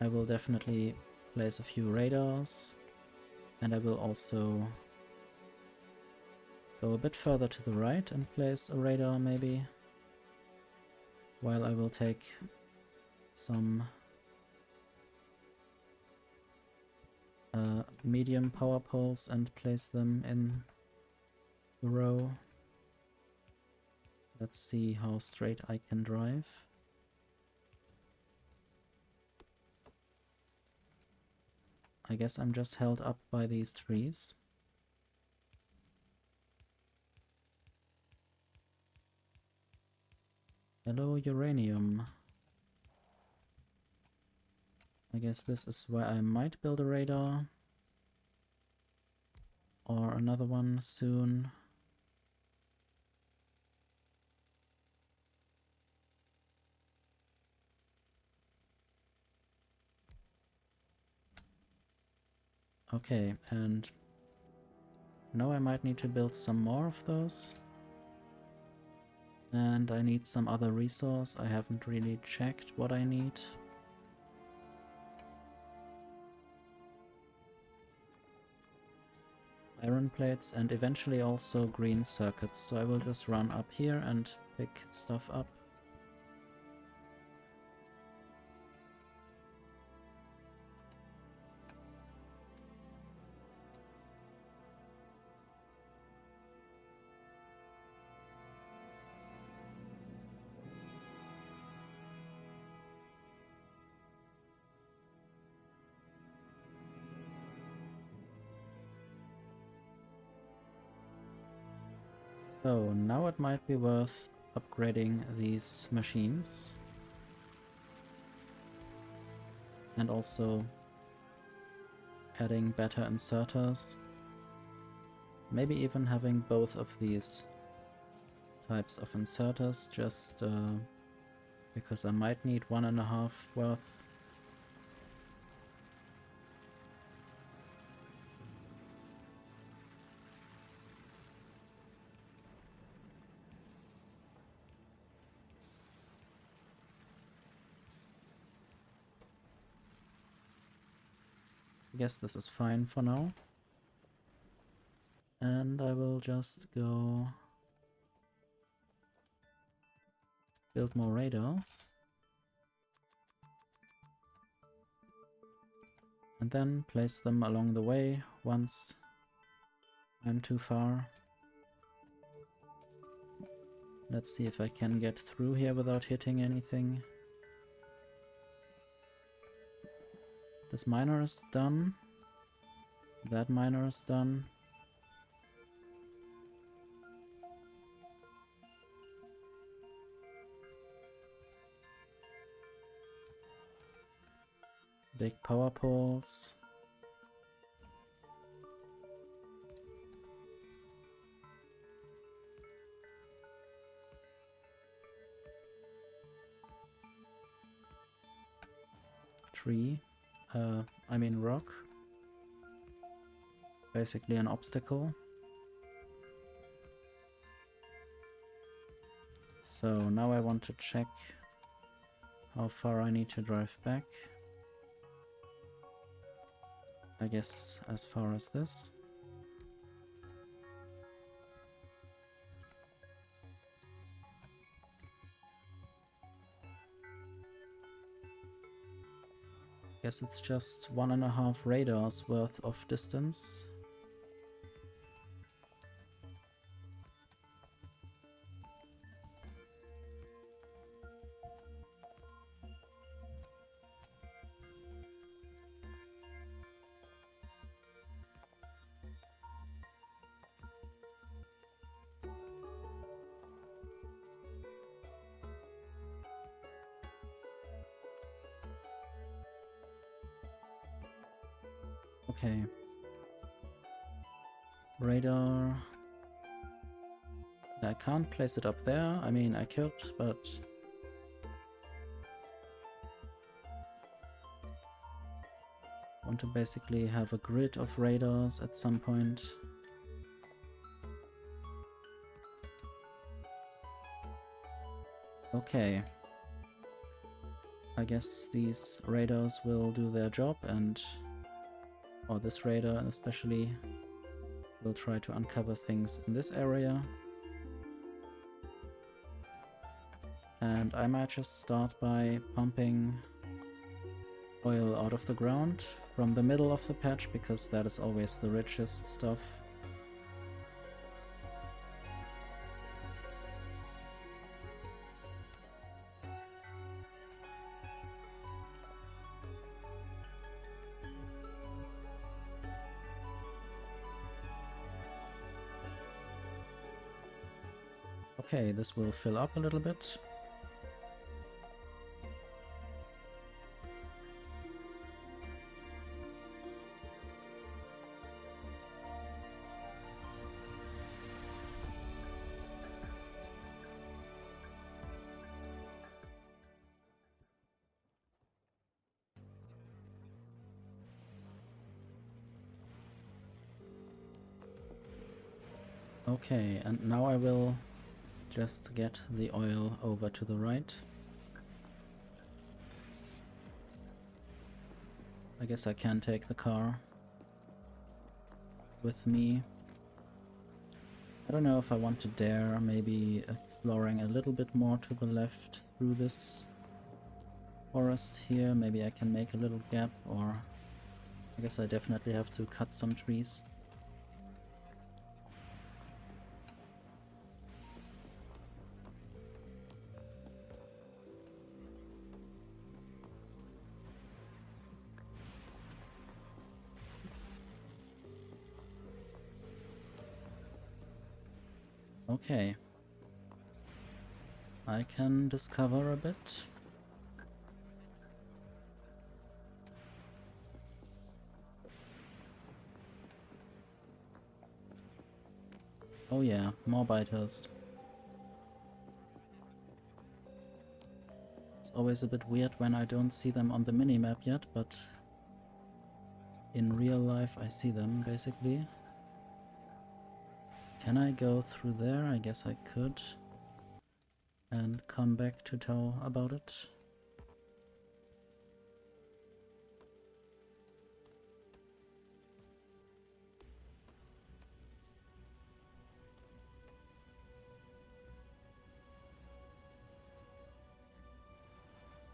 A: I will definitely place a few radars, and I will also go a bit further to the right and place a radar maybe, while I will take some medium power poles and place them in a row. Let's see how straight I can drive. I guess I'm just held up by these trees. Hello, uranium. I guess this is where I might build a radar. Or another one soon. Okay, and now I might need to build some more of those. And I need some other resource. I haven't really checked what I need. Iron plates and eventually also green circuits. So I will just run up here and pick stuff up. So now it might be worth upgrading these machines. And also adding better inserters. Maybe even having both of these types of inserters, just because I might need 1.5 worth. I guess this is fine for now. And I will just go build more radars. And then place them along the way once I'm too far. Let's see if I can get through here without hitting anything. This miner is done. That miner is done. Big power poles. Tree. I mean rock. Basically an obstacle. So now I want to check how far I need to drive back. I guess as far as this. Guess it's just 1.5 radars worth of distance. Okay. Radar. I can't place it up there. I mean, I could, but I want to basically have a grid of radars at some point. Okay. I guess these radars will do their job, and or this radar especially will try to uncover things in this area. And I might just start by pumping oil out of the ground from the middle of the patch, because that is always the richest stuff. Okay, this will fill up a little bit. Okay, and now I will just get the oil over to the right. I guess I can take the car with me. I don't know if I want to dare maybe exploring a little bit more to the left through this forest here. Maybe I can make a little gap, or I guess I definitely have to cut some trees. Okay. I can discover a bit. Oh yeah, more biters. It's always a bit weird when I don't see them on the minimap yet, but in real life I see them basically. Can I go through there? I guess I could. And come back to tell about it.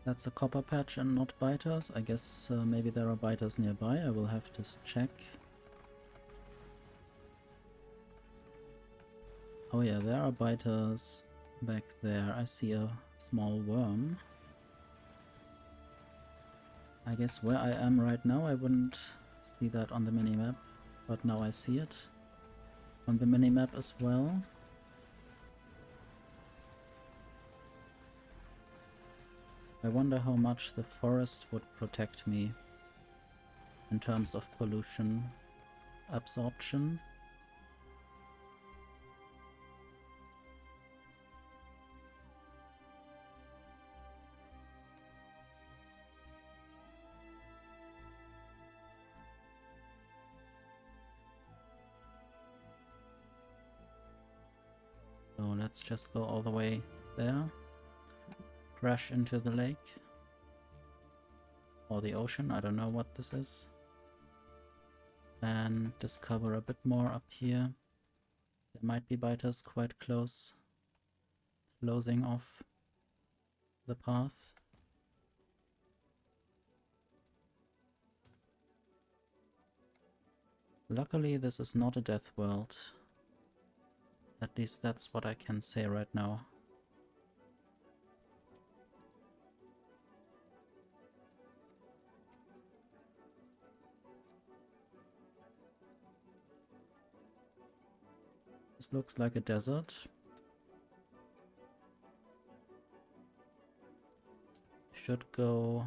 A: That's a copper patch and not biters. I guess maybe there are biters nearby. I will have to check. Oh yeah, there are biters back there. I see a small worm. I guess where I am right now I wouldn't see that on the minimap, but now I see it on the minimap as well. I wonder how much the forest would protect me in terms of pollution absorption. So let's just go all the way there. Crash into the lake. Or the ocean, I don't know what this is. and discover a bit more up here. There might be biters quite close, closing off the path. Luckily, this is not a death world. At least that's what I can say right now. This looks like a desert. Should go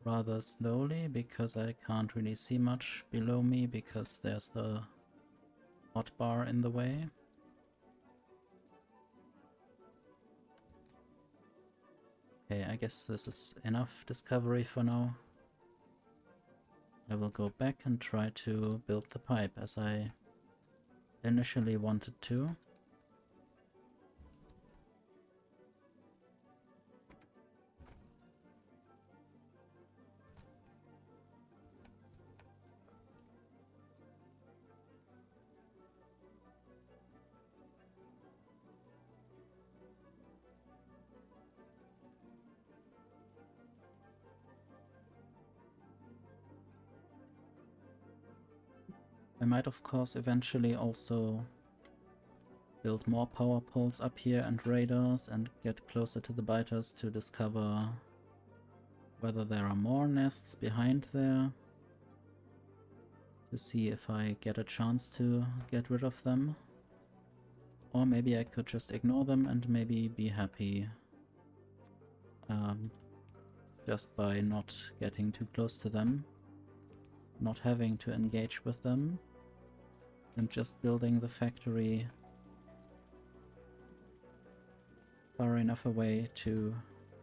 A: rather slowly because I can't really see much below me because there's the hotbar in the way. Okay, I guess this is enough discovery for now. I will go back and try to build the pipe as I initially wanted to. I might of course eventually also build more power poles up here and radars and get closer to the biters to discover whether there are more nests behind there, to see if I get a chance to get rid of them. Or maybe I could just ignore them and maybe be happy just by not getting too close to them, not having to engage with them, and just building the factory far enough away to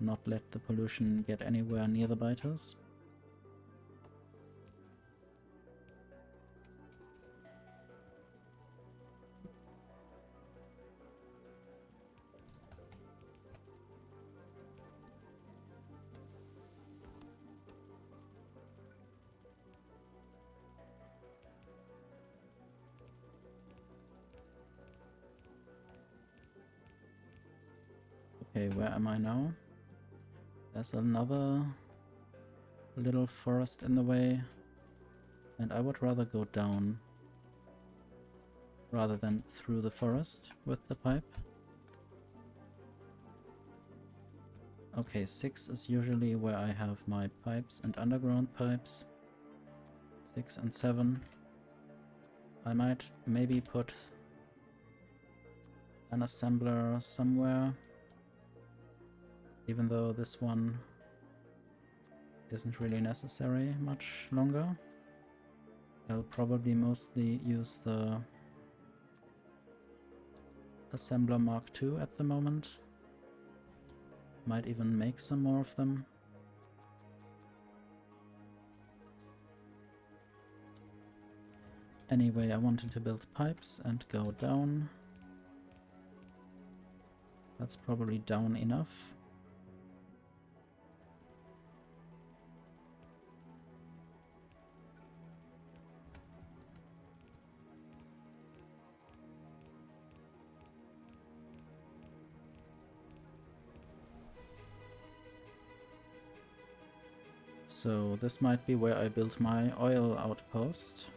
A: not let the pollution get anywhere near the biters. Okay, where am I now? There's another little forest in the way, and I would rather go down rather than through the forest with the pipe. Okay, 6 is usually where I have my pipes and underground pipes. 6 and 7. I might maybe put an assembler somewhere, even though this one isn't really necessary much longer. I'll probably mostly use the assembler Mark II at the moment. Might even make some more of them. Anyway, I wanted to build pipes and go down. That's probably down enough. So this might be where I built my oil outpost.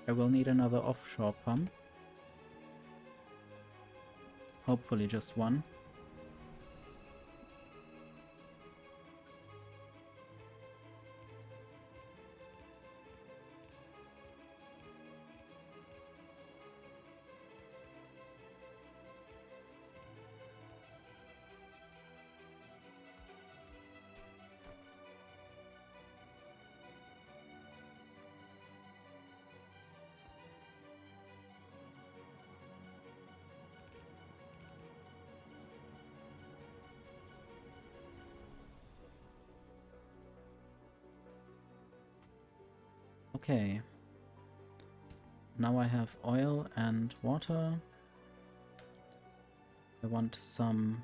A: I will need another offshore pump. Hopefully just one. Okay. Now I have oil and water. I want some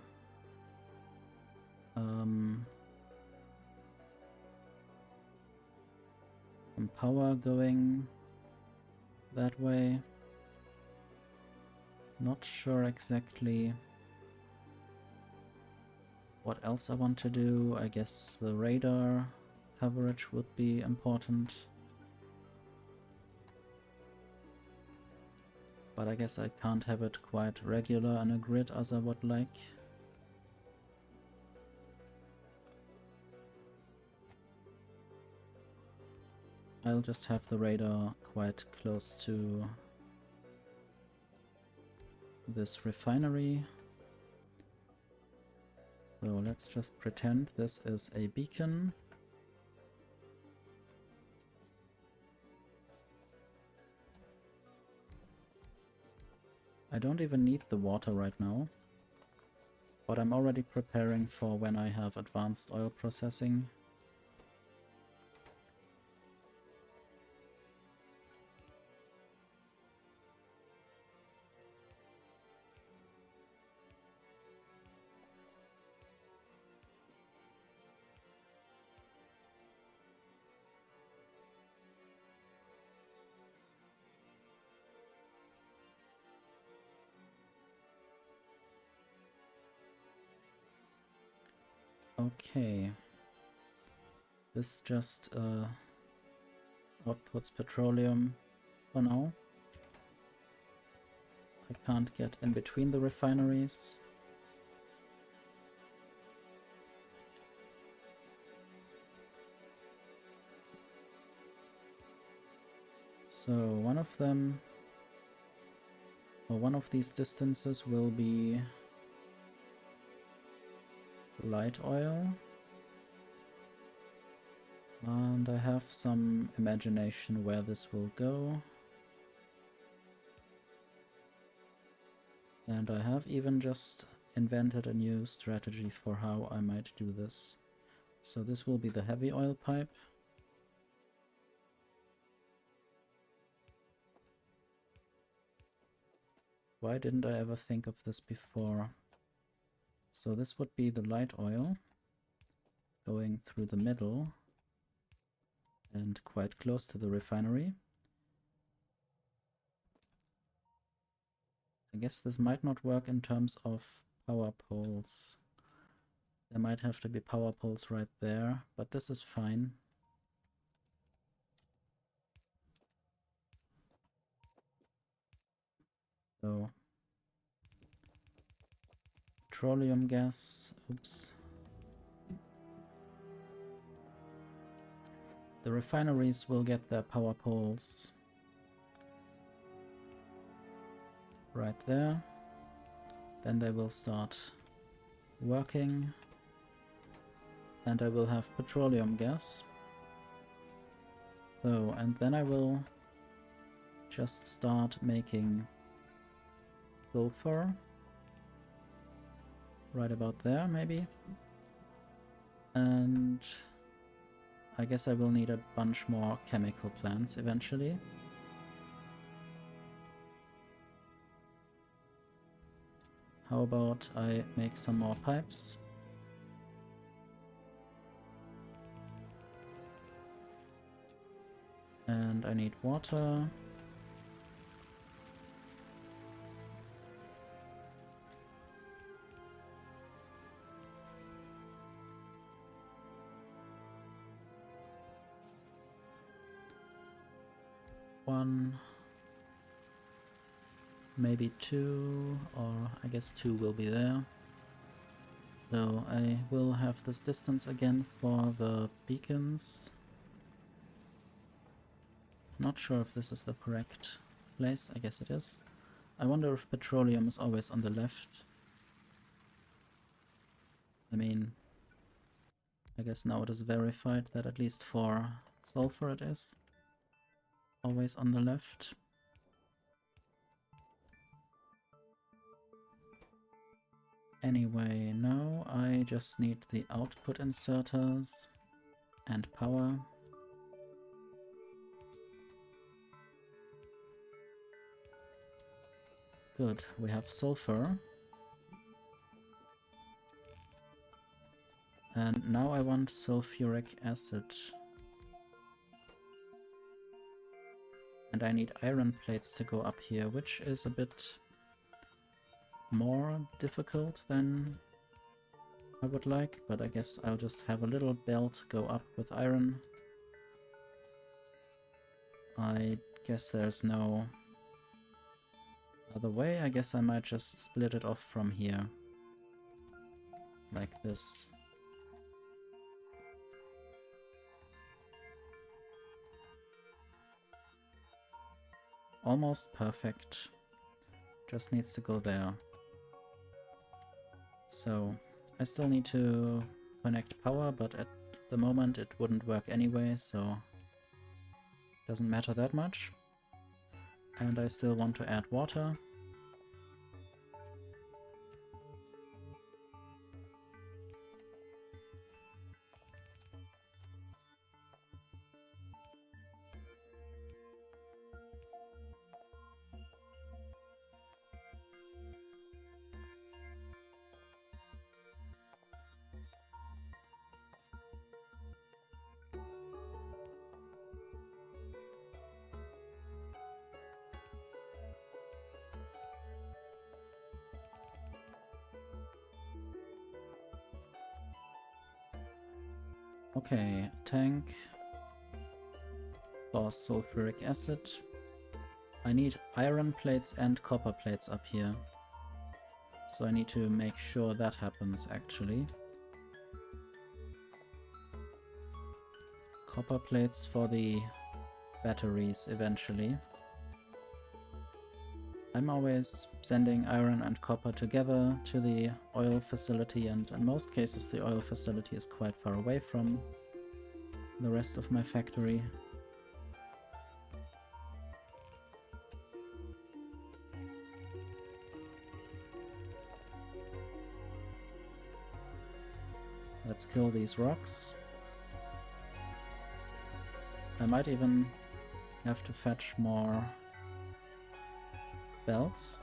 A: power going that way. Not sure exactly what else I want to do. I guess the radar coverage would be important. But I guess I can't have it quite regular in a grid as I would like. I'll just have the radar quite close to this refinery. So let's just pretend this is a beacon. I don't even need the water right now, but I'm already preparing for when I have advanced oil processing. Okay, this just outputs petroleum for now. I can't get in between the refineries. So one of them, or one of these distances will be light oil. And I have some imagination where this will go. And I have even just invented a new strategy for how I might do this. So this will be the heavy oil pipe. Why didn't I ever think of this before? So this would be the light oil going through the middle and quite close to the refinery. I guess this might not work in terms of power poles. There might have to be power poles right there, but this is fine. So, petroleum gas, oops. The refineries will get their power poles right there. Then they will start working. And I will have petroleum gas. So, and then I will just start making sulfur. Right about there, maybe. And I guess I will need a bunch more chemical plants eventually. How about I make some more pipes? And I need water. One, maybe two, or I guess two will be there. So I will have this distance again for the beacons. Not sure if this is the correct place. I guess it is. I wonder if petroleum is always on the left. I mean, I guess now it is verified that at least for sulfur it is always on the left. Anyway, now I just need the output inserters and power. Good, we have sulfur. And now I want sulfuric acid. And I need iron plates to go up here, which is a bit more difficult than I would like, but I guess I'll just have a little belt go up with iron. I guess there's no other way. I guess I might just split it off from here. Like this. Almost perfect. Just needs to go there. So, I still need to connect power, but at the moment it wouldn't work anyway, so doesn't matter that much. And I still want to add water. Okay, tank. Lost sulfuric acid. I need iron plates and copper plates up here. So I need to make sure that happens actually. Copper plates for the batteries eventually. I'm always sending iron and copper together to the oil facility, and in most cases the oil facility is quite far away from the rest of my factory. Let's kill these rocks. I might even have to fetch more belts.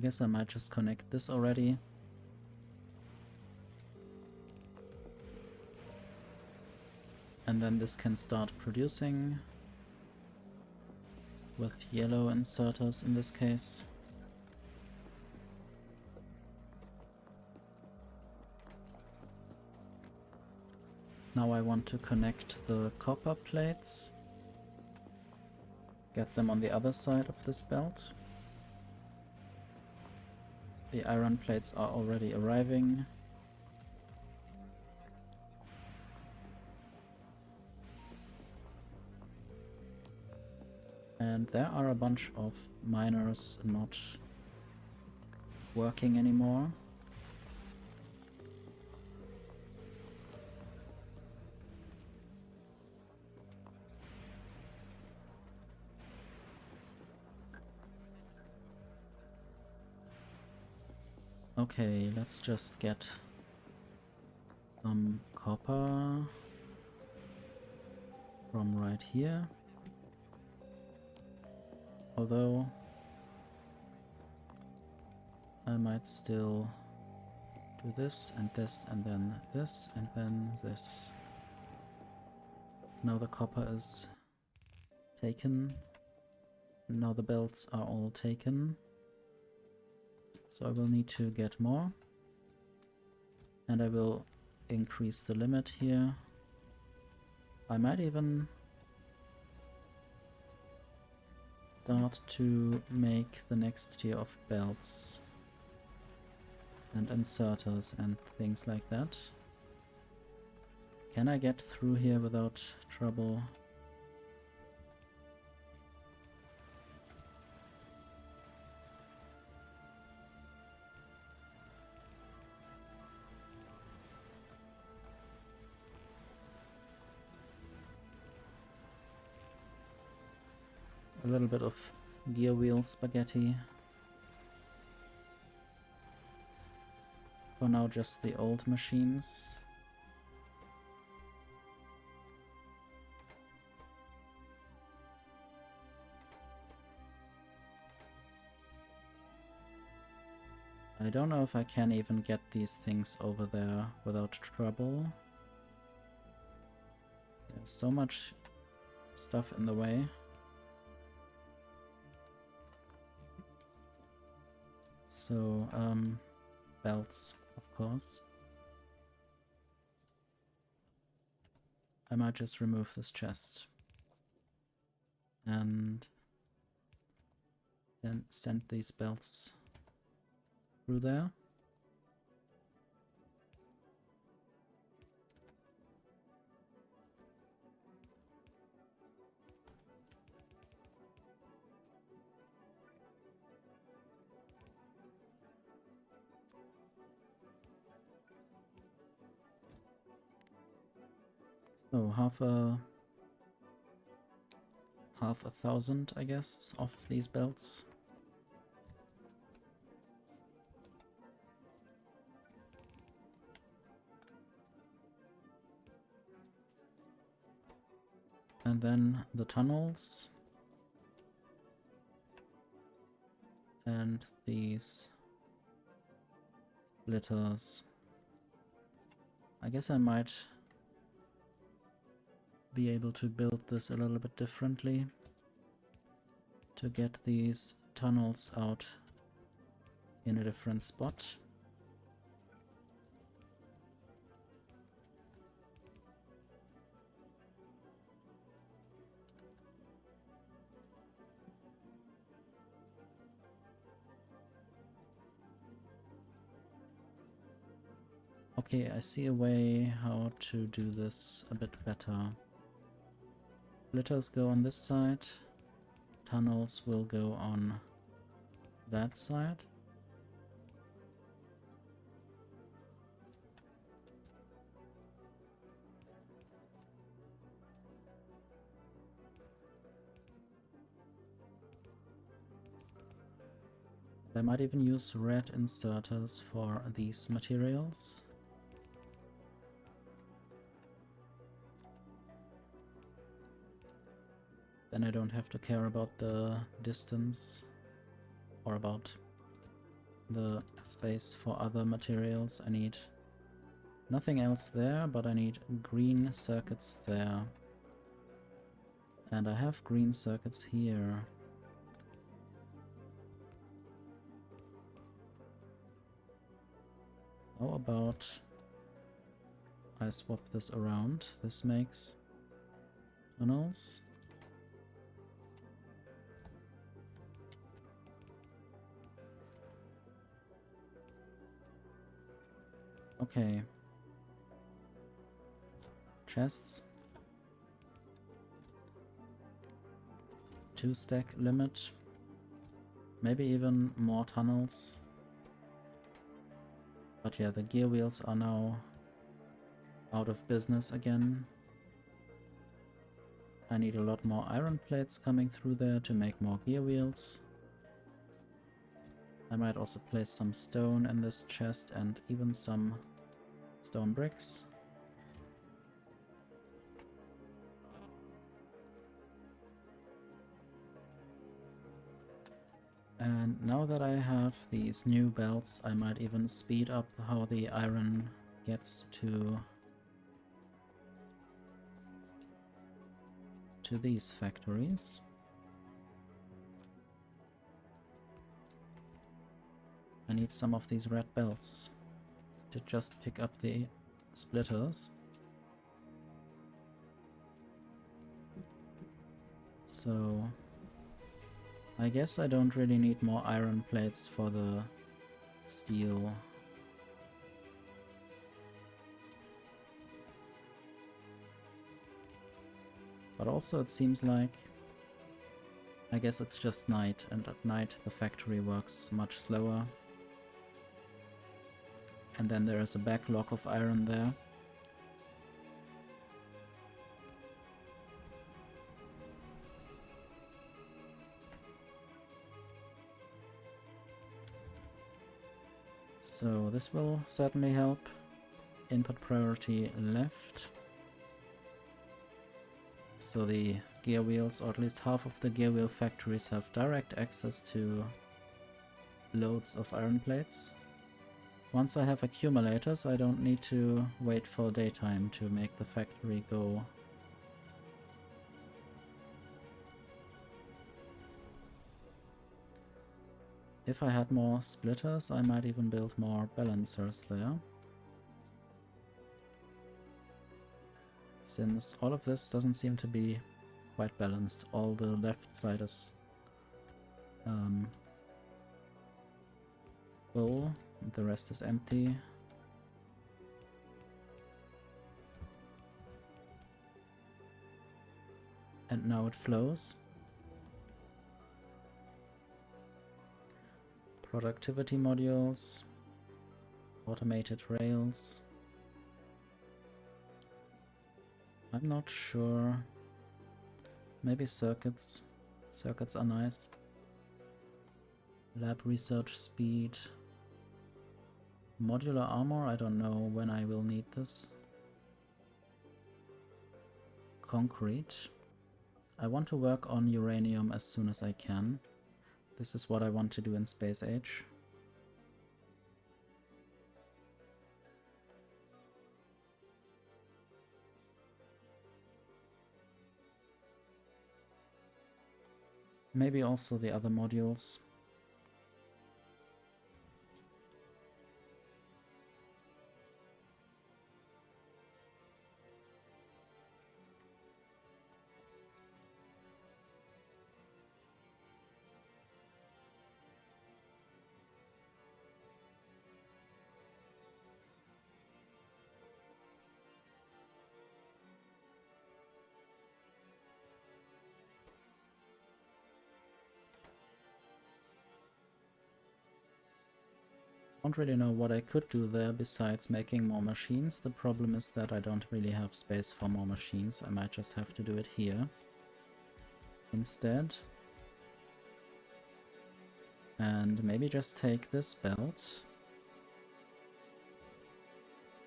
A: I guess I might just connect this already. And then this can start producing with yellow inserters in this case. Now I want to connect the copper plates. Get them on the other side of this belt. The iron plates are already arriving. And there are a bunch of miners not working anymore. Okay, let's just get some copper from right here. Although I might still do this and this and then this and then this. Now the copper is taken. Now the belts are all taken. So I will need to get more. And I will increase the limit here. I might even start to make the next tier of belts and inserters and things like that. Can I get through here without trouble? A little bit of gear wheel spaghetti. For now, just the old machines. I don't know if I can even get these things over there without trouble. There's so much stuff in the way. So, belts, of course. I might just remove this chest. And then send these belts through there. So half a thousand, I guess, of these belts. And then the tunnels. And these splitters. I guess I might be able to build this a little bit differently to get these tunnels out in a different spot. Okay, I see a way how to do this a bit better. Splitters go on this side, tunnels will go on that side. I might even use red inserters for these materials. Then I don't have to care about the distance or about the space for other materials. I need nothing else there, but I need green circuits there. And I have green circuits here. How about I swap this around? This makes tunnels. Okay. Chests. 2-stack limit. Maybe even more tunnels. But yeah, the gear wheels are now out of business again. I need a lot more iron plates coming through there to make more gear wheels. I might also place some stone in this chest and even some stone bricks. And now that I have these new belts, I might even speed up how the iron gets to these factories. I need some of these red belts to just pick up the splitters. So I guess I don't really need more iron plates for the steel. But also it seems like, I guess it's just night, and at night the factory works much slower. And then there is a backlog of iron there. So this will certainly help. Input priority left. So the gear wheels, or at least half of the gear wheel factories, have direct access to loads of iron plates. Once I have accumulators, I don't need to wait for daytime to make the factory go. If I had more splitters, I might even build more balancers there. Since all of this doesn't seem to be quite balanced. All the left side is full, and the rest is empty. And now it flows. Productivity modules, automated rails. I'm not sure. Maybe circuits. Circuits are nice. Lab research speed. Modular armor, I don't know when I will need this. Concrete. I want to work on uranium as soon as I can. This is what I want to do in Space Age. Maybe also the other modules. Don't really know what I could do there besides making more machines. The problem is that I don't really have space for more machines. I might just have to do it here instead. And maybe just take this belt.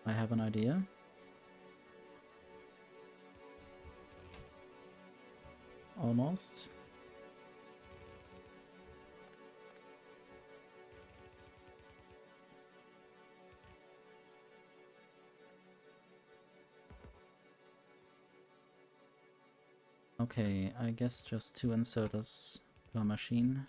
A: I have an idea. Almost. Okay, I guess just 2 inserters per machine.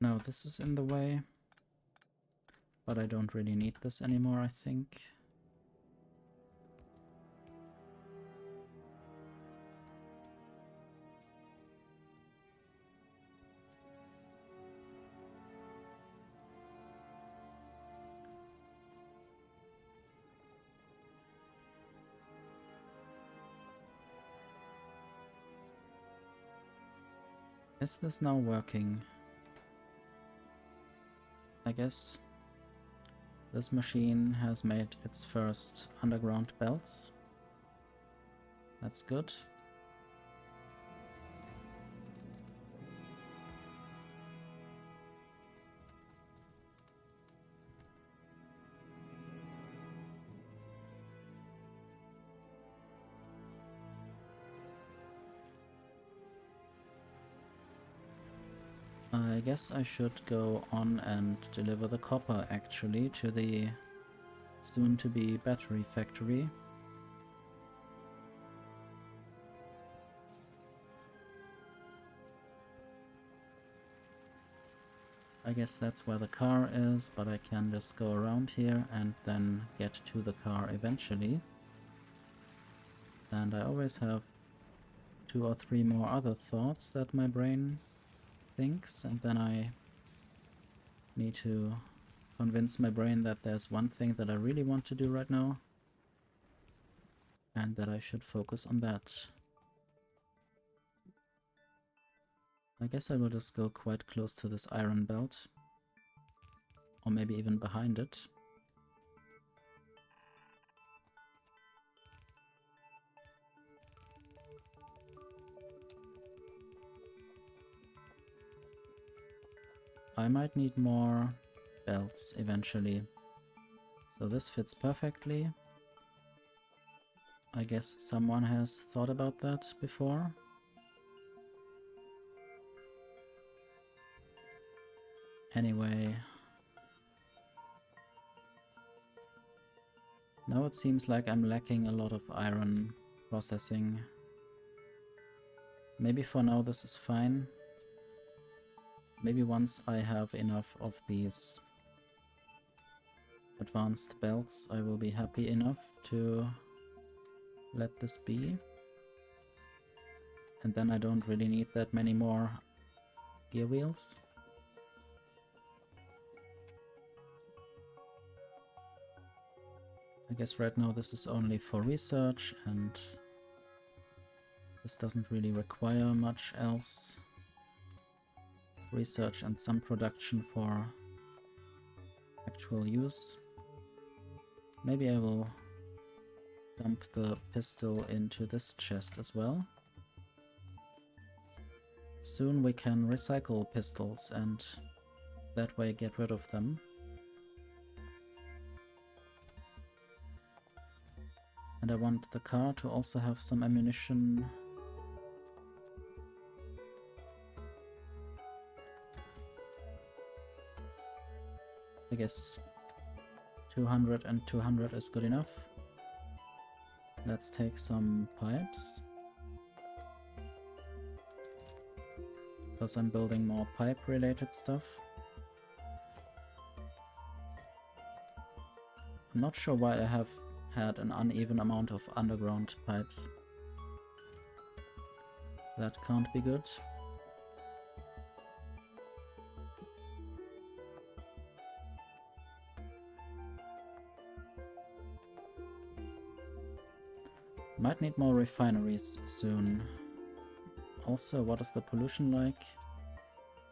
A: No, this is in the way. But I don't really need this anymore, I think. Is this now working? I guess this machine has made its first underground belts. That's good. I guess I should go on and deliver the copper actually to the soon-to-be battery factory. I guess that's where the car is, but I can just go around here and then get to the car eventually. And I always have 2 or 3 more other thoughts that my brain thinks, and then I need to convince my brain that there's one thing that I really want to do right now, and that I should focus on that. I guess I will just go quite close to this iron belt, or maybe even behind it. I might need more belts eventually, so this fits perfectly. I guess someone has thought about that before. Anyway, now it seems like I'm lacking a lot of iron processing. Maybe for now this is fine. Maybe once I have enough of these advanced belts, I will be happy enough to let this be. And then I don't really need that many more gear wheels. I guess right now this is only for research, and this doesn't really require much else. Research and some production for actual use. Maybe I will dump the pistol into this chest as well. Soon we can recycle pistols and that way get rid of them. And I want the car to also have some ammunition. I guess 200 and 200 is good enough. Let's take some pipes, because I'm building more pipe related stuff. I'm not sure why I have had an uneven amount of underground pipes. That can't be good. Might need more refineries soon. Also, what is the pollution like?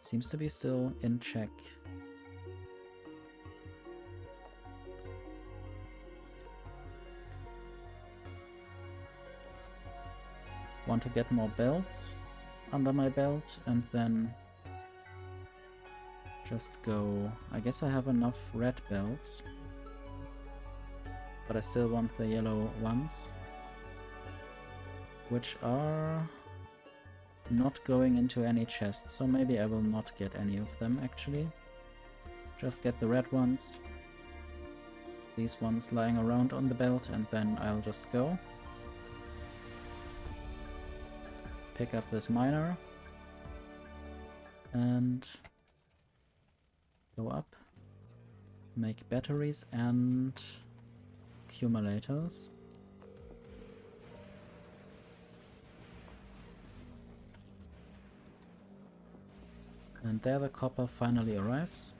A: Seems to be still in check. Want to get more belts under my belt and then just go... I guess I have enough red belts, but I still want the yellow ones, which are not going into any chest, so maybe I will not get any of them actually. Just get the red ones, these ones lying around on the belt, and then I'll just go. Pick up this miner and go up. Make batteries and accumulators. And there the copper finally arrives.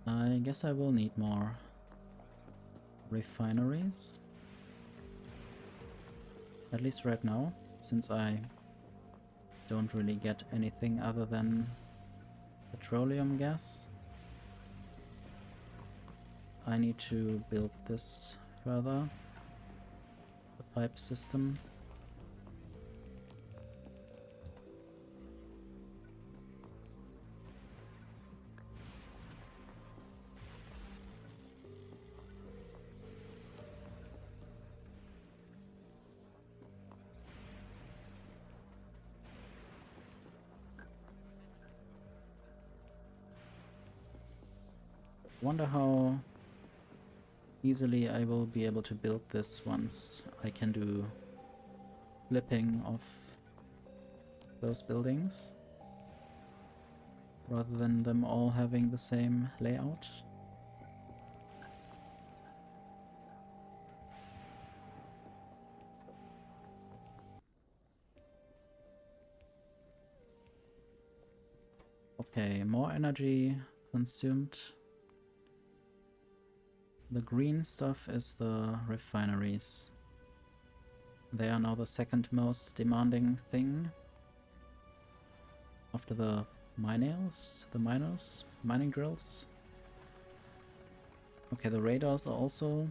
A: I guess I will need more refineries. At least right now, since I don't really get anything other than petroleum gas. I need to build this further, the pipe system. Wonder how easily I will be able to build this once I can do flipping of those buildings, rather than them all having the same layout. Okay, more energy consumed. The green stuff is the refineries. They are now the second most demanding thing after the mining drills. Okay, the radars are also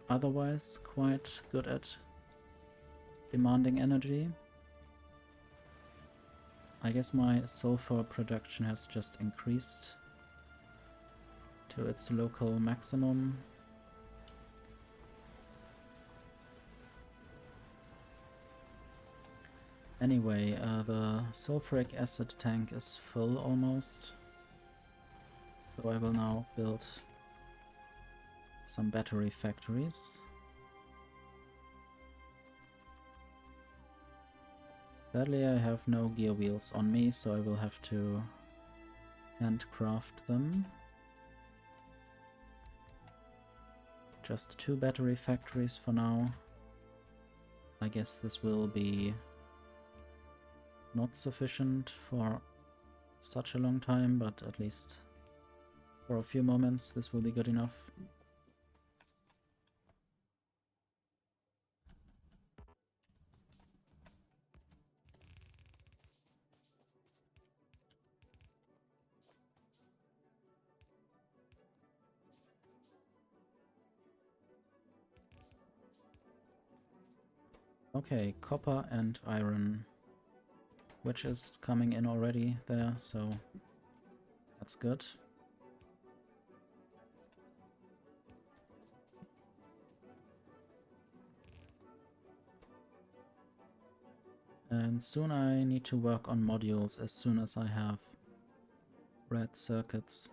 A: otherwise quite good at demanding energy. I guess my sulfur production has just increased to its local maximum. Anyway, the sulfuric acid tank is full almost. So I will now build some battery factories. Sadly, I have no gear wheels on me, so I will have to handcraft them. Just 2 battery factories for now. I guess this will be not sufficient for such a long time, but at least for a few moments this will be good enough. Okay, copper and iron, which is coming in already there, so that's good. And soon I need to work on modules as soon as I have red circuits.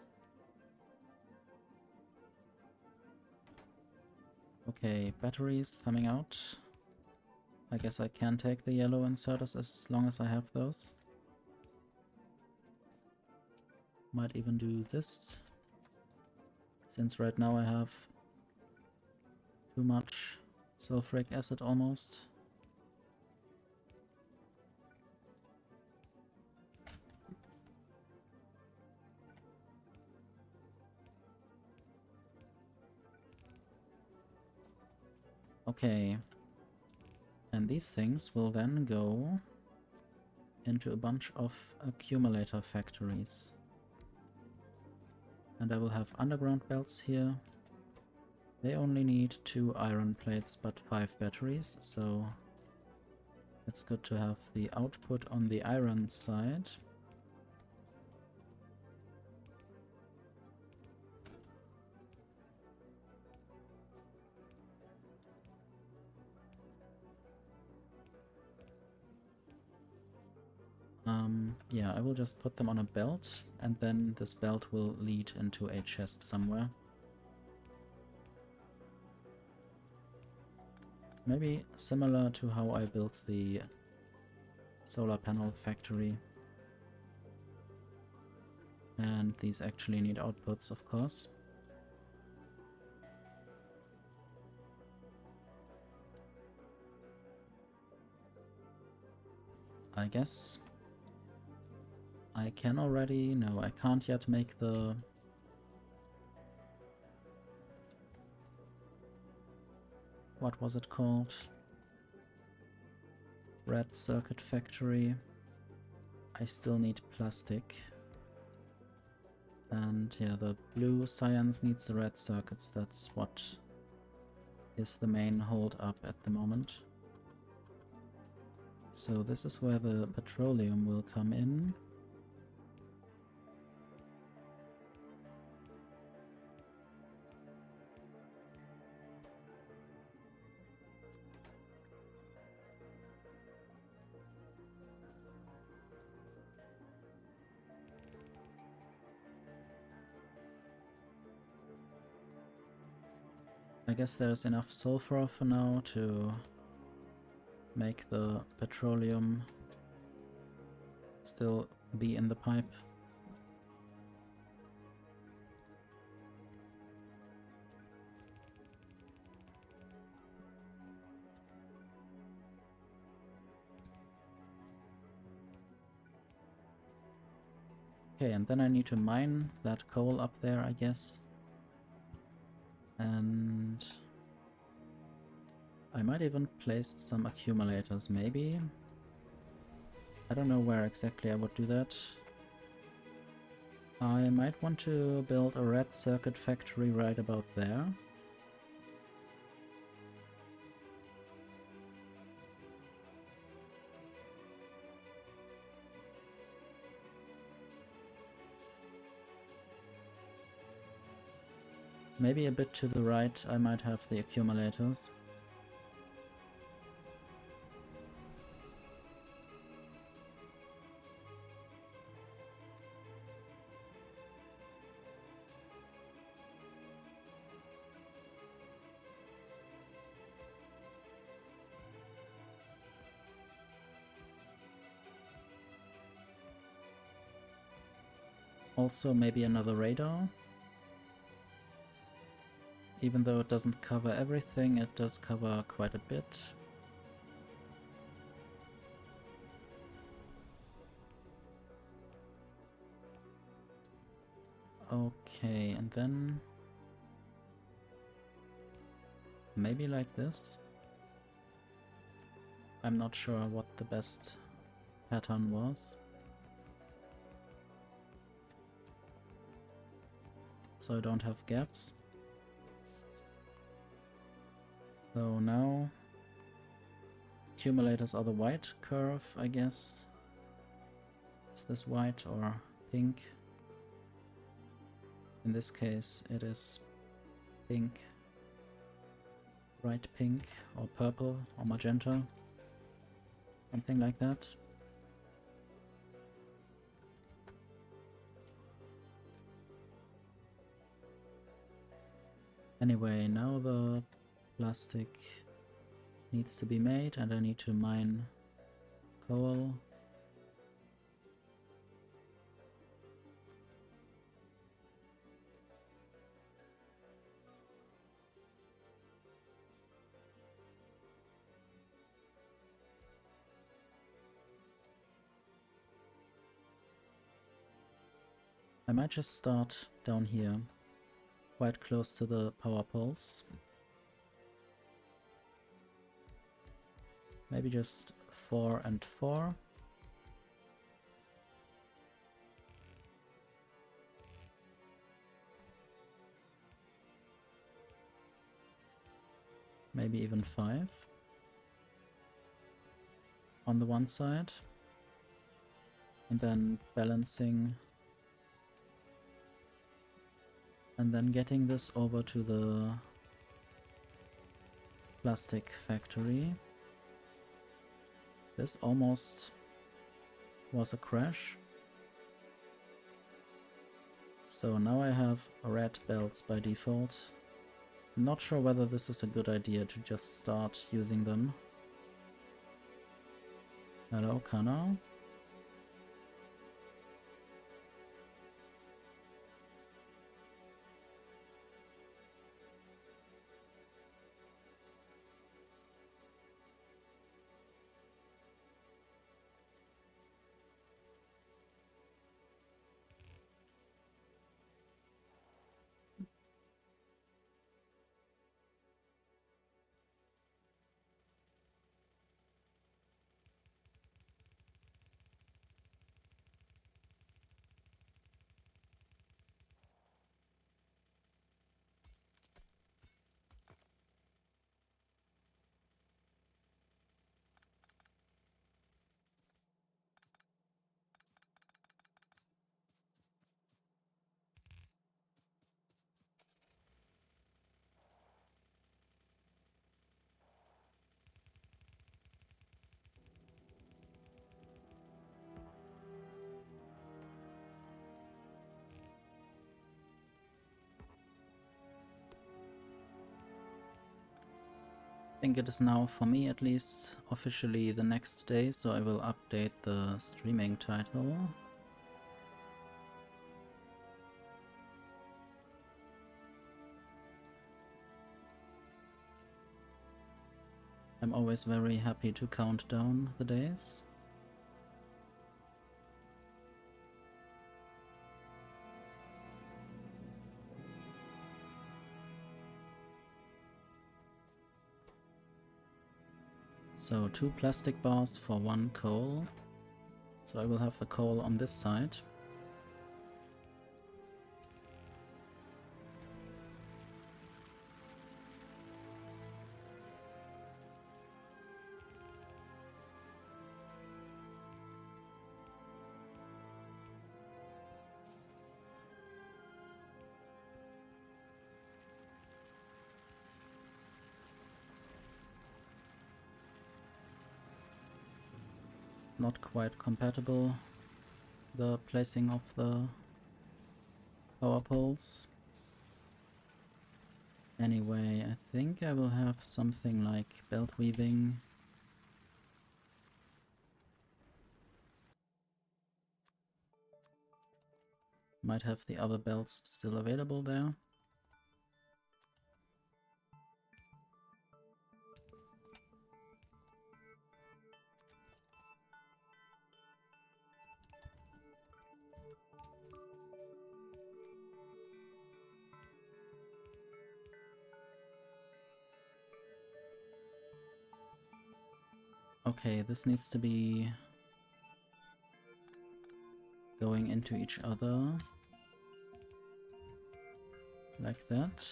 A: Okay, batteries coming out. I guess I can take the yellow inserters as long as I have those. Might even do this, since right now I have too much sulfuric acid almost. Okay, and these things will then go into a bunch of accumulator factories. And I will have underground belts here. They only need 2 iron plates but 5 batteries, so it's good to have the output on the iron side. Yeah, I will just put them on a belt, and then this belt will lead into a chest somewhere. Maybe similar to how I built the solar panel factory. And these actually need outputs, of course. I guess I can already... No, I can't yet make the... What was it called? Red circuit factory. I still need plastic. And yeah, the blue science needs the red circuits. That's what is the main hold up at the moment. So this is where the petroleum will come in. I guess there's enough sulfur for now to make the petroleum still be in the pipe. Okay, and then I need to mine that coal up there, I guess. And I might even place some accumulators, maybe. I don't know where exactly I would do that. I might want to build a red circuit factory right about there. Maybe a bit to the right I might have the accumulators. Also maybe another radar. Even though it doesn't cover everything, it does cover quite a bit. Okay, and then maybe like this. I'm not sure what the best pattern was. So I don't have gaps. So now accumulators are the white curve, I guess. Is this white or pink? In this case it is pink, bright pink or purple or magenta, something like that. Anyway, now the plastic needs to be made and I need to mine coal. I might just start down here, quite close to the power poles. Maybe just 4 and 4. Maybe even 5 on the one side. And then balancing. And then getting this over to the plastic factory. This almost was a crash. So now I have red belts by default. I'm not sure whether this is a good idea to just start using them. Hello, Kana. I think it is now, for me at least, officially the next day, so I will update the streaming title. I'm always very happy to count down the days. So 2 plastic bars for 1 coal. So I will have the coal on this side. Not quite compatible, the placing of the power poles. Anyway, I think I will have something like belt weaving. Might have the other belts still available there. Okay, this needs to be going into each other. Like that.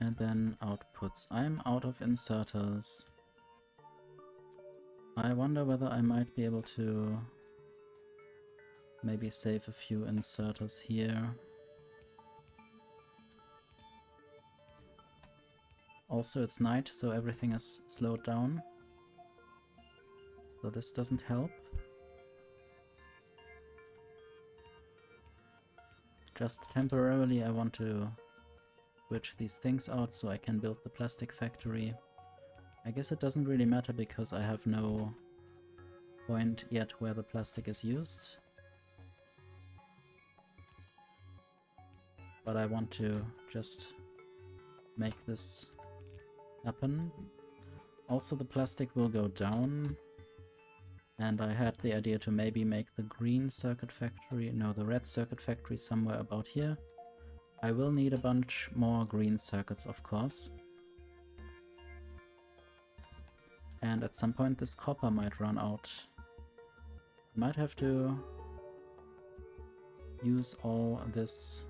A: And then outputs. I'm out of inserters. I wonder whether I might be able to maybe save a few inserters here. Also, it's night, so everything is slowed down. So this doesn't help. Just temporarily I want to switch these things out so I can build the plastic factory. I guess it doesn't really matter because I have no point yet where the plastic is used. But I want to just make this happen. Also, the plastic will go down. And I had the idea to maybe make the green circuit factory, no, the red circuit factory somewhere about here. I will need a bunch more green circuits, of course. And at some point this copper might run out. I might have to use all this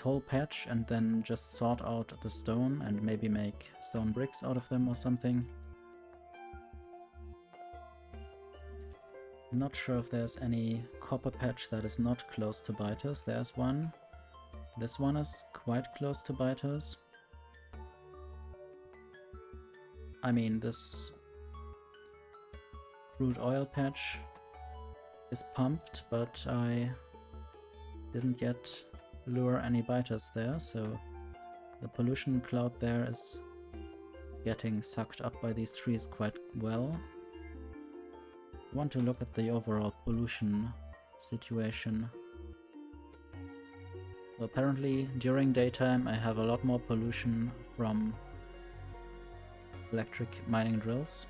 A: whole patch and then just sort out the stone and maybe make stone bricks out of them or something. I'm not sure if there's any copper patch that is not close to biters. There's one. This one is quite close to biters. I mean, this crude oil patch is pumped, but I didn't yet lure any biters there, so the pollution cloud there is getting sucked up by these trees quite well. I want to look at the overall pollution situation. So apparently during daytime I have a lot more pollution from electric mining drills.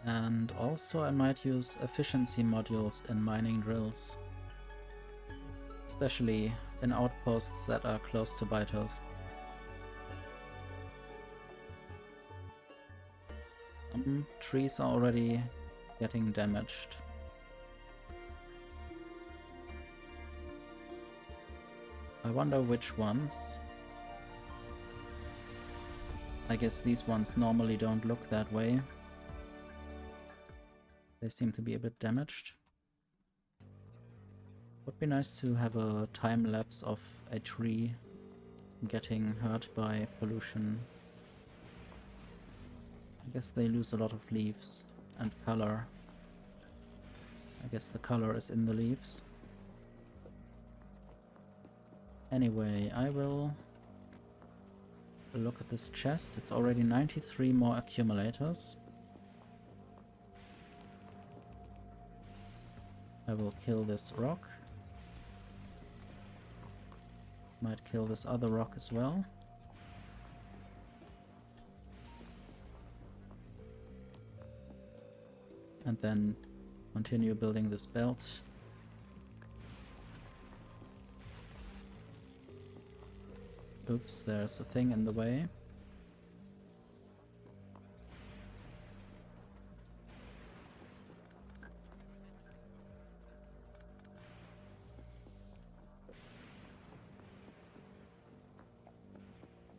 A: And also I might use efficiency modules in mining drills, especially in outposts that are close to biters. Some trees are already getting damaged. I wonder which ones. I guess these ones normally don't look that way. They seem to be a bit damaged. Would be nice to have a time lapse of a tree getting hurt by pollution. I guess they lose a lot of leaves and color. I guess the color is in the leaves. Anyway, I will look at this chest. It's already 93 more accumulators. I will kill this rock. Might kill this other rock as well. And then continue building this belt. Oops, there's a thing in the way.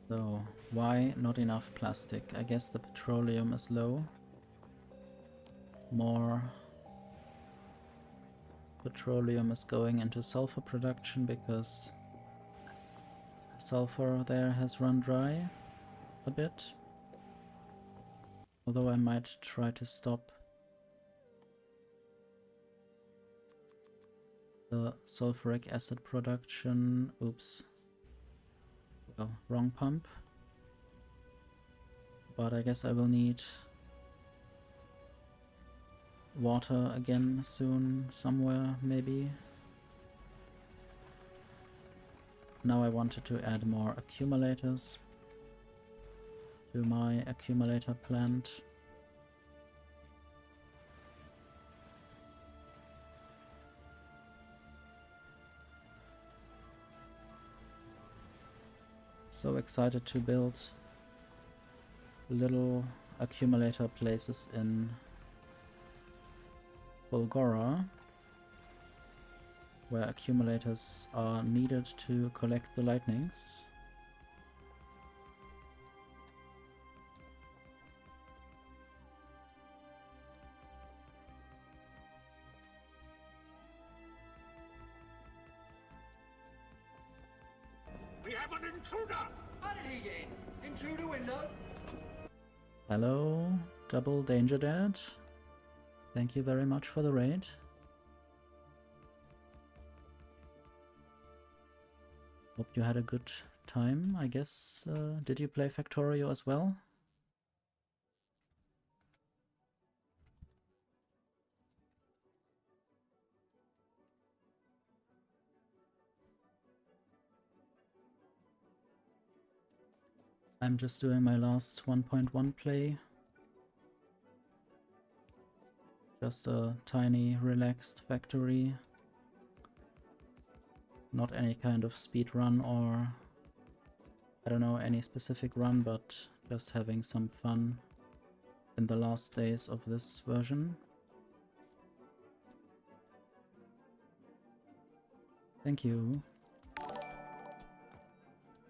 A: So, why not enough plastic? I guess the petroleum is low. More petroleum is going into sulfur production because the sulfur there has run dry a bit. Although I might try to stop the sulfuric acid production. Oops. Well, wrong pump. But I guess I will need water again soon, somewhere, maybe. Now I wanted to add more accumulators to my accumulator plant. So excited to build little accumulator places in Bulgora, where accumulators are needed to collect the lightnings.
B: We have an intruder!
C: How did he get in? In through the window?
A: Hello, Double Danger Dad. Thank you very much for the raid. Hope you had a good time, I guess. Did you play Factorio as well? I'm just doing my last 1.1 play. Just a tiny, relaxed factory. Not any kind of speed run or, I don't know, any specific run, but just having some fun in the last days of this version. Thank you.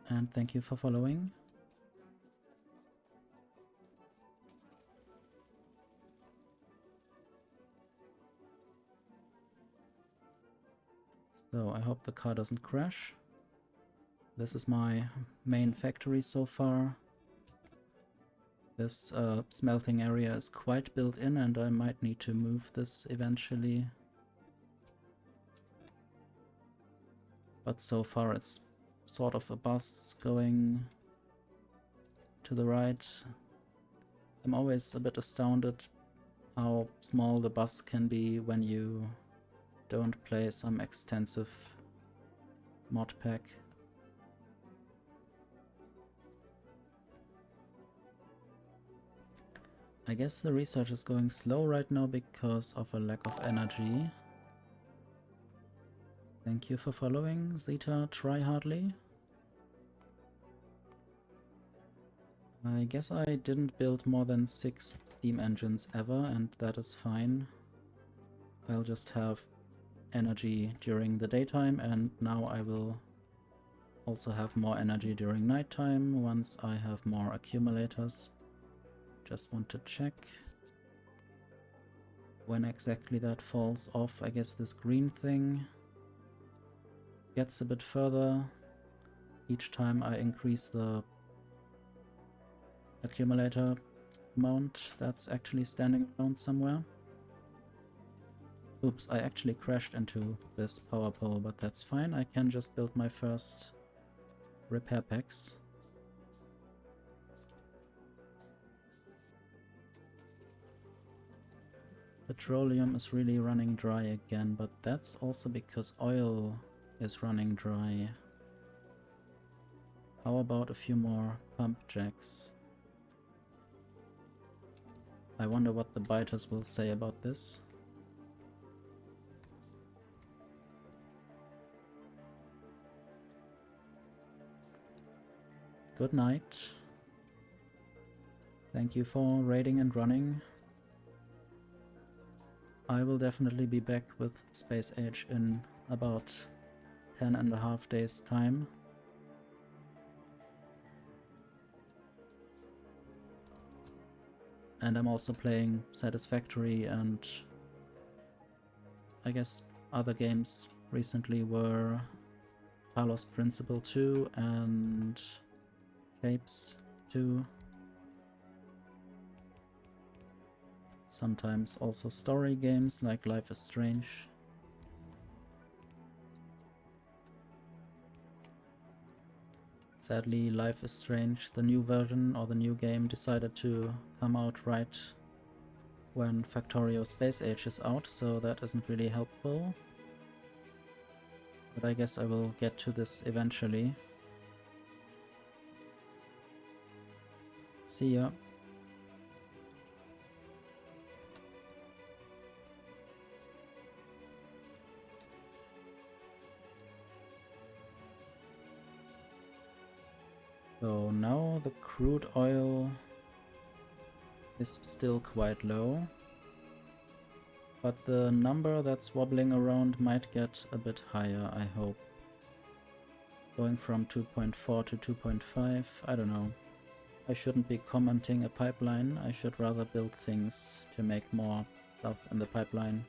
A: And thank you for following. So I hope the car doesn't crash. This is my main factory so far. This smelting area is quite built in and I might need to move this eventually. But so far it's sort of a bus going to the right. I'm always a bit astounded how small the bus can be when you don't play some extensive mod pack. I guess the research is going slow right now because of a lack of energy. Thank you for following, Zeta Tryhardly. I guess I didn't build more than 6 steam engines ever, and that is fine. I'll just have energy during the daytime, and now I will also have more energy during nighttime once I have more accumulators. Just want to check when exactly that falls off. I guess this green thing gets a bit further each time I increase the accumulator amount that's actually standing around somewhere. Oops, I actually crashed into this power pole, but that's fine. I can just build my first repair packs. Petroleum is really running dry again, but that's also because oil is running dry. How about a few more pump jacks? I wonder what the biters will say about this. good night. Thank you for raiding and running. I will definitely be back with Space Age in about 10.5 days time. And I'm also playing Satisfactory, and I guess other games recently were Talos Principle 2 and Shapes 2. Sometimes also story games like Life is Strange. Sadly, Life is Strange, the new version or the new game, decided to come out right when Factorio Space Age is out, so that isn't really helpful. But I guess I will get to this eventually. See ya. So now the crude oil is still quite low, but the number that's wobbling around might get a bit higher, I hope. Going from 2.4 to 2.5, I don't know. I shouldn't be commenting a pipeline, I should rather build things to make more stuff in the pipeline.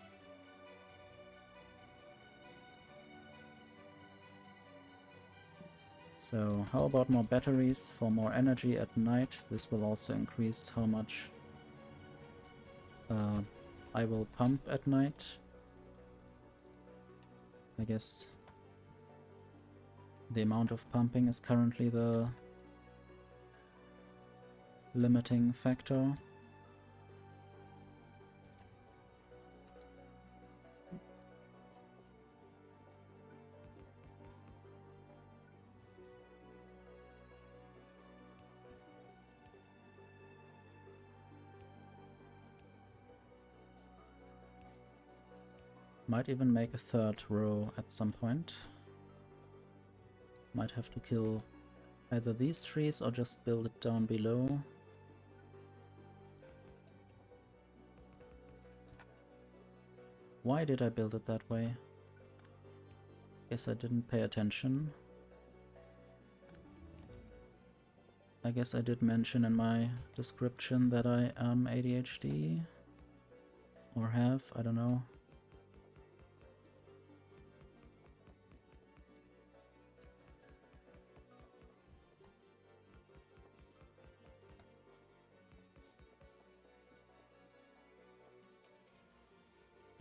A: So how about more batteries for more energy at night? This will also increase how much I will pump at night. I guess the amount of pumping is currently the limiting factor. Might even make a third row at some point. Might have to kill either these trees or just build it down below. Why did I build it that way? Guess I didn't pay attention. I guess I did mention in my description that I am ADHD. Or have, I don't know.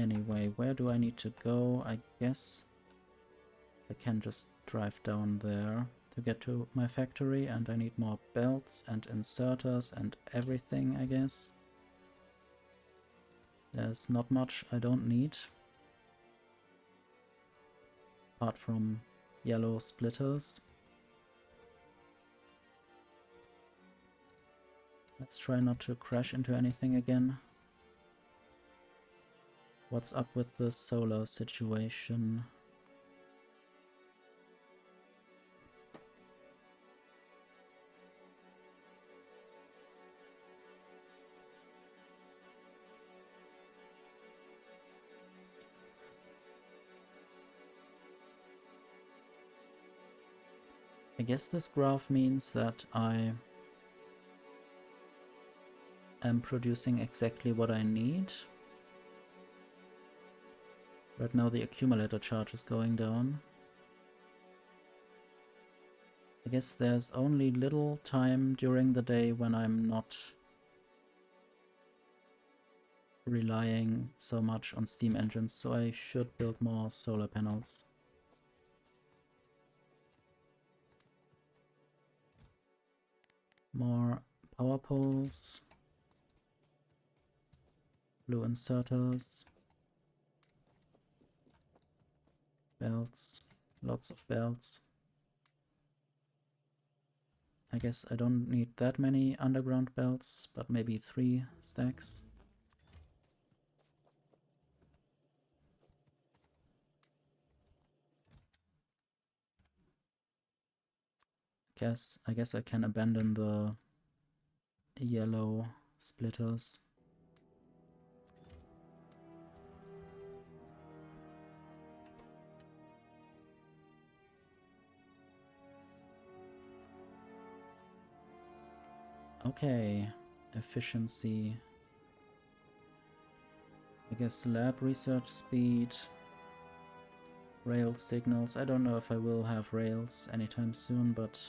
A: Anyway, where do I need to go? I guess I can just drive down there to get to my factory, and I need more belts and inserters and everything, I guess. There's not much I don't need, apart from yellow splitters. Let's try not to crash into anything again. What's up with the solar situation? I guess this graph means that I am producing exactly what I need. Right now the accumulator charge is going down. I guess there's only little time during the day when I'm not relying so much on steam engines, so I should build more solar panels. More power poles. Blue inserters. Belts. Lots of belts. I guess I don't need that many underground belts, but maybe 3 stacks. I guess I can abandon the yellow splitters. Okay, efficiency. I guess lab research speed, rail signals. I don't know if I will have rails anytime soon, but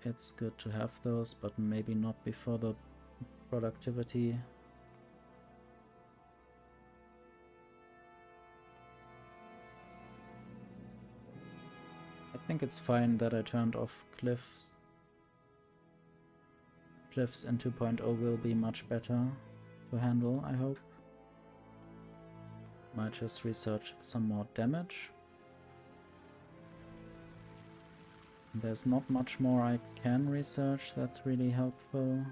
A: it's good to have those, but maybe not before the productivity. I think it's fine that I turned off cliffs. Cliffs in 2.0 will be much better to handle, I hope. Might just research some more damage. There's not much more I can research that's really helpful.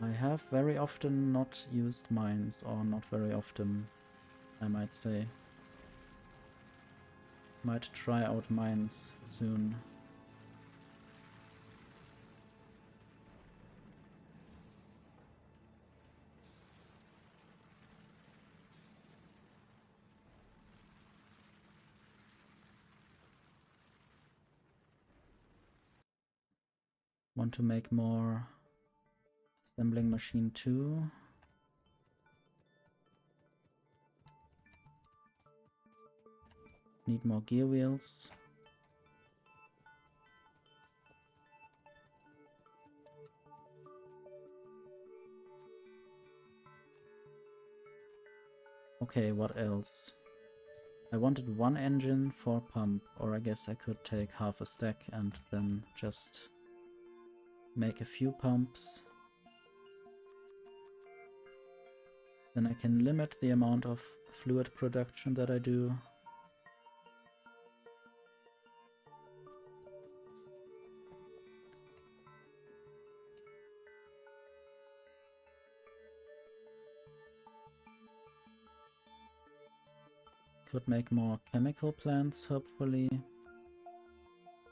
A: I have very often not used mines, or not very often, I might say. Might try out mines soon. Want to make more assembling machine 2. Need more gear wheels. Okay, what else? I wanted one engine for pump, or I guess I could take half a stack and then just make a few pumps. Then I can limit the amount of fluid production that I do. Could make more chemical plants, hopefully.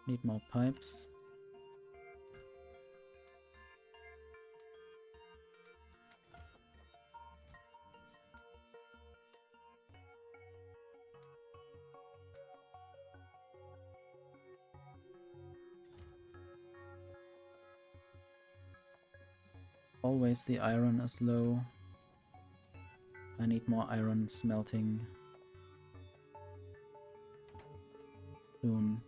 A: Need more pipes. Always the iron is low. I need more iron smelting soon.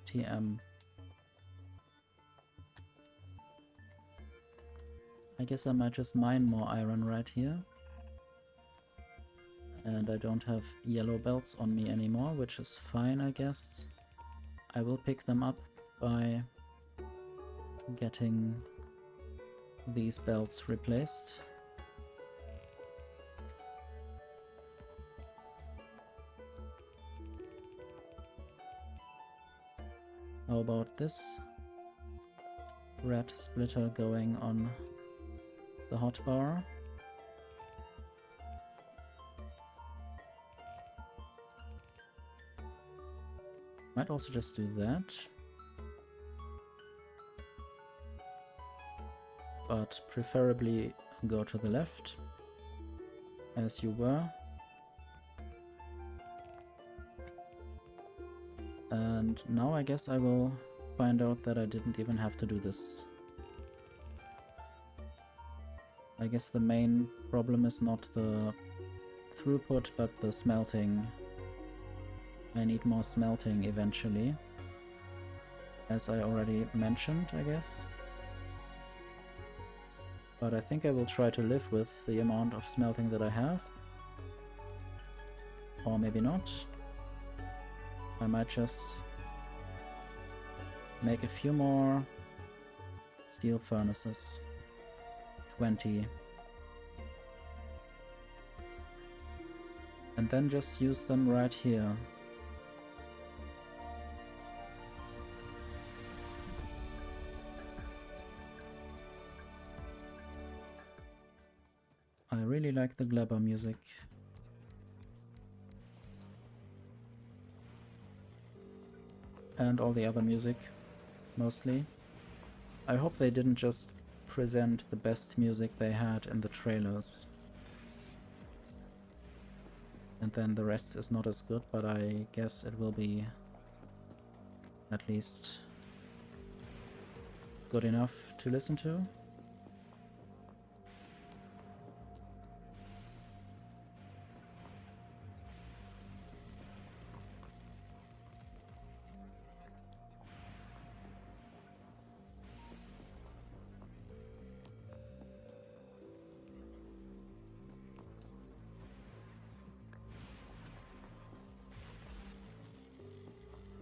A: TM. I guess I might just mine more iron right here. And I don't have yellow belts on me anymore, which is fine, I guess. I will pick them up by getting these belts replaced. How about this red splitter going on the hotbar? Might also just do that. But preferably go to the left, as you were. And now I guess I will find out that I didn't even have to do this. I guess the main problem is not the throughput, but the smelting. I need more smelting eventually, as I already mentioned, I guess. But I think I will try to live with the amount of smelting that I have. Or maybe not. I might just make a few more steel furnaces. 20. And then just use them right here. I like the Glabber music. And all the other music, mostly. I hope they didn't just present the best music they had in the trailers. And then the rest is not as good, but I guess it will be at least good enough to listen to.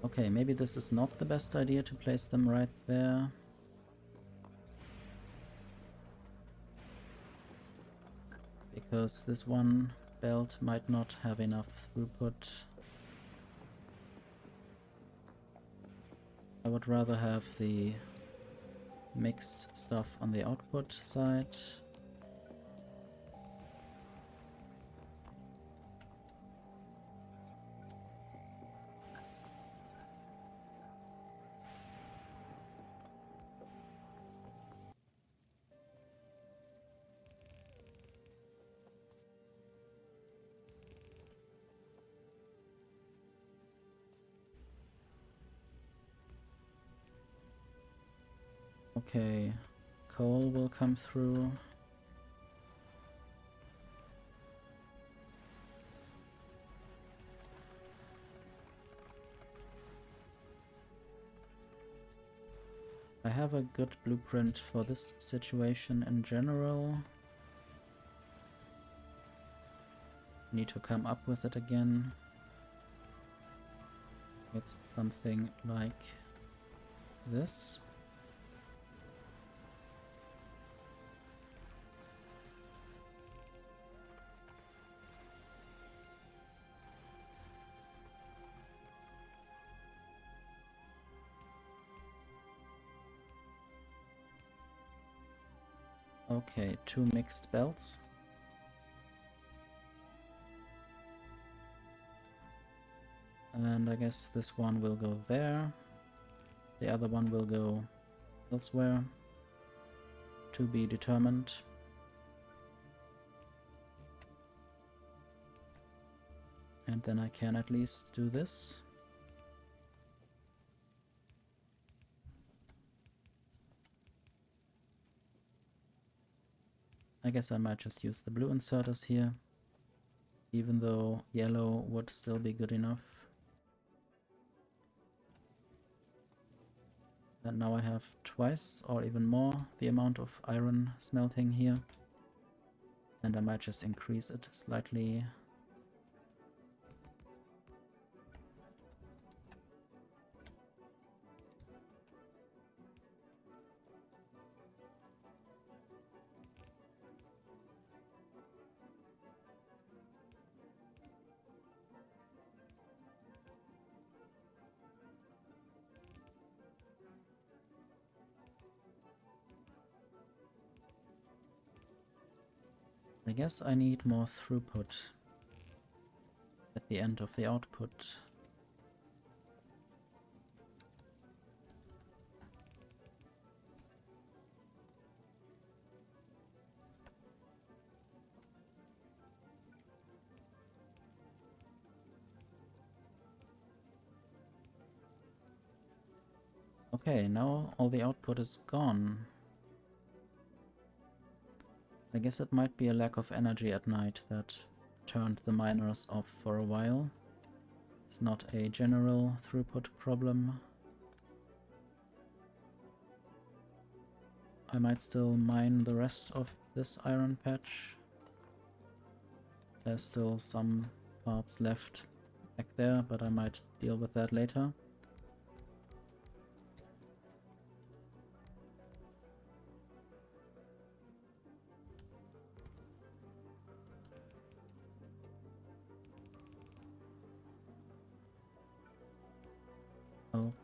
A: Okay, maybe this is not the best idea to place them right there. Because this one belt might not have enough throughput. I would rather have the mixed stuff on the output side. Okay, coal will come through. I have a good blueprint for this situation in general. Need to come up with it again. It's something like this. Okay, 2 mixed belts. And I guess this one will go there. The other one will go elsewhere. To be determined. And then I can at least do this. I guess I might just use the blue inserters here, even though yellow would still be good enough. And now I have twice or even more the amount of iron smelting here. And I might just increase it slightly. I guess I need more throughput at the end of the output. Okay, now all the output is gone. I guess it might be a lack of energy at night that turned the miners off for a while. It's not a general throughput problem. I might still mine the rest of this iron patch. There's still some parts left back there, but I might deal with that later.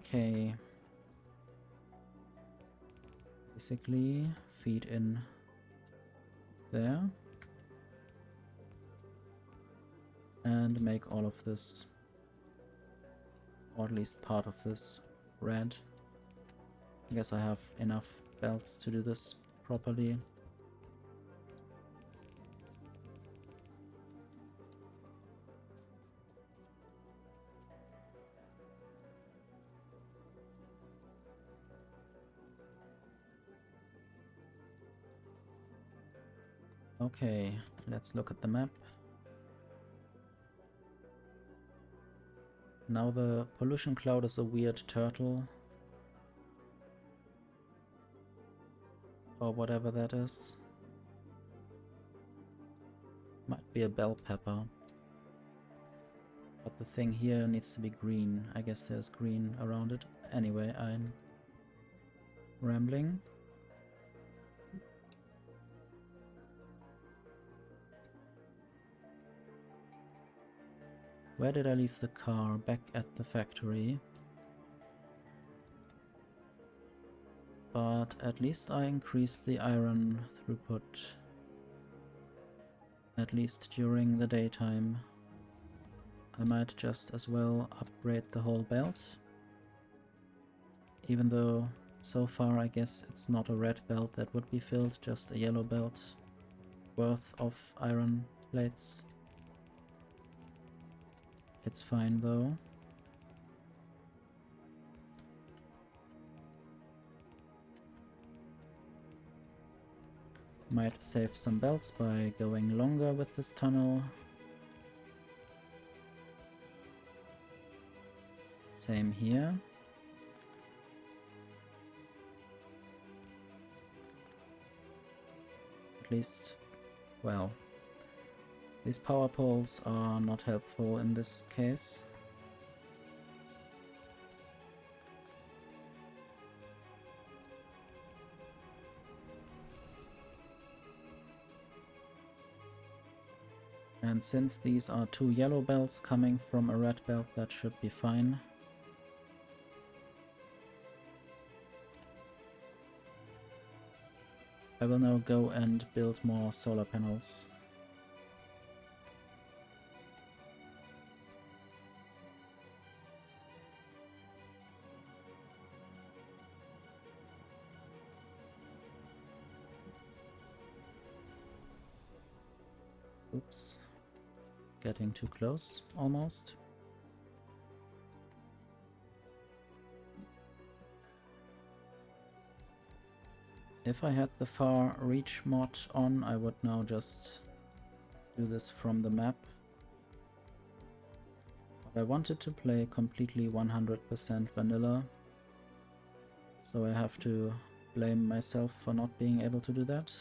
A: Okay. Basically, feed in there. and make all of this, or at least part of this, red. I guess I have enough belts to do this properly. Okay, let's look at the map. Now the pollution cloud is a weird turtle. Or whatever that is. Might be a bell pepper. But the thing here needs to be green. I guess there's green around it. Anyway, I'm rambling. Where did I leave the car? Back at the factory. But at least I increased the iron throughput. At least during the daytime. I might just as well upgrade the whole belt. Even though so far I guess it's not a red belt that would be filled, just a yellow belt worth of iron plates. It's fine though. Might save some belts by going longer with this tunnel. Same here. At least, well, these power poles are not helpful in this case. And since these are two yellow belts coming from a red belt, that should be fine. I will now go and build more solar panels. Oops. Getting too close, almost. If I had the far reach mod on, I would now just do this from the map. But I wanted to play completely 100% vanilla, so I have to blame myself for not being able to do that.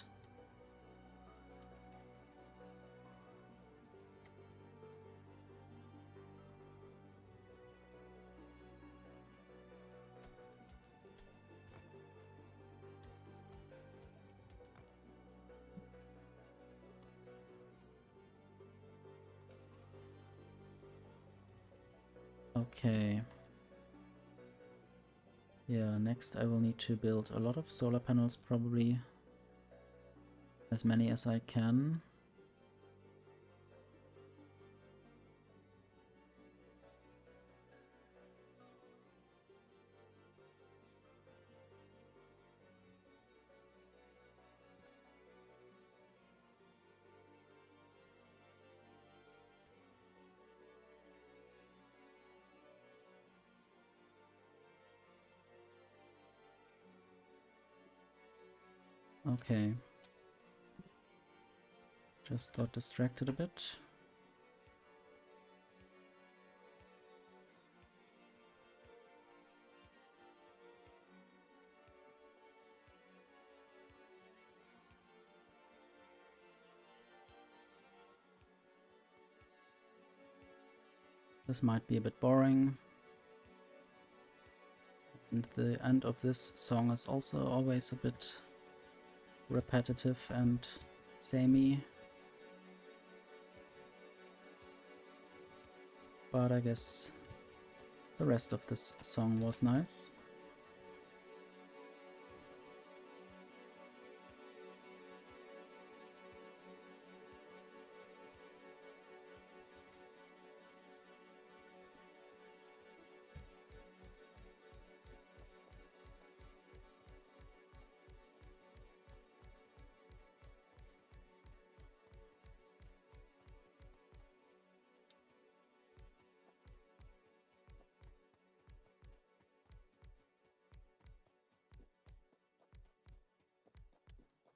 A: Okay. Yeah, next I will need to build a lot of solar panels, probably as many as I can. Okay. Just got distracted a bit. This might be a bit boring. And the end of this song is also always a bit repetitive and samey. But I guess the rest of this song was nice.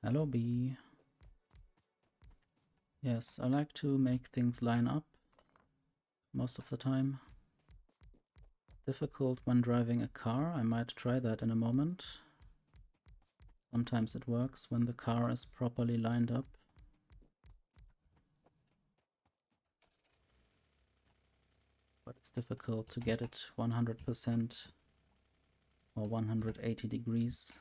A: Hello, bee. Yes, I like to make things line up most of the time. It's difficult when driving a car. I might try that in a moment. Sometimes it works when the car is properly lined up. But it's difficult to get it 100% or 180 degrees.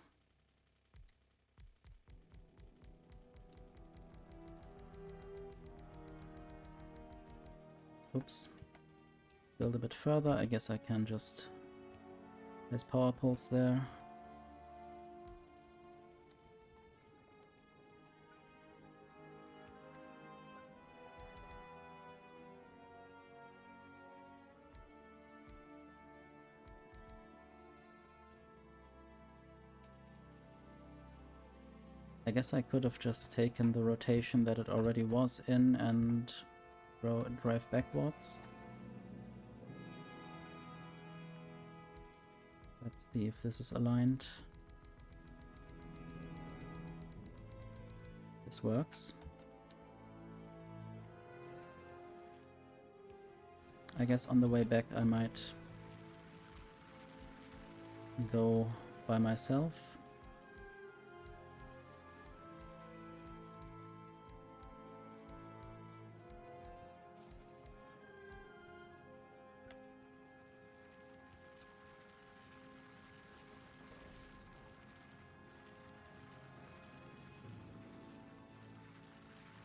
A: Oops. Build a bit further. I guess I can just... There's power poles there. I guess I could have just taken the rotation that it already was in and drive backwards. Let's see if this is aligned. This works. I guess on the way back I might go by myself.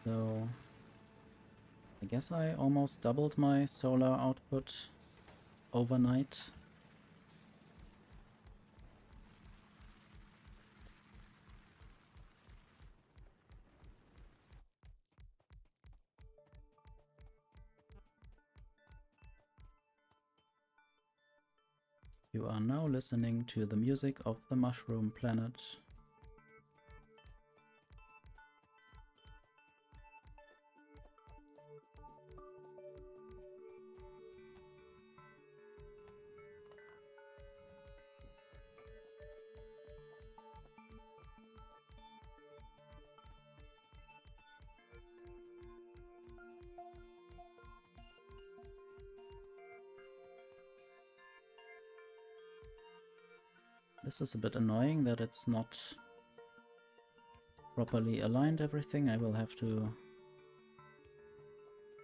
A: So I guess I almost doubled my solar output overnight. You are now listening to the music of the Mushroom Planet. This is a bit annoying that it's not properly aligned everything. I will have to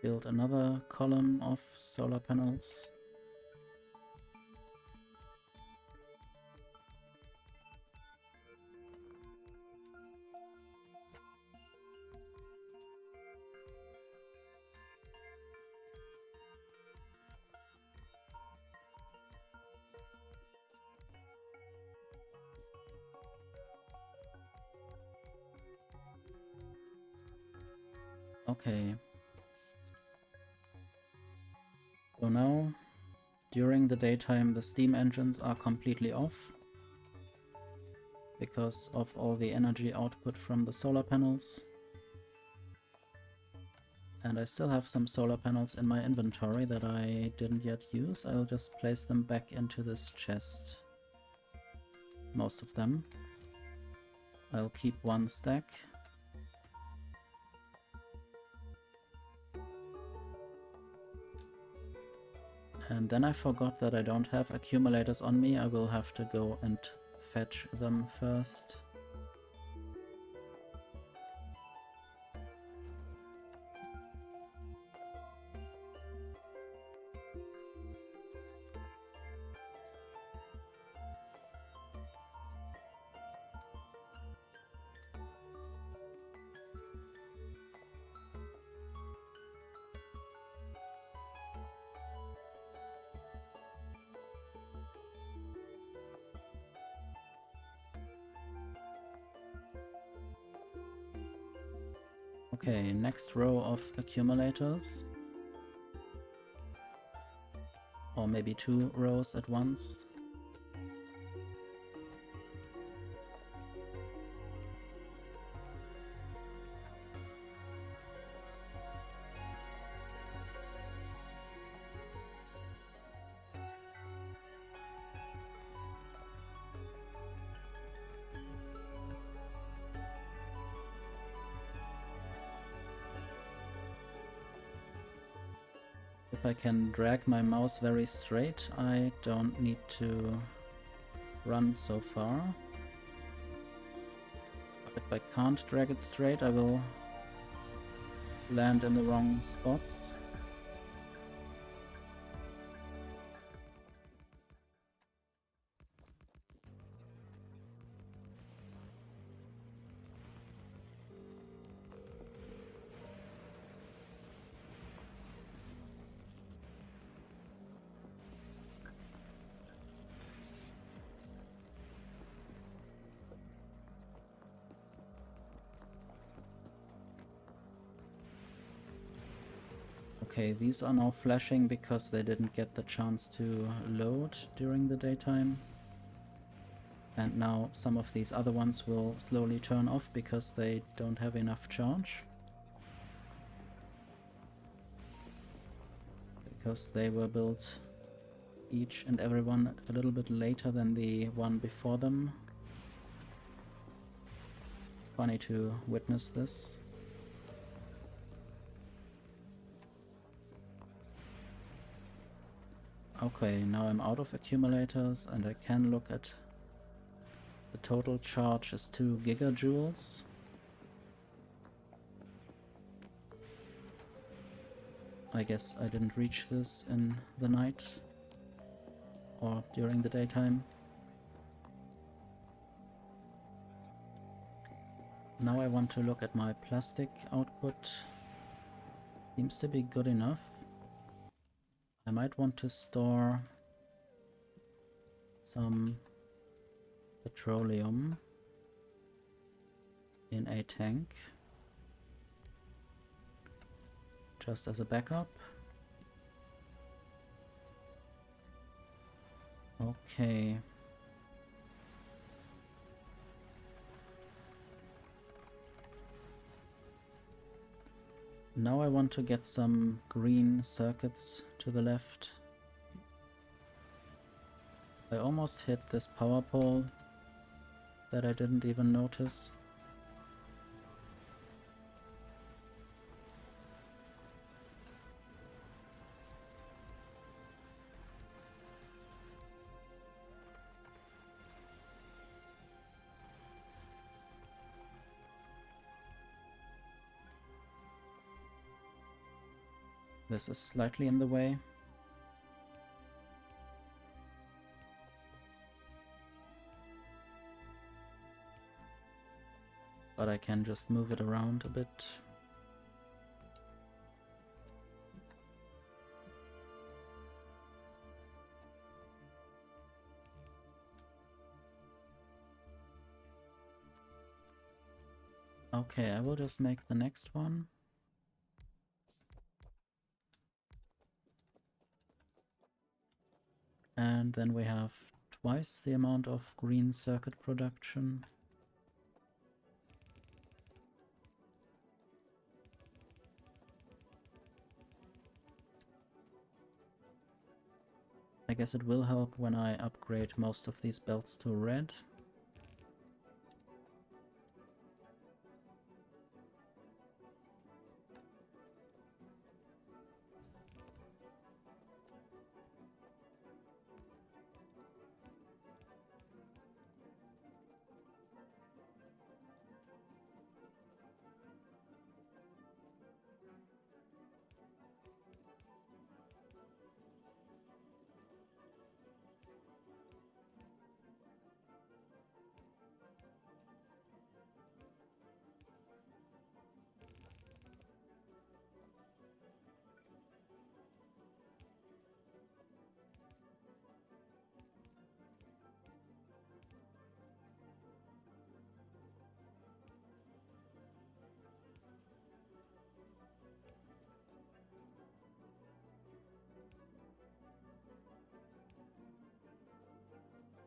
A: build another column of solar panels. Okay. So now, during the daytime, the steam engines are completely off because of all the energy output from the solar panels. And I still have some solar panels in my inventory that I didn't yet use. I'll just place them back into this chest. Most of them. I'll keep one stack. And then I forgot that I don't have accumulators on me. I will have to go and fetch them first. Okay, next row of accumulators. Or maybe 2 rows at once. If I can drag my mouse very straight, I don't need to run so far. But if I can't drag it straight, I will land in the wrong spots. Okay, these are now flashing because they didn't get the chance to load during the daytime. And now some of these other ones will slowly turn off because they don't have enough charge. Because they were built, each and every one, a little bit later than the one before them. It's funny to witness this. Okay, now I'm out of accumulators and I can look at the total charge is 2 gigajoules. I guess I didn't reach this in the night or during the daytime. Now I want to look at my plastic output. Seems to be good enough. I might want to store some petroleum in a tank just as a backup. Okay. Now I want to get some green circuits to the left. I almost hit this power pole that I didn't even notice. This is slightly in the way. But I can just move it around a bit. Okay, I will just make the next one. And then we have twice the amount of green circuit production. I guess it will help when I upgrade most of these belts to red.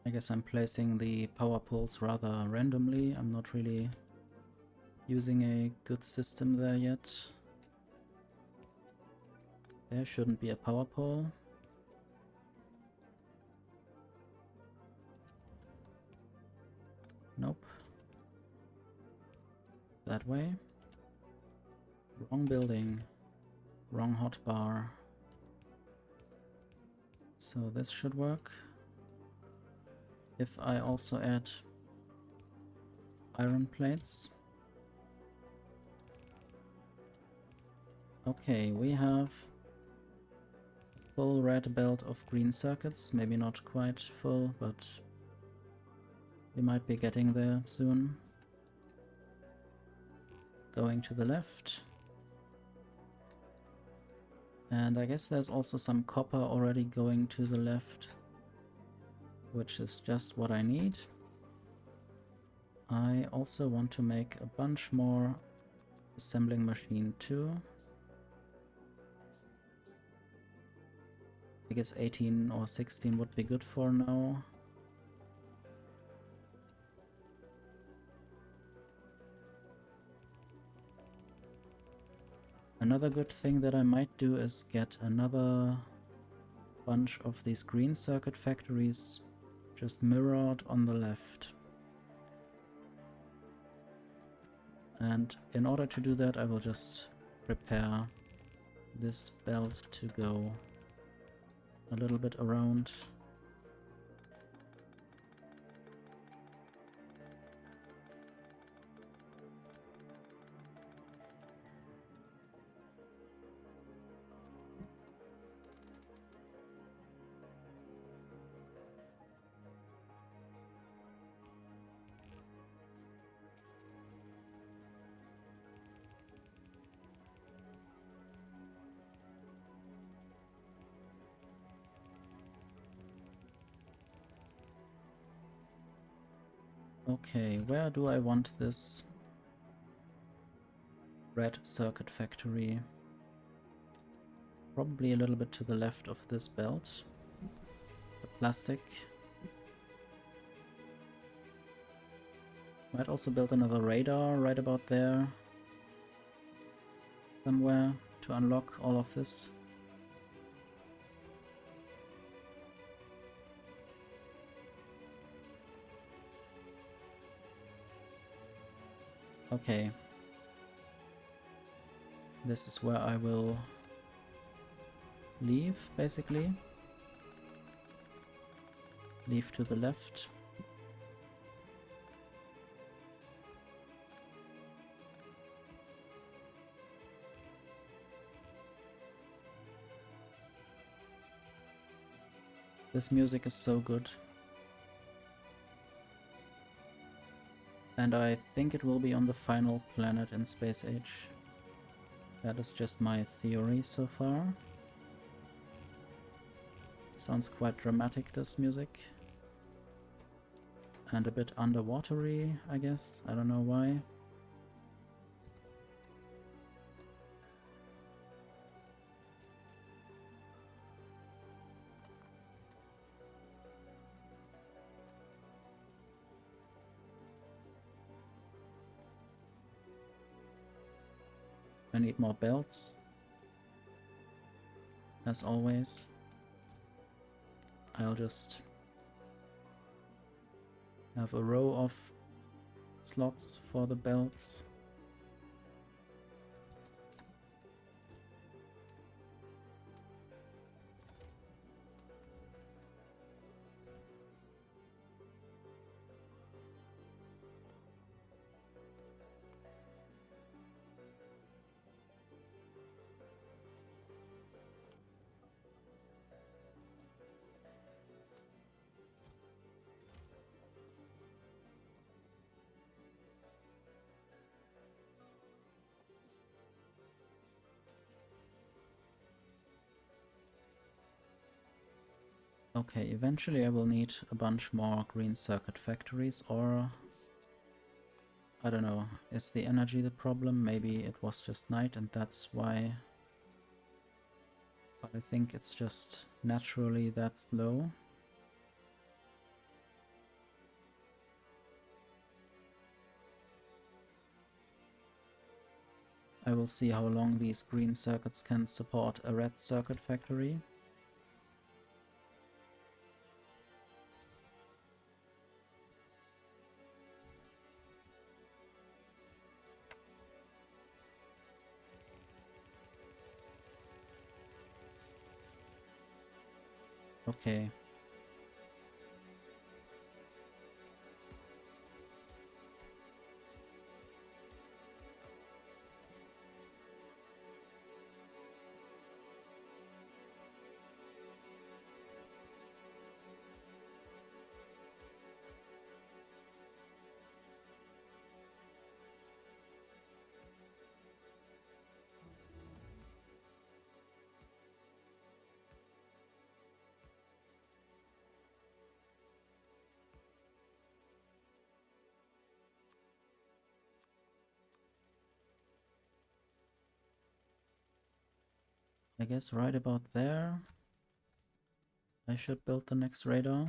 A: I guess I'm placing the power poles rather randomly. I'm not really using a good system there yet. There shouldn't be a power pole. Nope. That way. Wrong building. Wrong hotbar. So this should work. If I also add iron plates. Okay, we have full red belt of green circuits. Maybe not quite full, but we might be getting there soon. Going to the left. And I guess there's also some copper already going to the left, which is just what I need. I also want to make a bunch more assembling machine too. I guess 18 or 16 would be good for now. Another good thing that I might do is get another bunch of these green circuit factories just mirrored on the left. And in order to do that, I will just prepare this belt to go a little bit around. Okay, where do I want this red circuit factory? Probably a little bit to the left of this belt. The plastic. Might also build another radar right about there. Somewhere to unlock all of this. Okay. This is where I will leave, basically. Leave to the left. This music is so good. And I think it will be on the final planet in Space Age. That is just my theory so far. Sounds quite dramatic, this music. And a bit underwatery, I guess. I don't know why. I need more belts, as always. I'll just have a row of slots for the belts. Okay, eventually I will need a bunch more green circuit factories, or I don't know, is the energy the problem? Maybe it was just night and that's why. But I think it's just naturally that slow. I will see how long these green circuits can support a red circuit factory. Okay. I guess right about there I should build the next radar.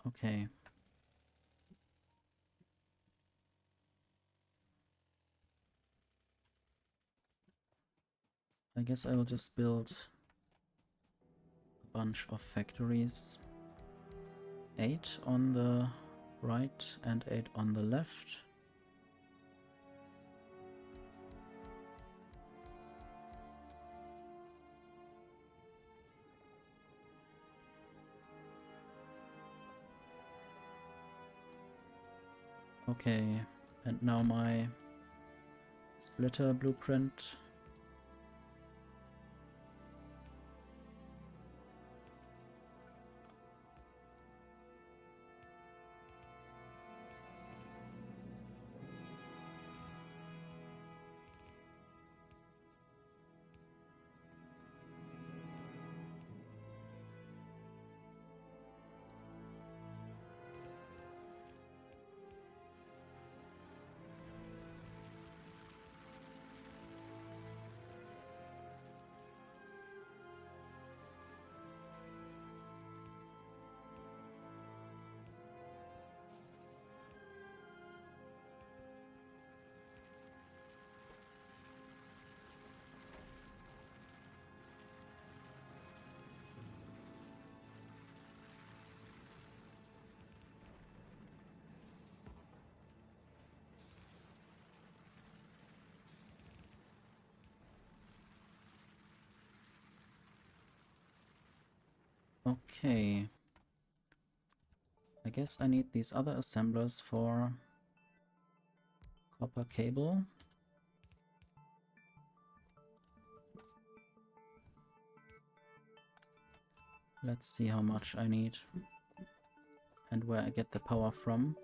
A: Okay. I guess I will just build a bunch of factories. 8 on the right and 8 on the left. Okay, and now my splitter blueprint. Okay. I guess I need these other assemblers for copper cable. Let's see how much I need and where I get the power from.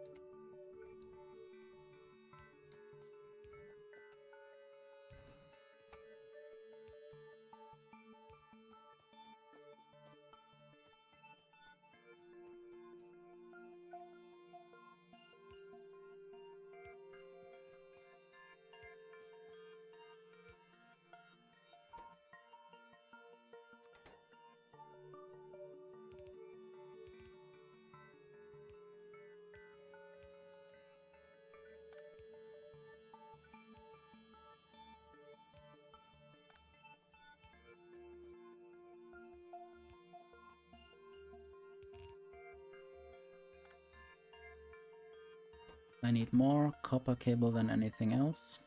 A: I need more copper cable than anything else.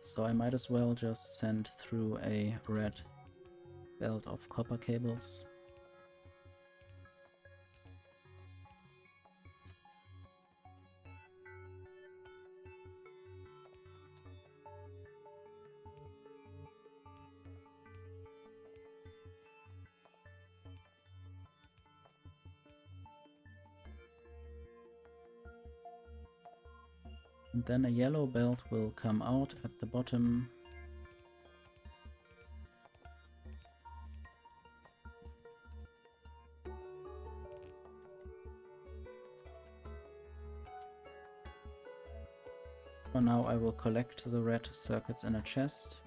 A: So I might as well just send through a red belt of copper cables. And then a yellow belt will come out at the bottom. For now I will collect the red circuits in a chest.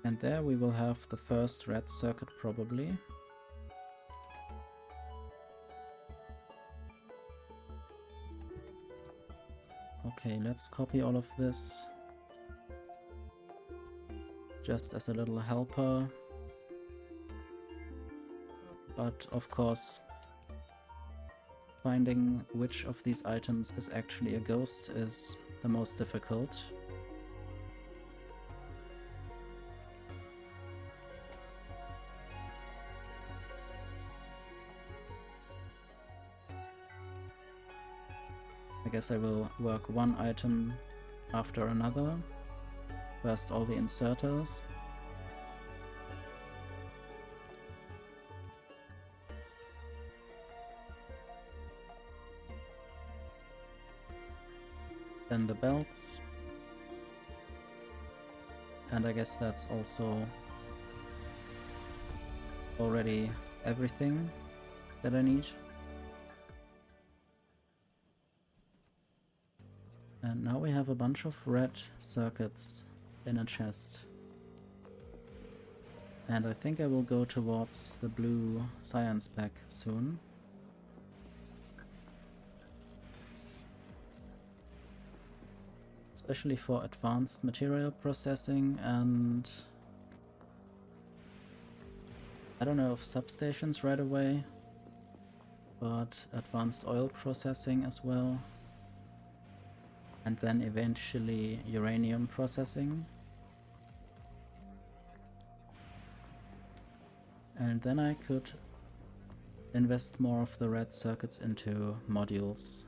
A: And there we will have the first red circuit probably. Okay, let's copy all of this just as a little helper. But of course, finding which of these items is actually a ghost is the most difficult. I guess I will work one item after another. First all the inserters. Then the belts. And I guess that's also already everything that I need. And now we have a bunch of red circuits in a chest. And I think I will go towards the blue science pack soon. Especially for advanced material processing and I don't know if substations right away, but advanced oil processing as well. And then eventually uranium processing. And then I could invest more of the red circuits into modules.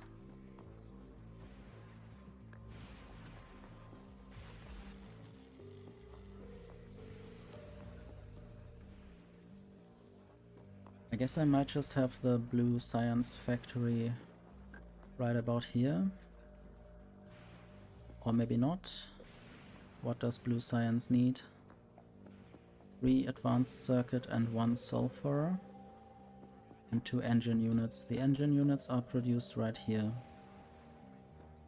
A: I guess I might just have the blue science factory right about here. Or maybe not. What does blue science need? 3 advanced circuit and 1 sulfur. And 2 engine units. The engine units are produced right here.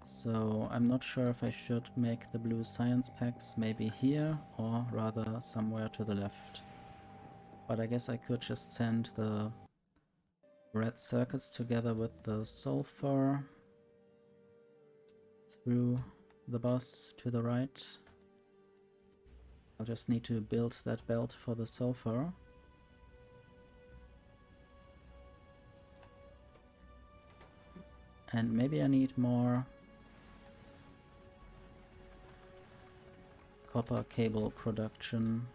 A: So I'm not sure if I should make the blue science packs maybe here or rather somewhere to the left. But I guess I could just send the red circuits together with the sulfur through the bus to the right. I'll just need to build that belt for the sulfur. And maybe I need more copper cable production.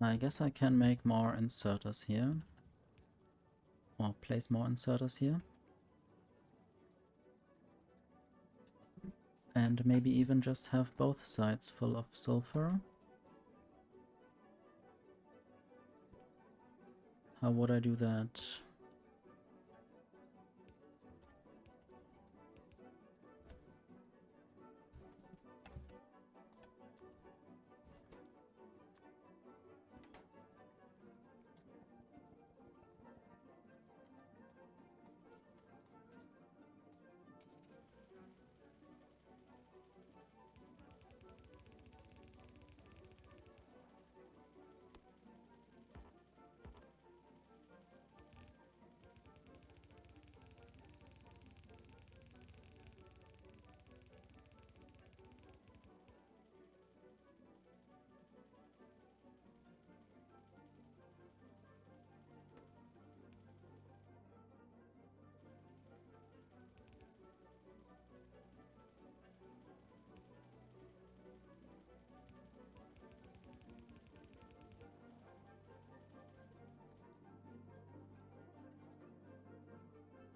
A: I guess I can make more inserters here. Or place more inserters here. And maybe even just have both sides full of sulfur. How would I do that?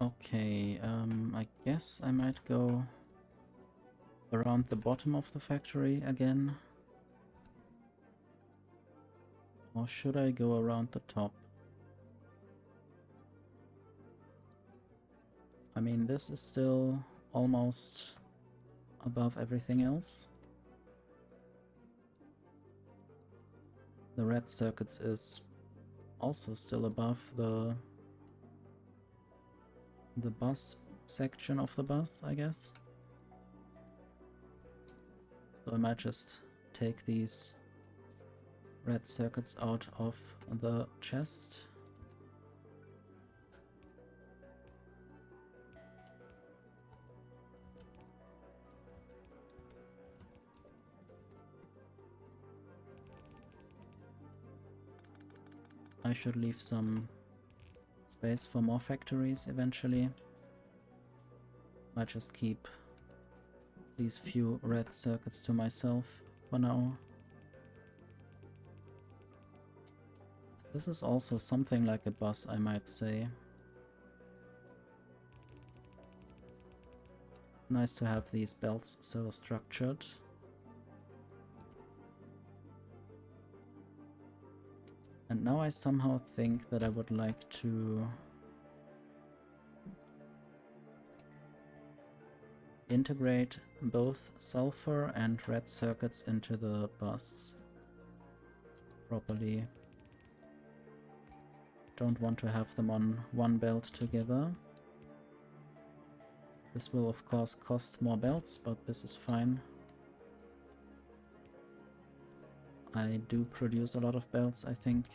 A: Okay, I guess I might go around the bottom of the factory again. Or should I go around the top? I mean, this is still almost above everything else. The red circuits is also still above the bus section of the bus, I guess. So I might just take these red circuits out of the chest. I should leave some space for more factories eventually. I just keep these few red circuits to myself for now. This is also something like a bus, I might say. Nice to have these belts so structured. And now I somehow think that I would like to integrate both sulfur and red circuits into the bus properly. Don't want to have them on one belt together. This will of course cost more belts, but this is fine. I do produce a lot of belts, I think.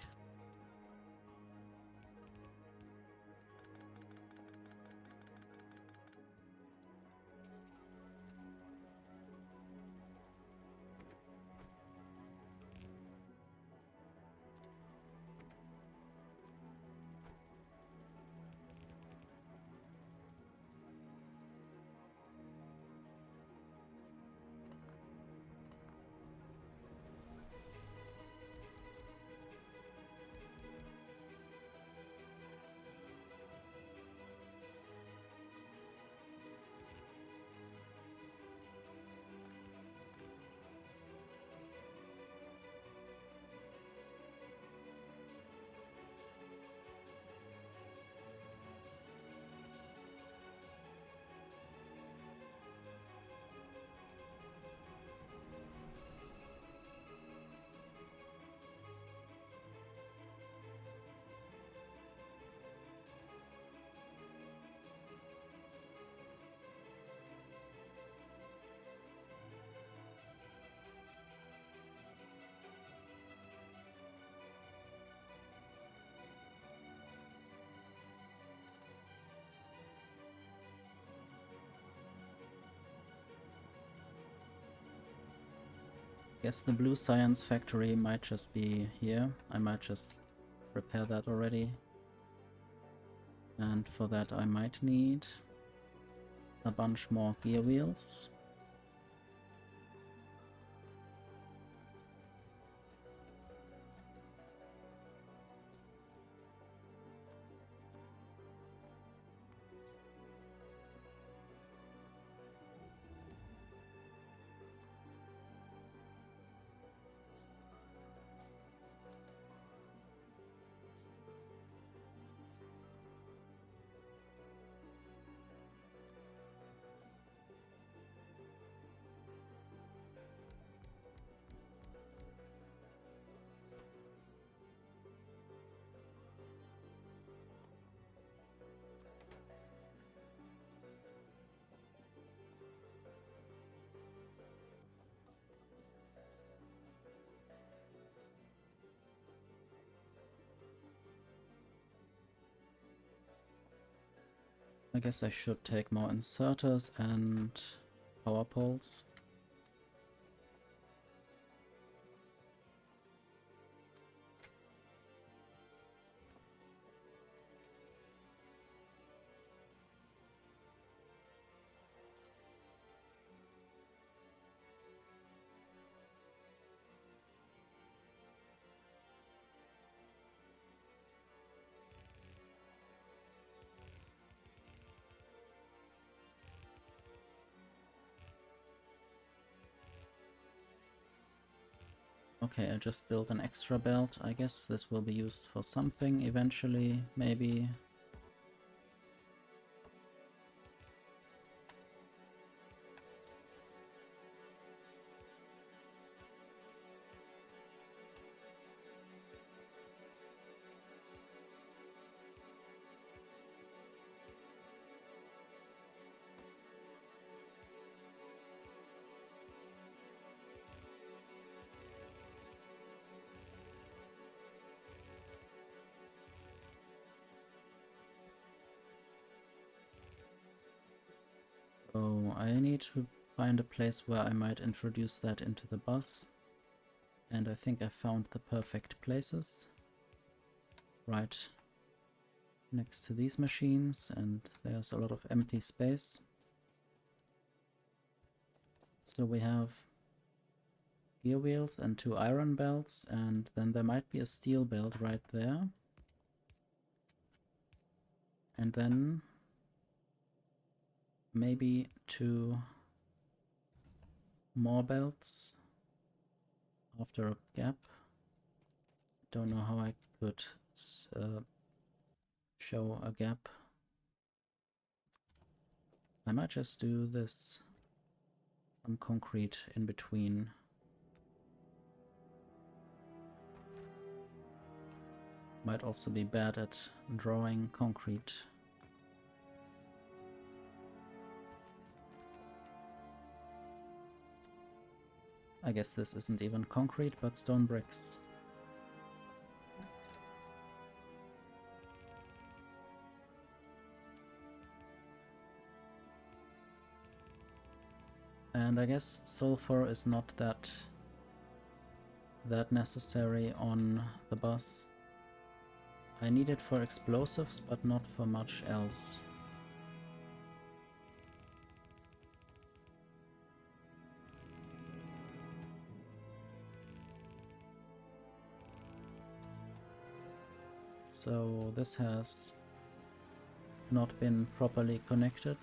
A: Guess the blue science factory might just be here. I might just repair that already. And for that I might need a bunch more gear wheels. I guess I should take more inserters and power poles. Okay, I just built an extra belt. I guess this will be used for something eventually, maybe. So I need to find a place where I might introduce that into the bus. And I think I found the perfect places. Right next to these machines, and there's a lot of empty space. So we have gear wheels and 2 iron belts, and then there might be a steel belt right there. And then maybe 2 more belts after a gap. Don't know how I could show a gap. I might just do this. Some concrete in between. Might also be bad at drawing concrete. I guess this isn't even concrete, but stone bricks. And I guess sulfur is not that necessary on the bus. I need it for explosives, but not for much else. So this has not been properly connected.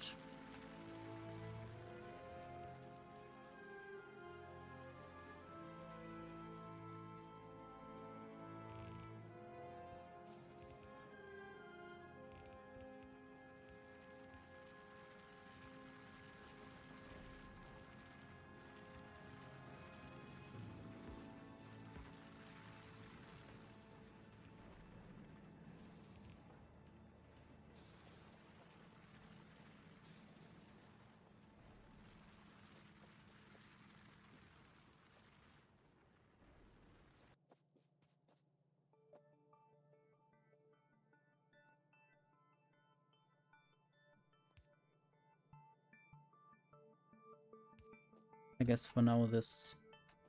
A: I guess for now this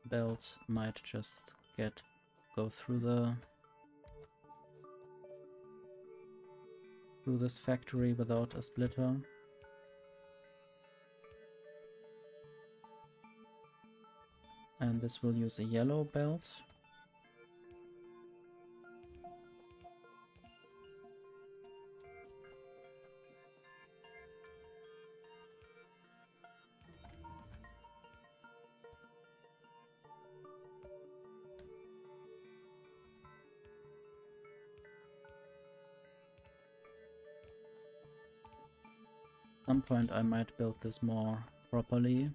A: belt might just go through this factory without a splitter. And this will use a yellow belt. At some point I might build this more properly.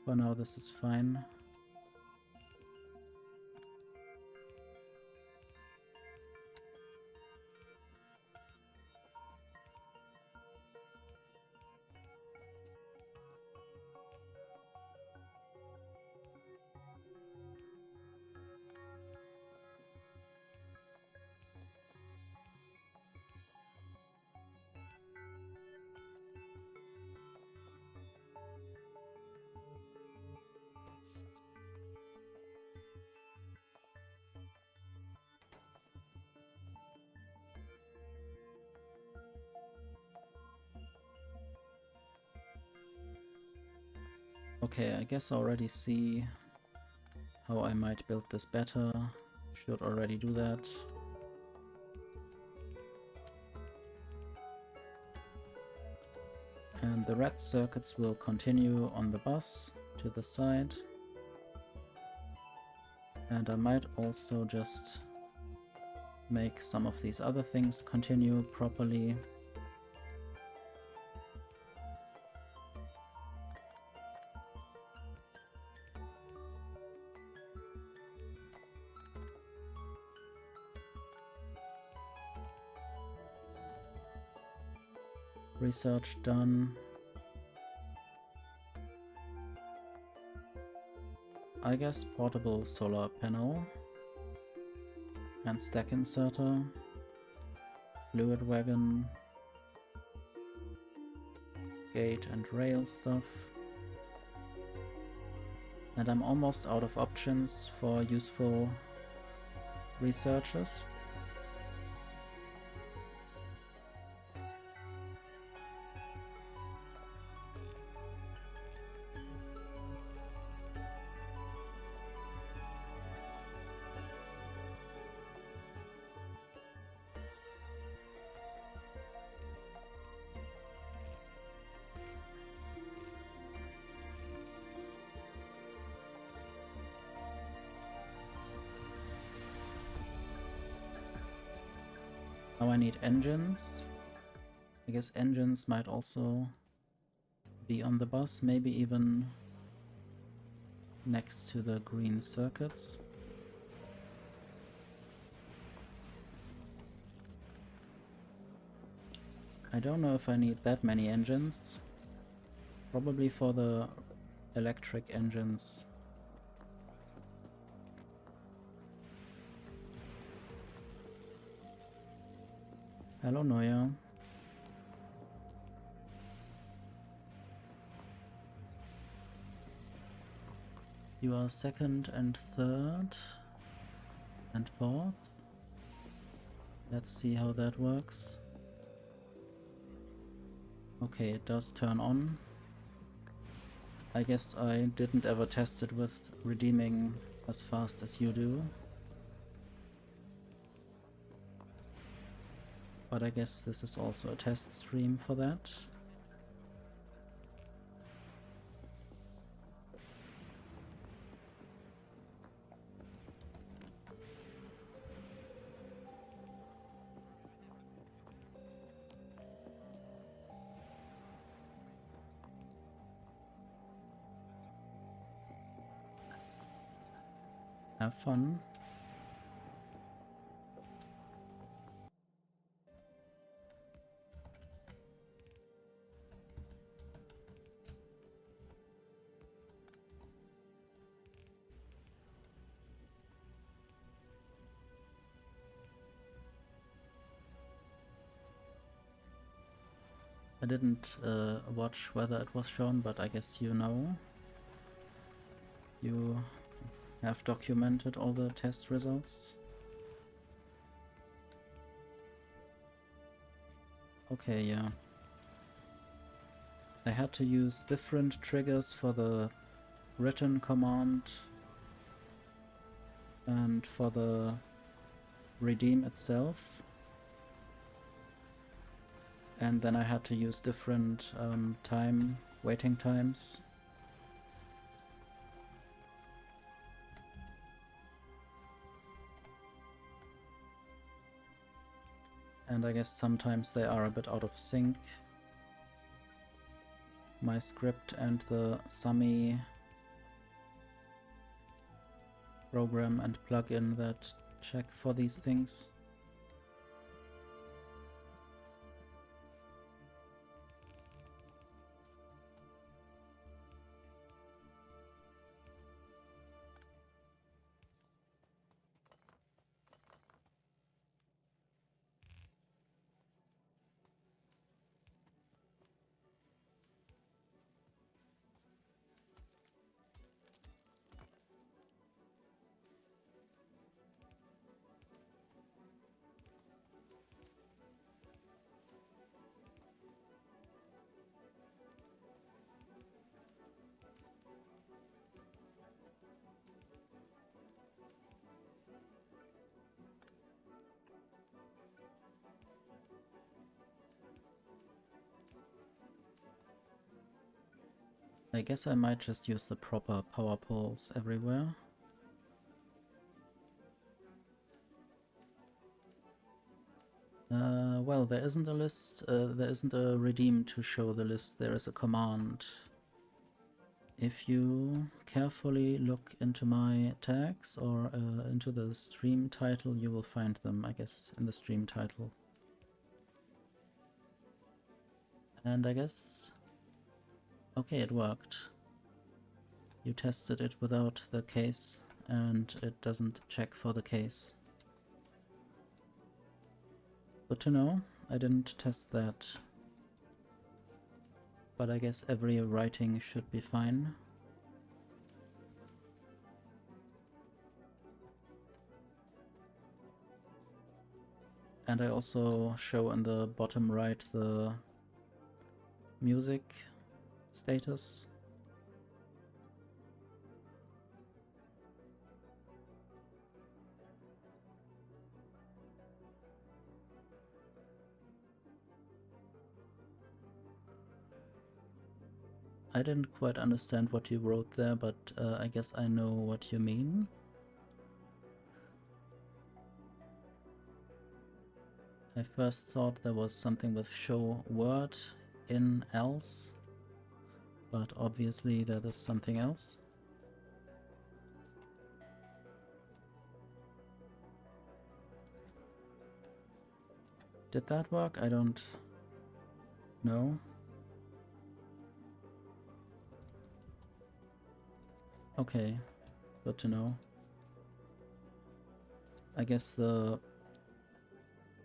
A: For now this is fine. Okay, I guess I already see how I might build this better. Should already do that. And the red circuits will continue on the bus to the side. And I might also just make some of these other things continue properly. Research done. I guess portable solar panel and stack inserter, fluid wagon, gate and rail stuff. And I'm almost out of options for useful researches. Now I need engines. I guess engines might also be on the bus, maybe even next to the green circuits. I don't know if I need that many engines. Probably for the electric engines. Hello, Neuer. You are second and third and fourth. Let's see how that works. Okay, it does turn on. I guess I didn't ever test it with redeeming as fast as you do. But I guess this is also a test stream for that. Have fun. I didn't watch whether it was shown, but I guess you know. You have documented all the test results. Okay, yeah. I had to use different triggers for the written command and for the redeem itself. And then I had to use different waiting times. And I guess sometimes they are a bit out of sync. My script and the Sami program and plugin that check for these things. I guess I might just use the proper power poles everywhere. Well, there isn't a list, there isn't a redeem to show the list, there is a command. If you carefully look into my tags or into the stream title, you will find them, I guess, in the stream title. And I guess... okay, it worked. You tested it without the case, and it doesn't check for the case. Good to know. I didn't test that. But I guess every writing should be fine. And I also show in the bottom right the music status. I didn't quite understand what you wrote there, but I guess I know what you mean. I first thought there was something with show word in else, but obviously that is something else. Did that work? I don't know. Okay, good to know. I guess the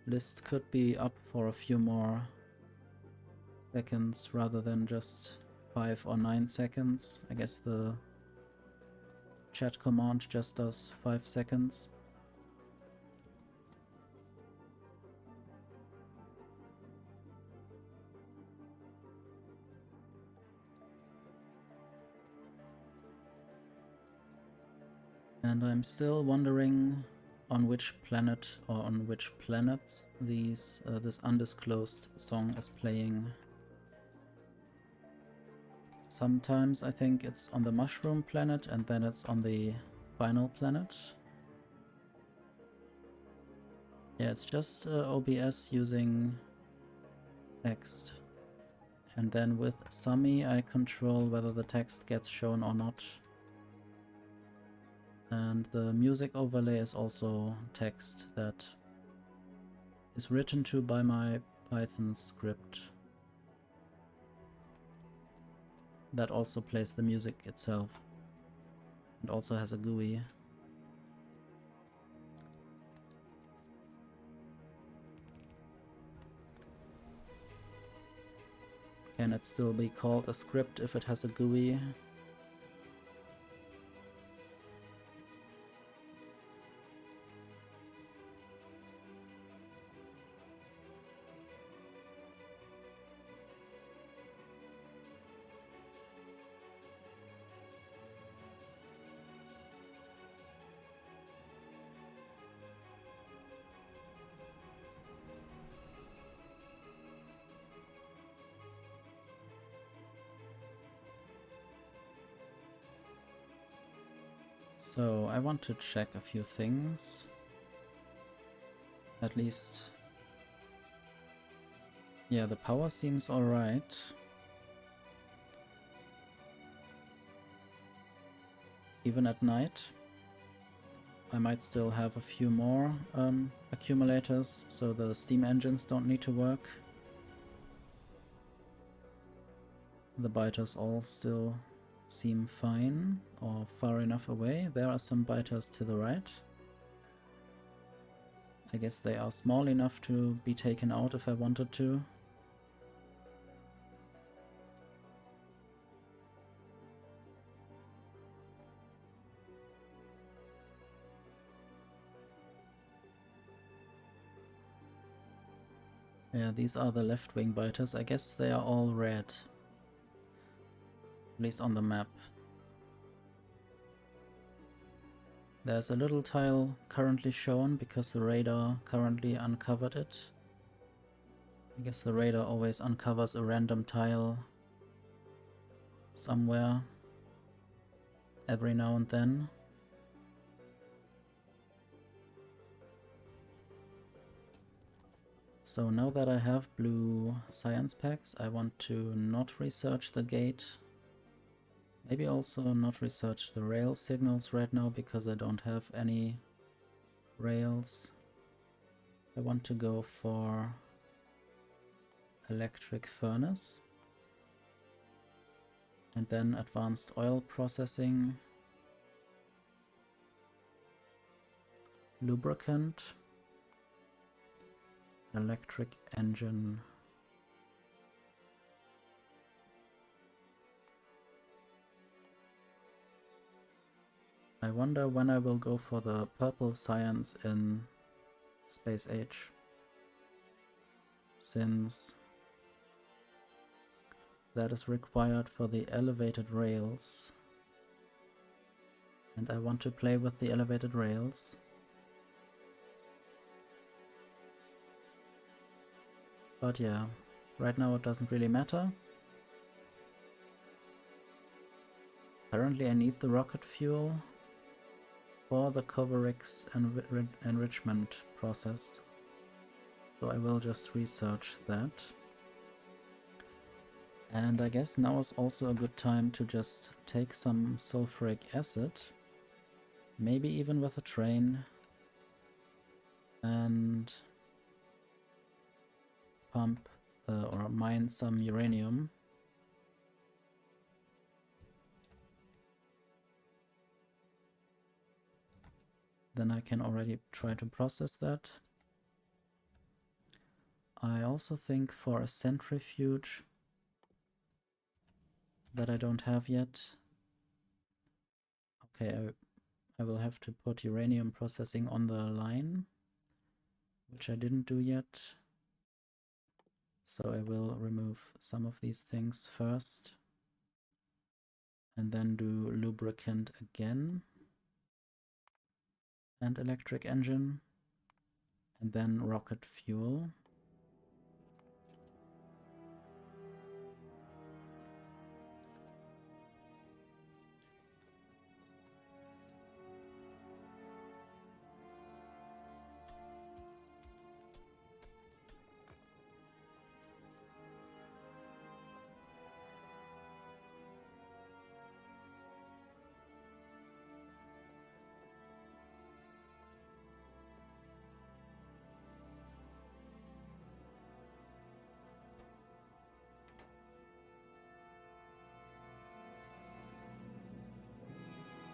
A: list could be up for a few more seconds rather than just 5 or 9 seconds. I guess the chat command just does 5 seconds. And I'm still wondering on which planet or on which planets this undisclosed song is playing. Sometimes I think it's on the mushroom planet and then it's on the final planet. Yeah, it's just OBS using text. And then with Summy I control whether the text gets shown or not. And the music overlay is also text that is written to by my Python script. That also plays the music itself and also has a GUI. Can it still be called a script if it has a GUI? So I want to check a few things. At least... yeah, the power seems alright. Even at night. I might still have a few more accumulators, so the steam engines don't need to work. The biters all still seem fine, or far enough away. There are some biters to the right. I guess they are small enough to be taken out if I wanted to. Yeah, these are the left-wing biters. I guess they are all red. At least on the map. There's a little tile currently shown because the radar currently uncovered it. I guess the radar always uncovers a random tile somewhere every now and then. So now that I have blue science packs, I want to not research the gate. Maybe also not research the rail signals right now because I don't have any rails. I want to go for electric furnace and then advanced oil processing, lubricant, electric engine, I wonder when I will go for the purple science in Space Age, since that is required for the elevated rails, and I want to play with the elevated rails. But yeah, right now it doesn't really matter. Apparently I need the rocket fuel for the Coverix enrichment process, so I will just research that. And I guess now is also a good time to just take some sulfuric acid, maybe even with a train, and pump or mine some uranium. Then I can already try to process that. I also think for a centrifuge that I don't have yet. Okay, I will have to put uranium processing on the line, which I didn't do yet. So I will remove some of these things first and then do lubricant again and electric engine and then rocket fuel.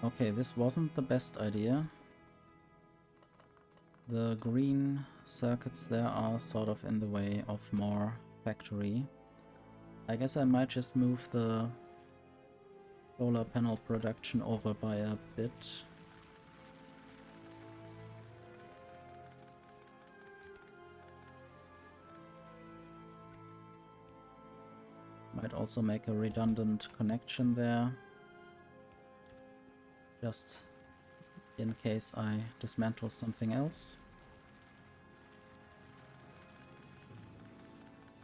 A: Okay, this wasn't the best idea. The green circuits there are sort of in the way of more factory. I guess I might just move the solar panel production over by a bit. Might also make a redundant connection there, just in case I dismantle something else.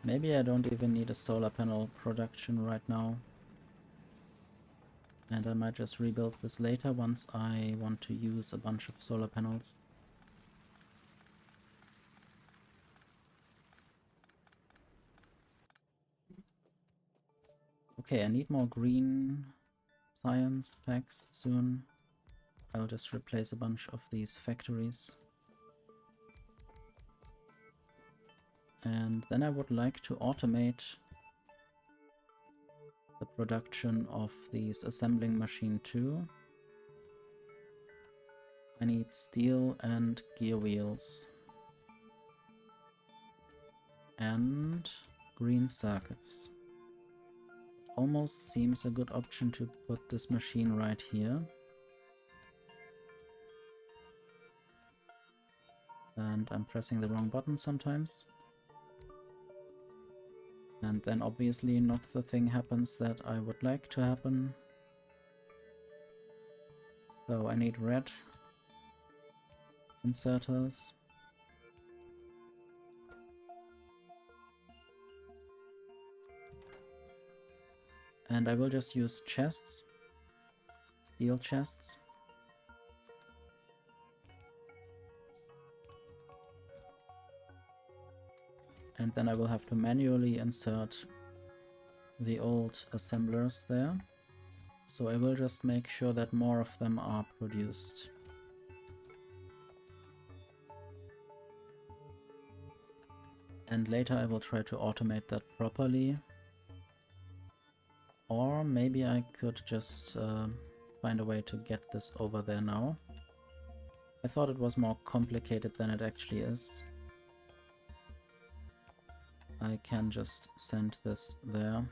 A: Maybe I don't even need a solar panel production right now. And I might just rebuild this later once I want to use a bunch of solar panels. Okay, I need more green science packs soon. I'll just replace a bunch of these factories. And then I would like to automate the production of these assembling machine too. I need steel and gear wheels. And green circuits. Almost seems a good option to put this machine right here. And I'm pressing the wrong button sometimes. And then obviously not the thing happens that I would like to happen. So I need red inserters. And I will just use chests, steel chests. And then I will have to manually insert the old assemblers there. So I will just make sure that more of them are produced. And later I will try to automate that properly. Or maybe I could just find a way to get this over there now. I thought it was more complicated than it actually is. I can just send this there.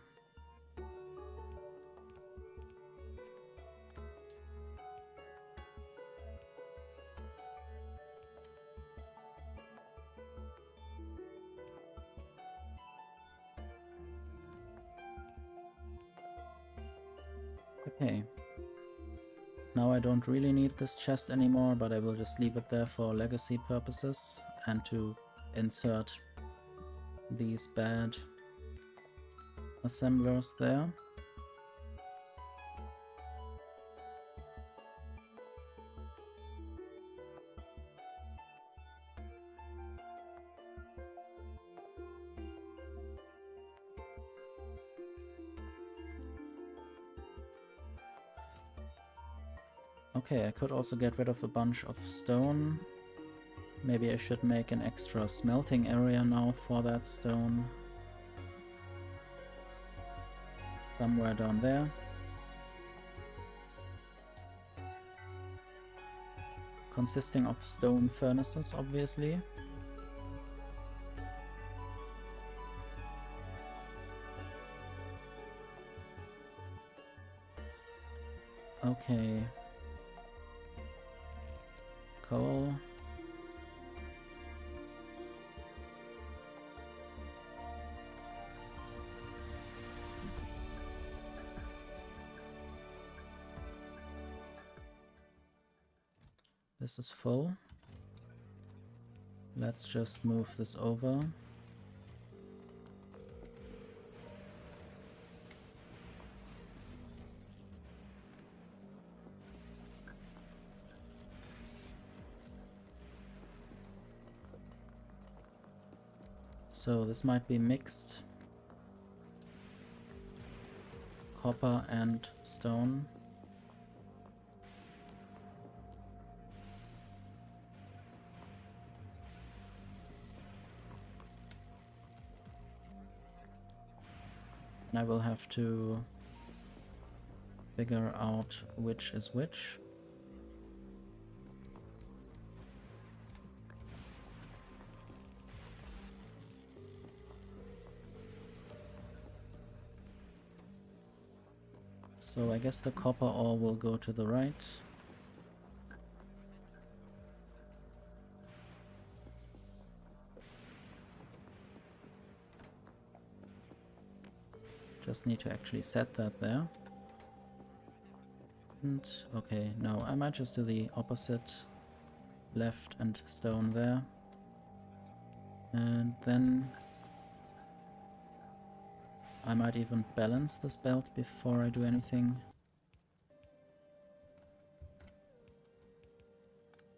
A: Okay. Now I don't really need this chest anymore, but I will just leave it there for legacy purposes and to insert these bad assemblers there. Okay, I could also get rid of a bunch of stone. Maybe I should make an extra smelting area now for that stone. Somewhere down there. Consisting of stone furnaces, obviously. Okay. Coal. This is full. Let's just move this over. So this might be mixed copper and stone. And I will have to figure out which is which. So I guess the copper ore will go to the right. Just need to actually set that there. And okay, no, I might just do the opposite. Left and stone there. And then I might even balance this belt before I do anything.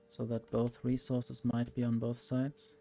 A: So that both resources might be on both sides.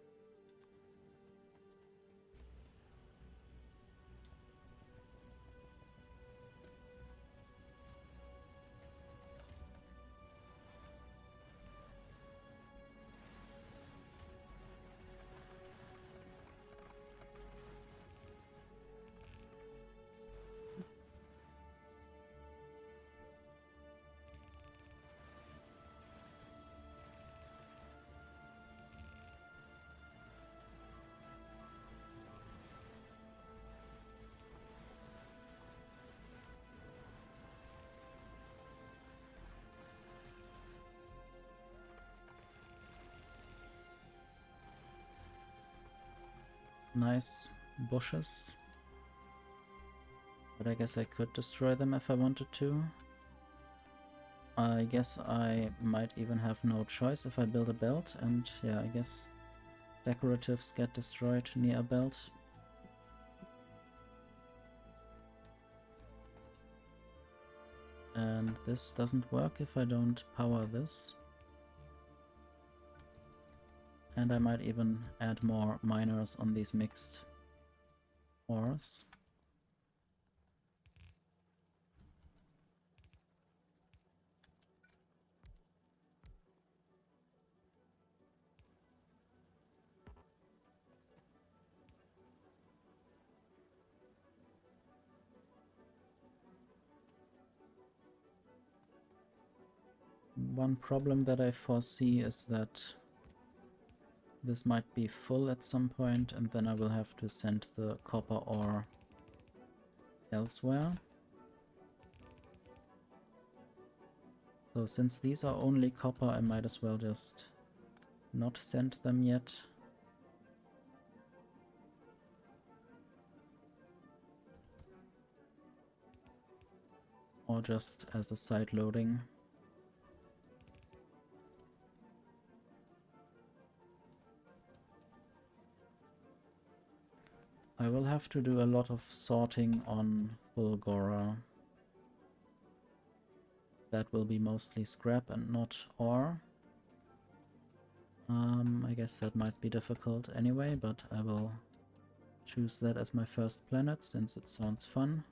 A: Nice bushes. But I guess I could destroy them if I wanted to. I guess I might even have no choice if I build a belt, and yeah, I guess decoratives get destroyed near a belt. And this doesn't work if I don't power this. And I might even add more miners on these mixed ores. One problem that I foresee is that this might be full at some point, and then I will have to send the copper ore elsewhere. So since these are only copper, I might as well just not send them yet. Or just as a side loading. I will have to do a lot of sorting on Fulgora. That will be mostly scrap and not ore. I guess that might be difficult anyway, but I will choose that as my first planet since it sounds fun.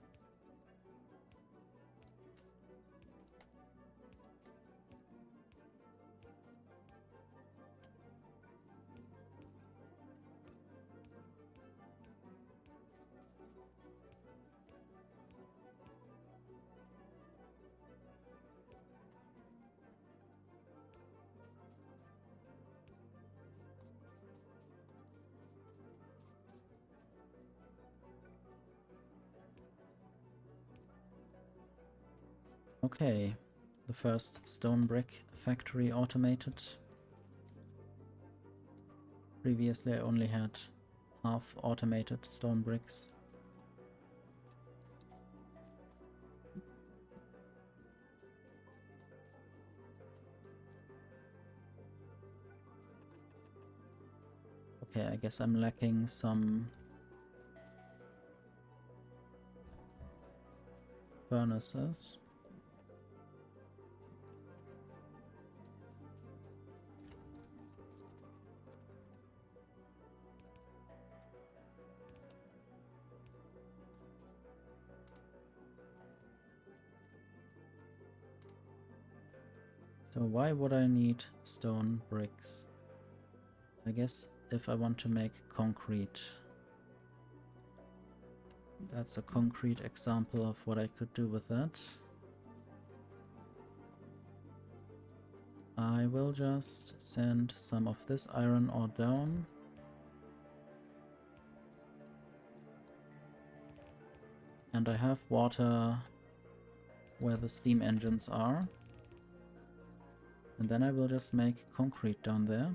A: Okay, the first stone brick factory automated. Previously I only had half automated stone bricks. Okay, I guess I'm lacking some furnaces. So why would I need stone bricks? I guess if I want to make concrete. That's a concrete example of what I could do with that. I will just send some of this iron ore down. And I have water where the steam engines are. And then I will just make concrete down there.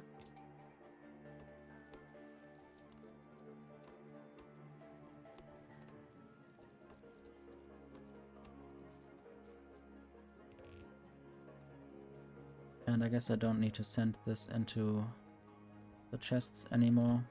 A: And I guess I don't need to send this into the chests anymore.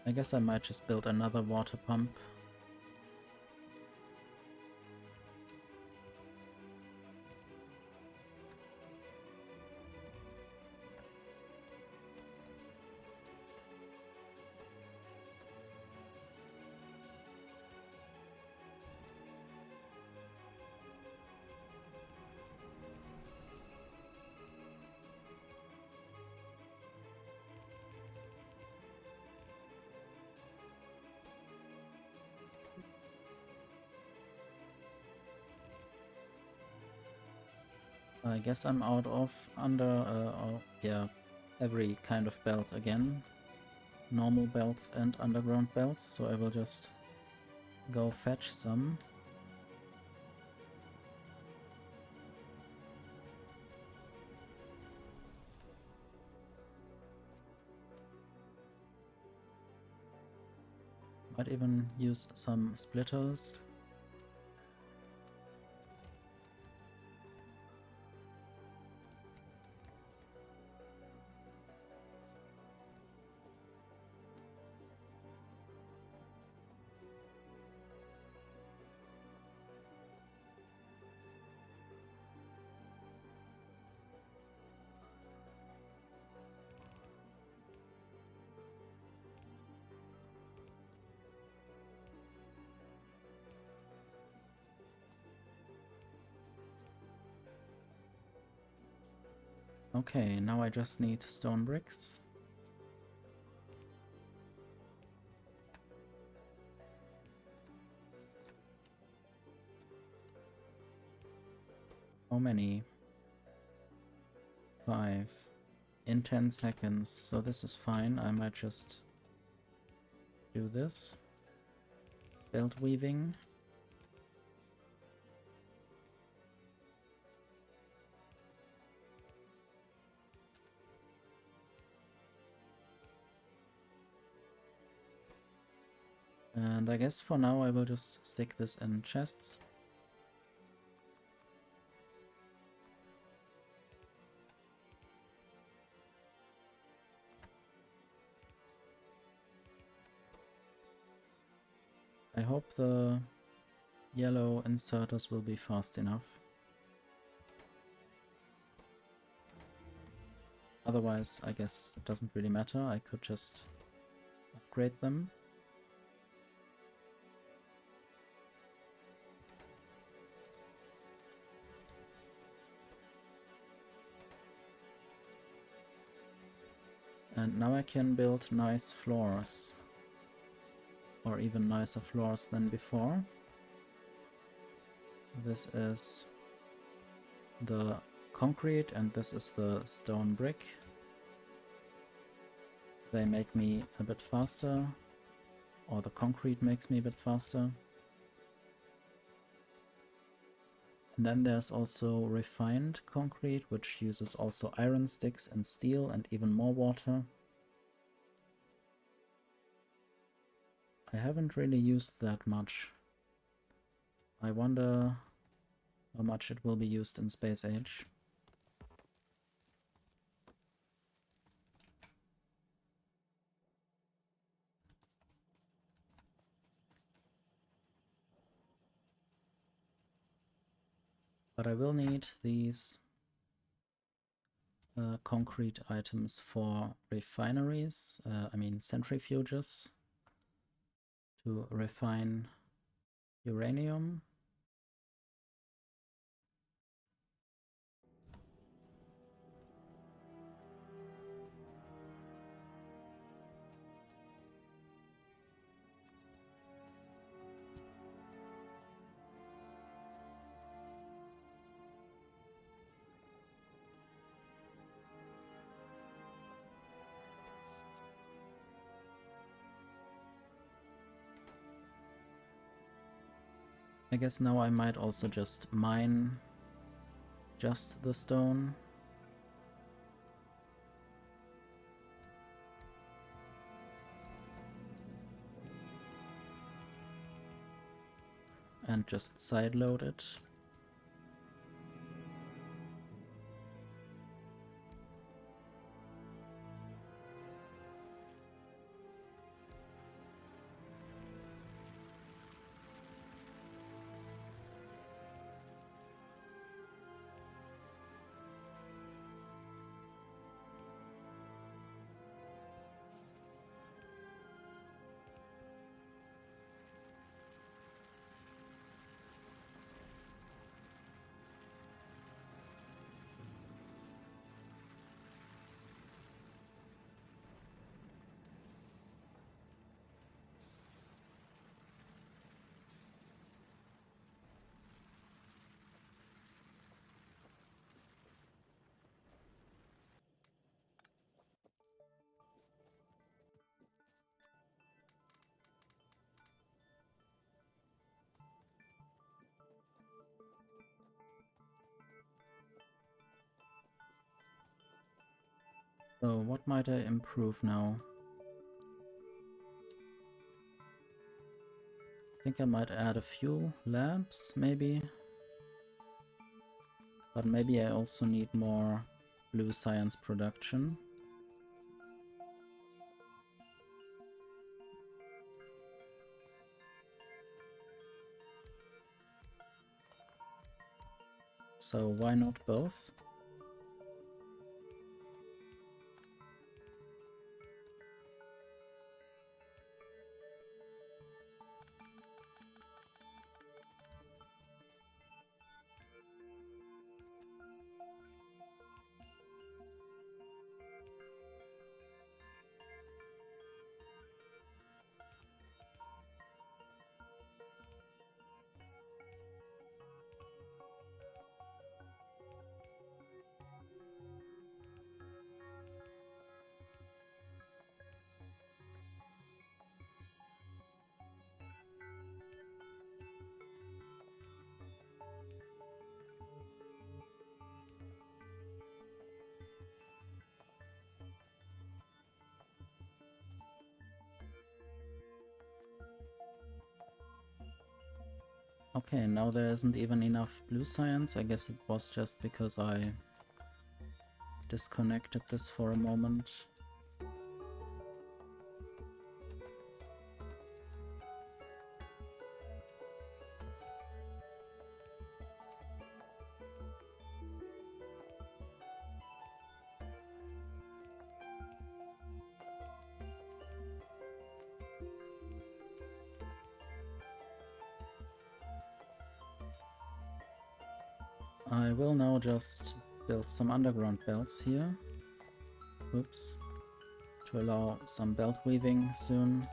A: I guess I might just build another water pump. I guess I'm out of every kind of belt again. Normal belts and underground belts, so I will just go fetch some. Might even use some splitters. Okay, now I just need stone bricks. How many? 5. In 10 seconds, so this is fine. I might just do this. Belt weaving. And I guess for now I will just stick this in chests. I hope the yellow inserters will be fast enough. Otherwise, I guess it doesn't really matter. I could just upgrade them. And now I can build nice floors. Or even nicer floors than before. This is the concrete and this is the stone brick. They make me a bit faster, or the concrete makes me a bit faster. And then there's also refined concrete, which uses also iron sticks and steel and even more water. I haven't really used that much. I wonder how much it will be used in Space Age. But I will need these concrete items for refineries, I mean centrifuges, to refine uranium. I guess now I might also just mine just the stone. And just sideload it. So what might I improve now? think I might add a few lamps, maybe. But maybe I also need more blue science production. So why not both? Okay, now there isn't even enough blue science. I guess it was just because I disconnected this for a moment. I will now just build some underground belts here. Oops. To allow some belt weaving soon.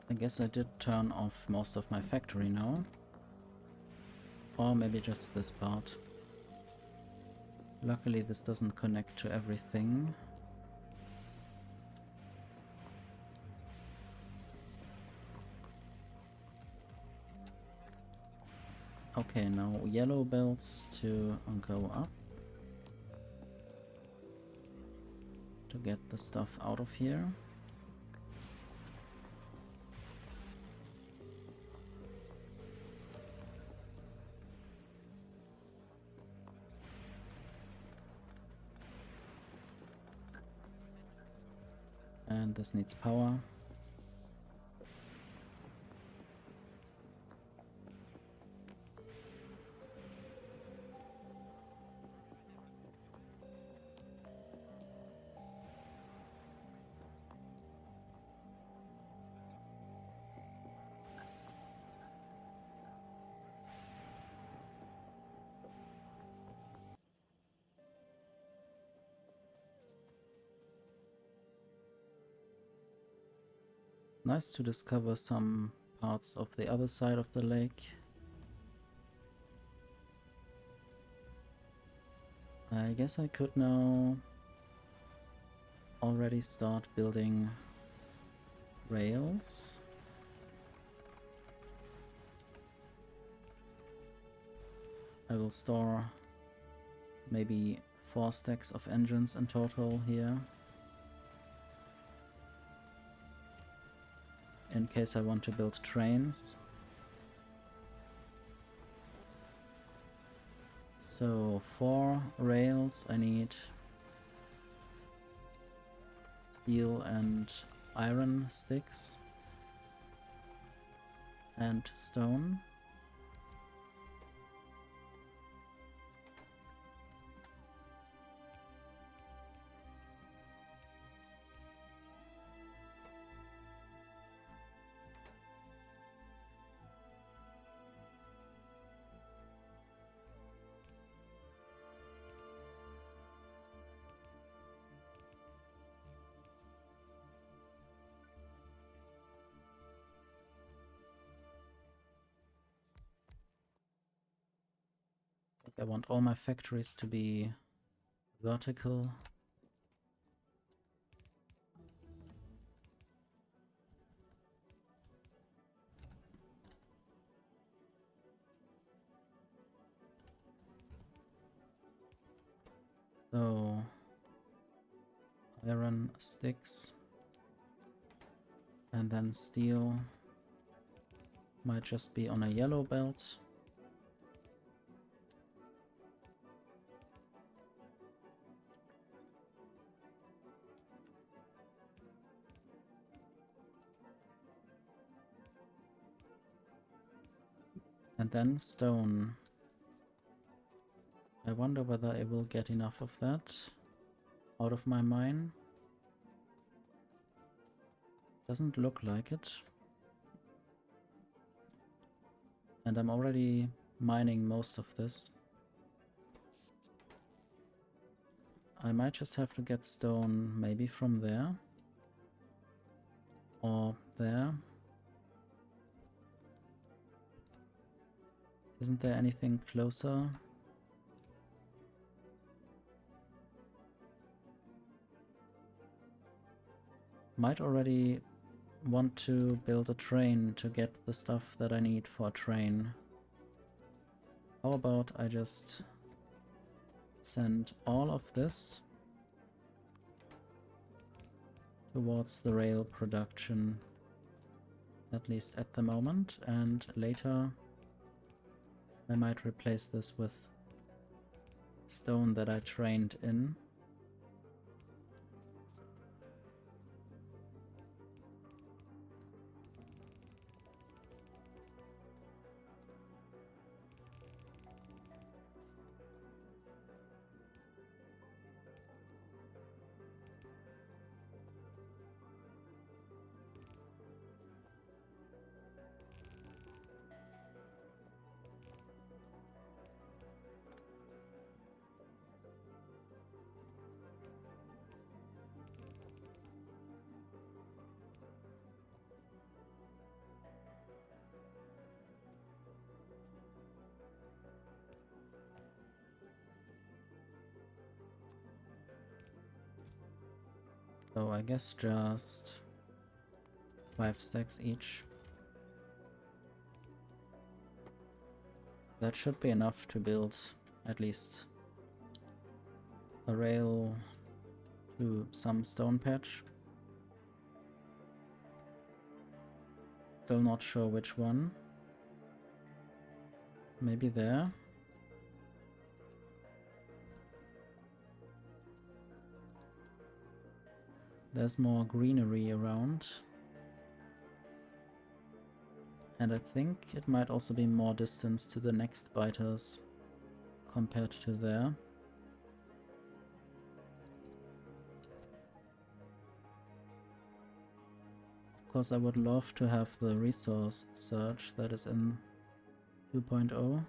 A: I guess I did turn off most of my factory now. Or maybe just this part. Luckily this doesn't connect to everything. Okay, now yellow belts to go up. To get the stuff out of here. And this needs power. Nice to discover some parts of the other side of the lake. I guess I could now already start building rails. I will store maybe 4 stacks of engines in total here. In case I want to build trains. So 4 rails, I need steel and iron sticks and stone. I want all my factories to be vertical. So iron sticks and then steel might just be on a yellow belt. And then stone. I wonder whether I will get enough of that out of my mine. Doesn't look like it. And I'm already mining most of this. I might just have to get stone maybe from there. Or there. Isn't there anything closer? Might already want to build a train to get the stuff that I need for a train. How about I just send all of this towards the rail production, at least at the moment, and later I might replace this with stone that I trained in. So I guess just 5 stacks each. That should be enough to build at least a rail to some stone patch. Still not sure which one. Maybe there. There's more greenery around. And I think it might also be more distance to the next biters compared to there. Of course, I would love to have the resource search that is in 2.0.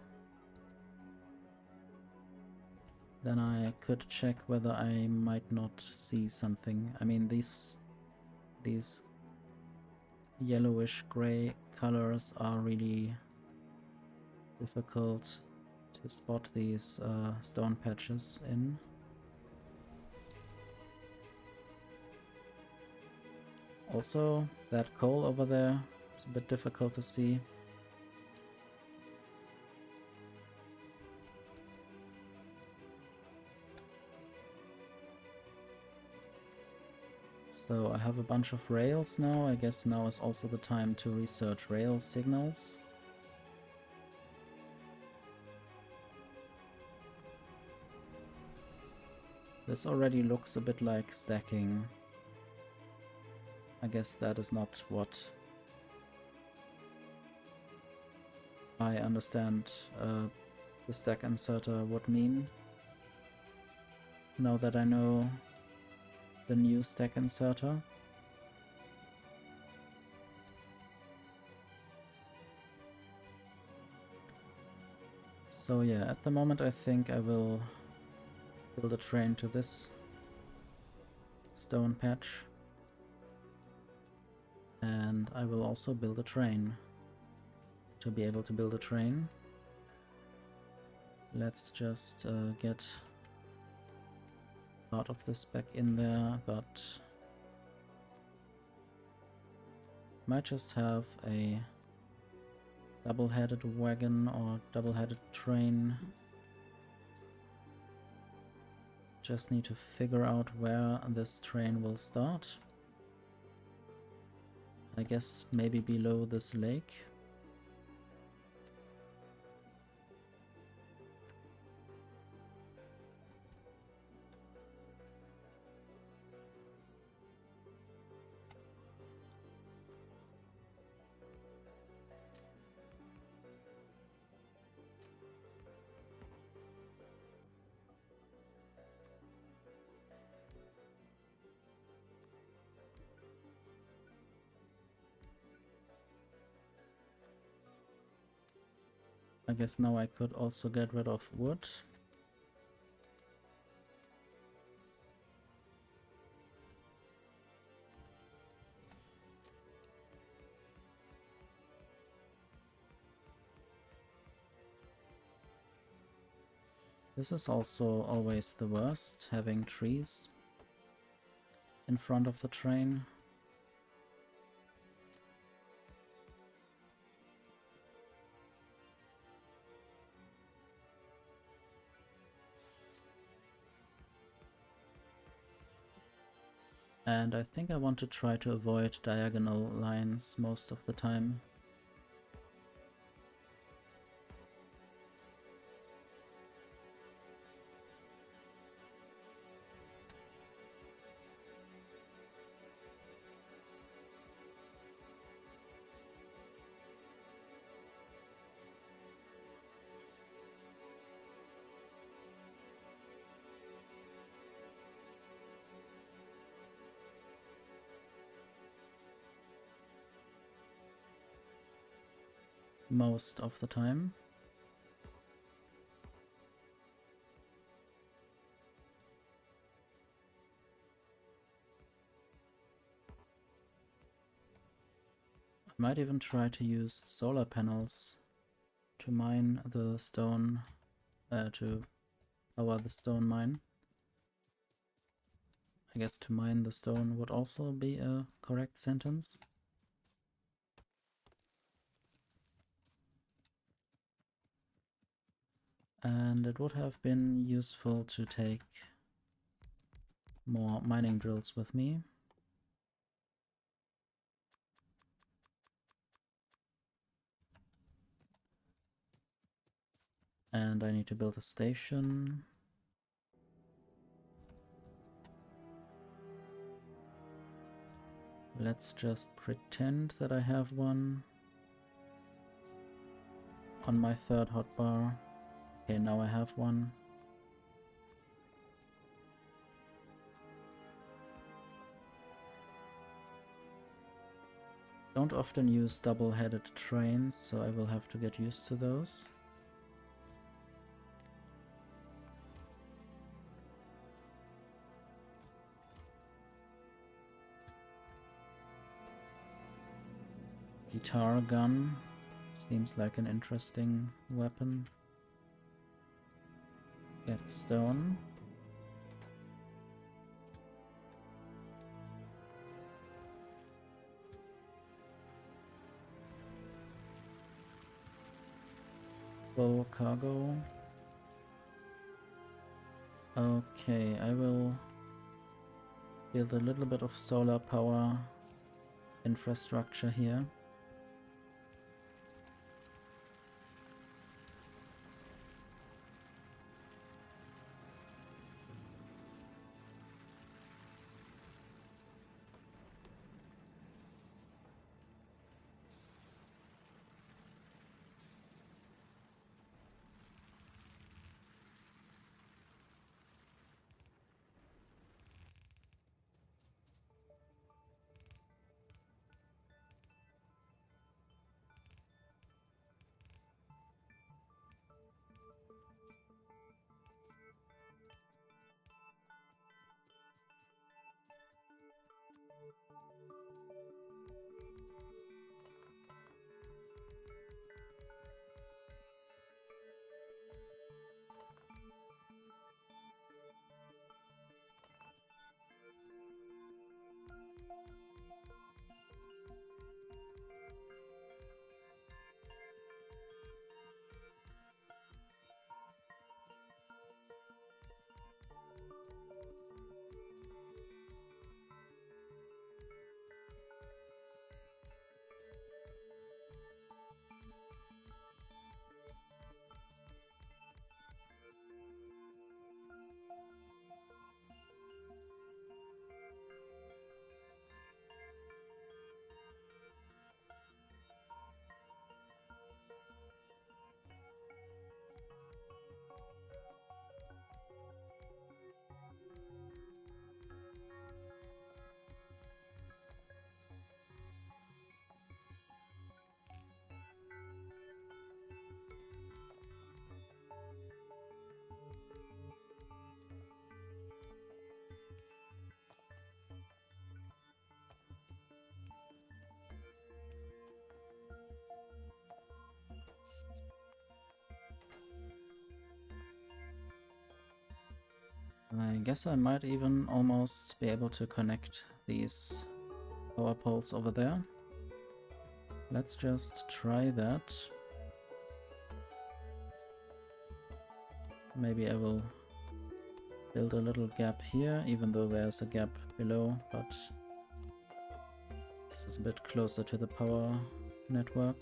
A: Then I could check whether I might not see something. I mean, these yellowish gray colors are really difficult to spot these stone patches in. Also, that coal over there is a bit difficult to see. So I have a bunch of rails now. I guess now is also the time to research rail signals. This already looks a bit like stacking. I guess that is not what I understand the stack inserter would mean. Now that I know the new stack inserter. So yeah, at the moment I think I will build a train to this stone patch. And I will also build a train. To be able to build a train, let's just get part of this back in there, but might just have a double-headed wagon or double-headed train. Just need to figure out where this train will start. I guess maybe below this lake. I guess now I could also get rid of wood. This is also always the worst, having trees in front of the train. And I think I want to try to avoid diagonal lines most of the time. Most of the time. I might even try to use solar panels to mine the stone, to power the stone mine. I guess to mine the stone would also be a correct sentence. And it would have been useful to take more mining drills with me. And I need to build a station. Let's just pretend that I have one on my third hotbar. Okay, now I have one. Don't often use double-headed trains, so I will have to get used to those. Guitar gun seems like an interesting weapon. Get stone. Full cargo. Okay, I will build a little bit of solar power infrastructure here. I guess I might even almost be able to connect these power poles over there. Let's just try that. Maybe I will build a little gap here, even though there's a gap below, but this is a bit closer to the power network.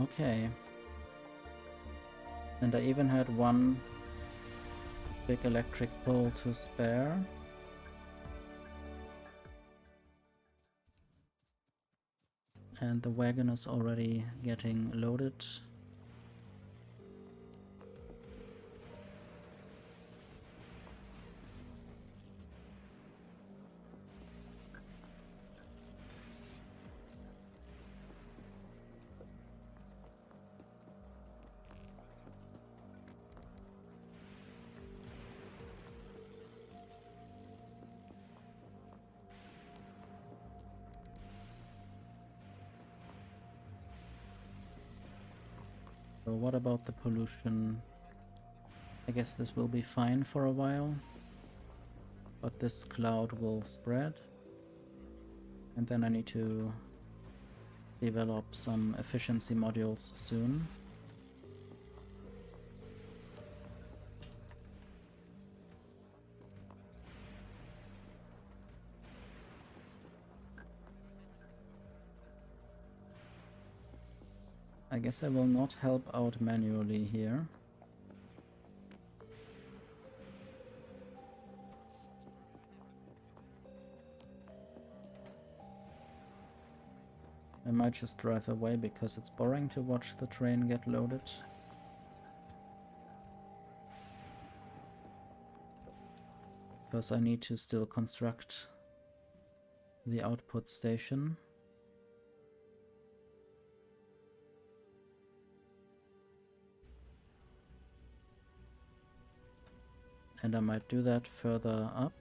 A: Okay. And I even had one big electric pole to spare. And the wagon is already getting loaded. So what about the pollution? I guess this will be fine for a while, but this cloud will spread. And then I need to develop some efficiency modules soon. I guess I will not help out manually here. might just drive away because it's boring to watch the train get loaded. Because I need to still construct the output station. And I might do that further up.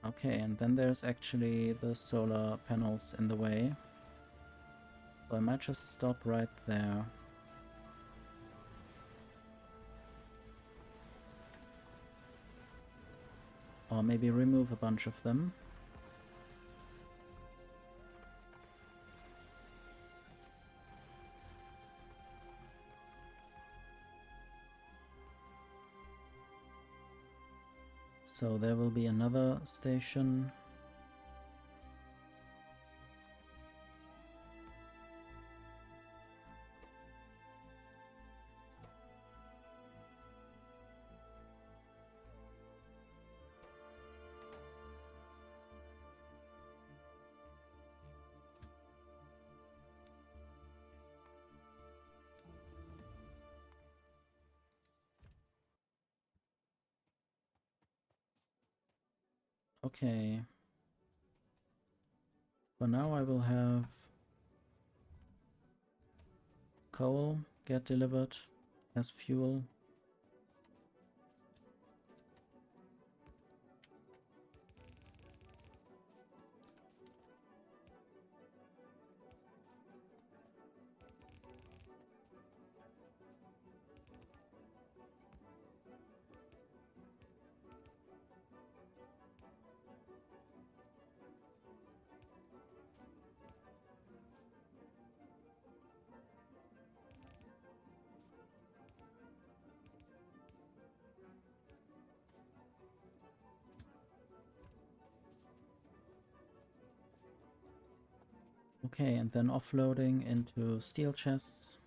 A: Okay, and then there's actually the solar panels in the way. So I might just stop right there. Or maybe remove a bunch of them. So there will be another station. Okay. For now I will have coal get delivered as fuel. Okay, and then offloading into steel chests.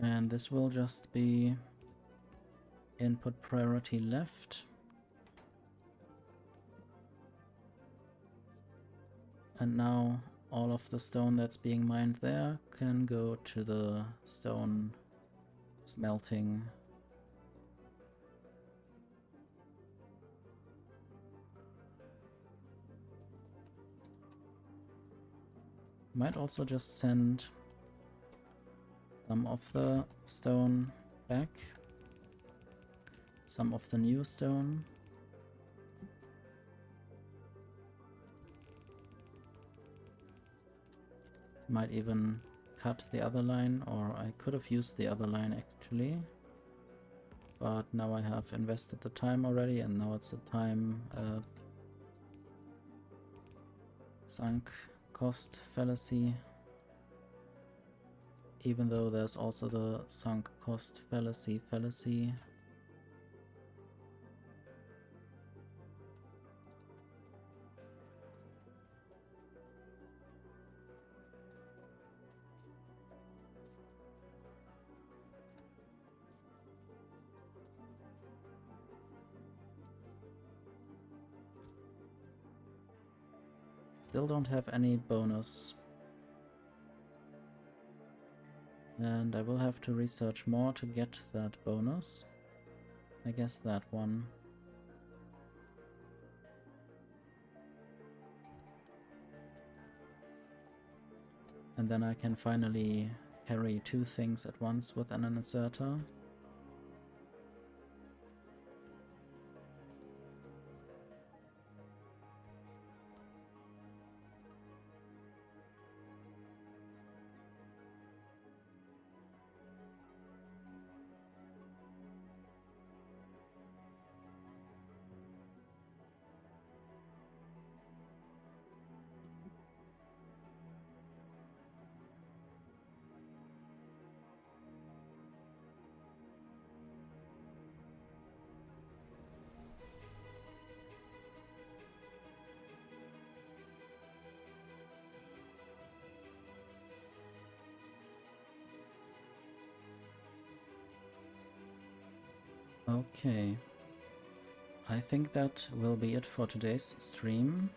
A: And this will just be input priority left. And now all of the stone that's being mined there can go to the stone smelting. Might also just send some of the stone back, some of the new stone. Might even cut the other line, or I could have used the other line actually. But now I have invested the time already, and now it's a time sunk cost fallacy. Even though there's also the sunk cost fallacy. Still don't have any bonus. And I will have to research more to get that bonus. I guess that one. And then I can finally carry two things at once with an inserter. Okay. I think that will be it for today's stream.